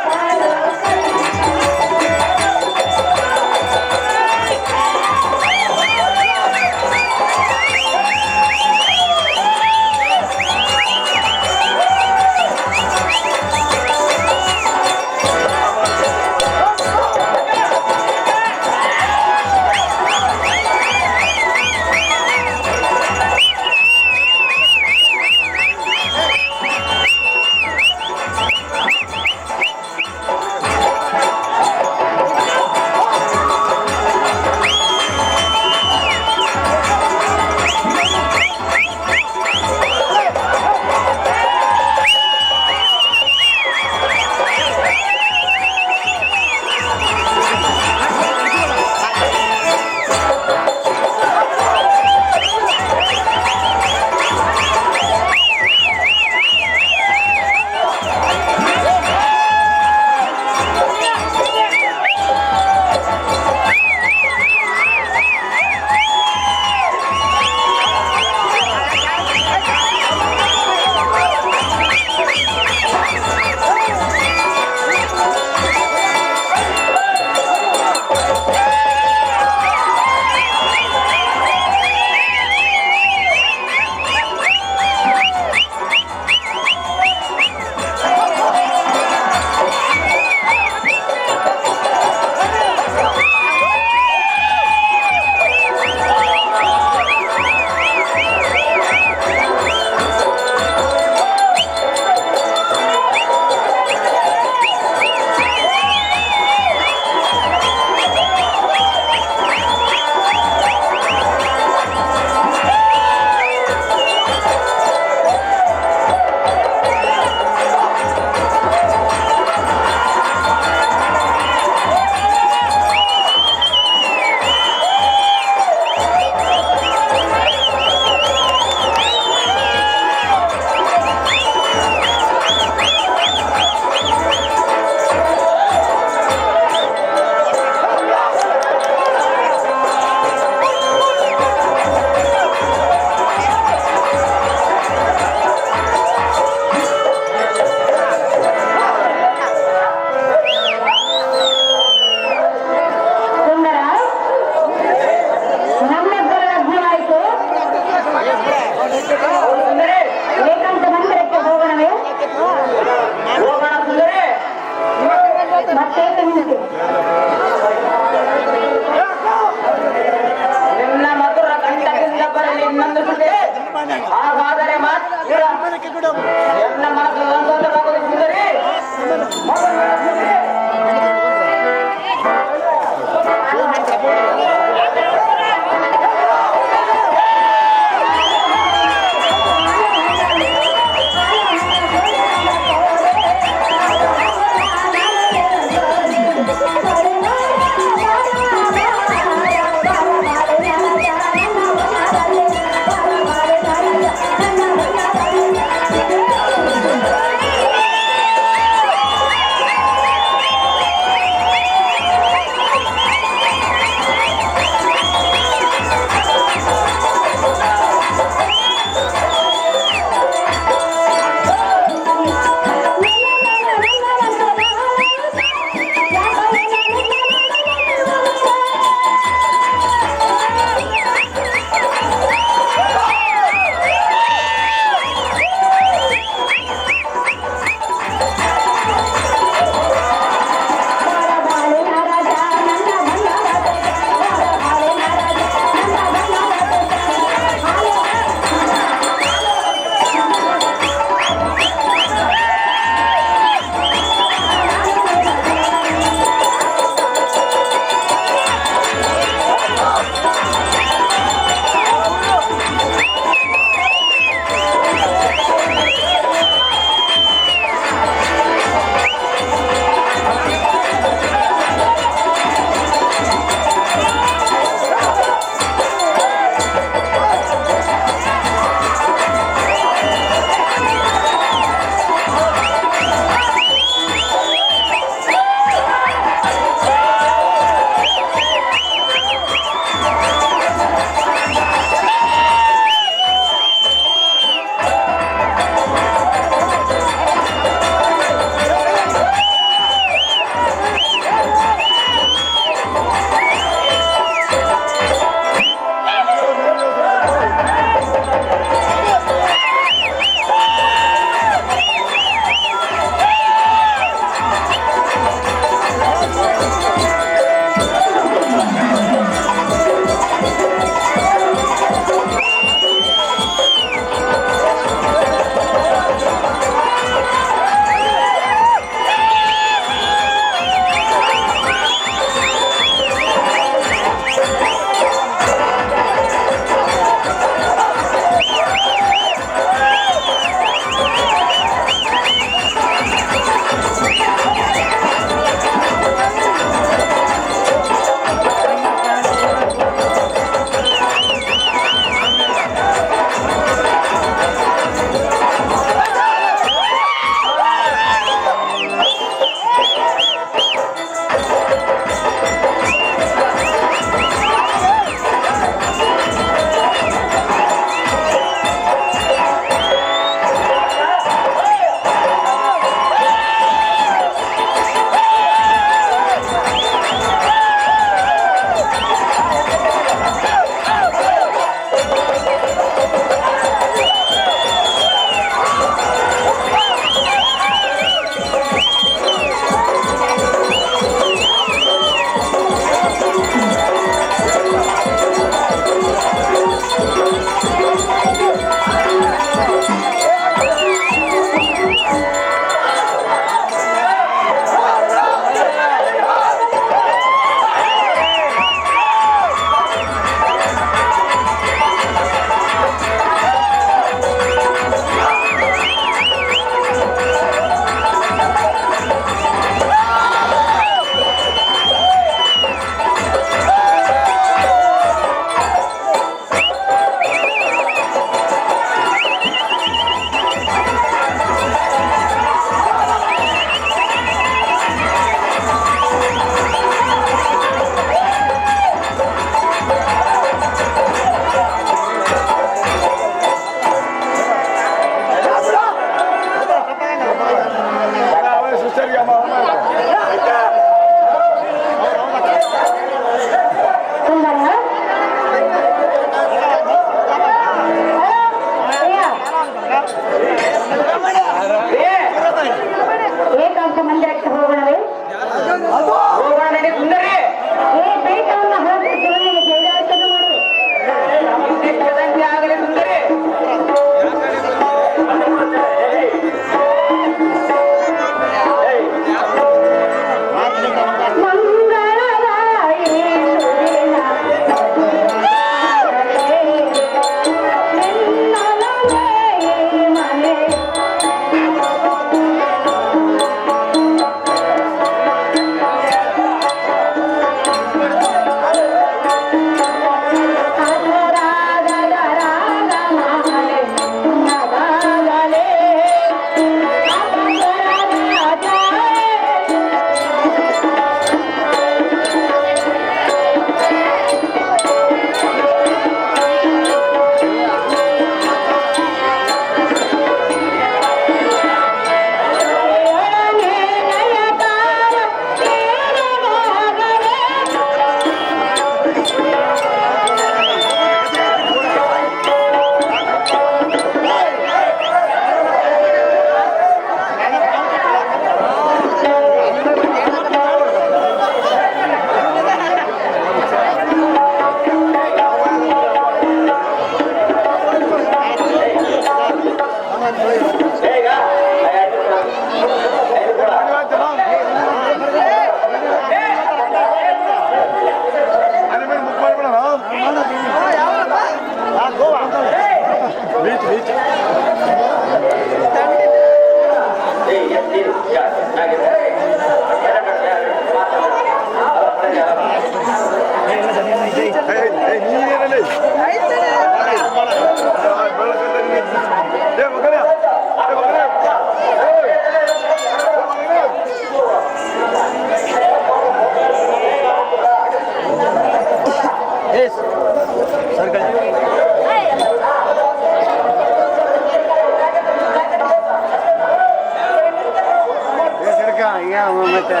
ಮತ್ತೆ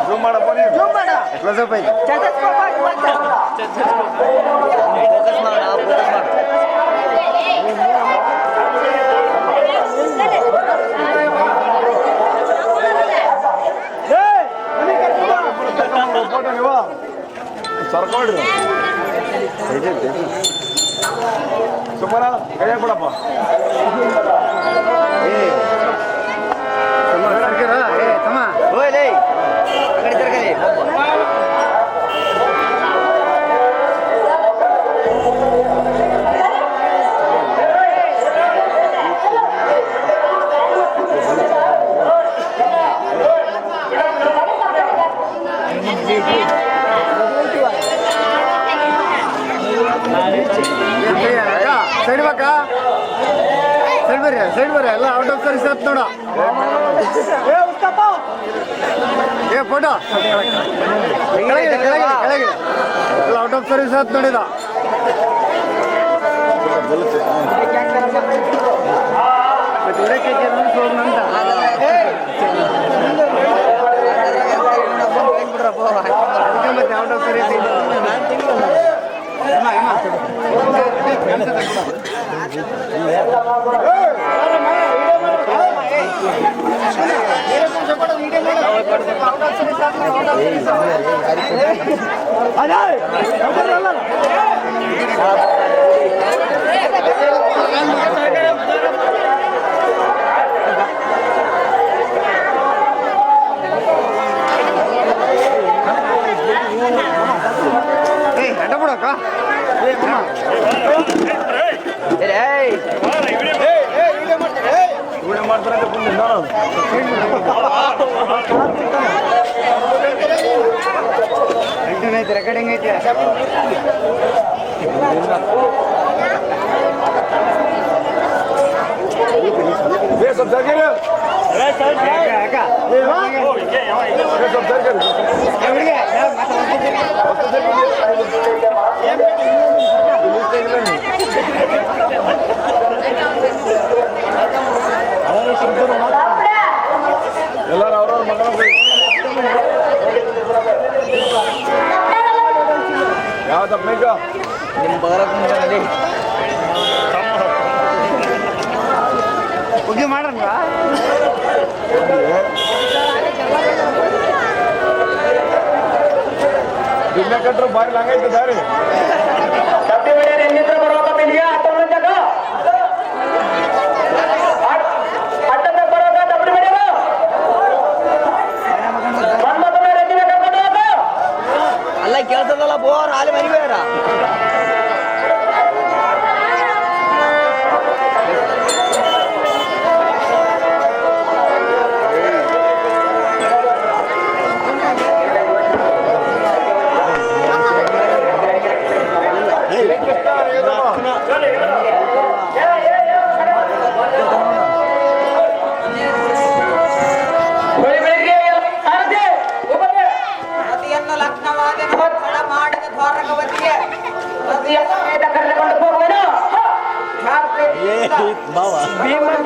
ಜೂಮ್ ಮಾಡಪ್ಪ ನೀವು ಕ್ಲೋಸ್ ಅಪ್ ಐತಿ ಫೋಟೋ ನೀವು ಸರ್ಕೊಂಡ್ರಿ ಸುಮ್ಮನ ಕೈ ಕೊಡಪ್ಪ ಸೈಡ್ ಬಾಕ ಸೈಡ್ ಬರ್ರಿ ಎಲ್ಲ ಔಟ್ ಆಫ್ ಸರ್ವಿಸ್ ಆತ್ ನೋಡ ಏ ಫೋಟೋ ಕೆಳಗೆ ಎಲ್ಲ ಔಟ್ ಆಫ್ ಸರ್ವಿಸ್ ಆತ್ ನೋಡಿದ ಮತ್ತೆ ಔಟ್ ಆಫ್ ಸರ್ವಿಸ್ ಅಡ್ಡ ಬಿಡಕ್ಕ ಮಾಡ್ತಾರೆ ಐತಿ ರೆಕಾರ್ಡಿಂಗ್ ಐತಿ ಎಲ್ಲರೂ ಅವ್ರವ್ರ ಮಕ್ಕಳು ಯಾವ್ದಪ್ಪ ಮೇಕ ನಿಮ್ಮ ಬರಕ್ ಮುಂದೆ ಉಗ್ಗಿ ಮಾಡ್ರಲ್ವ ಬಿನ್ನ ಕಟ್ರು ಬಾರಿ ಲಾಂಗೈತೆ ದಾರಿ ಅಲ್ಲ ಕೇಳ್ತದಲ್ಲ ಬೋರ್ ಹಾಲಿ ಮರಿಬೇಡ ಭೀಮ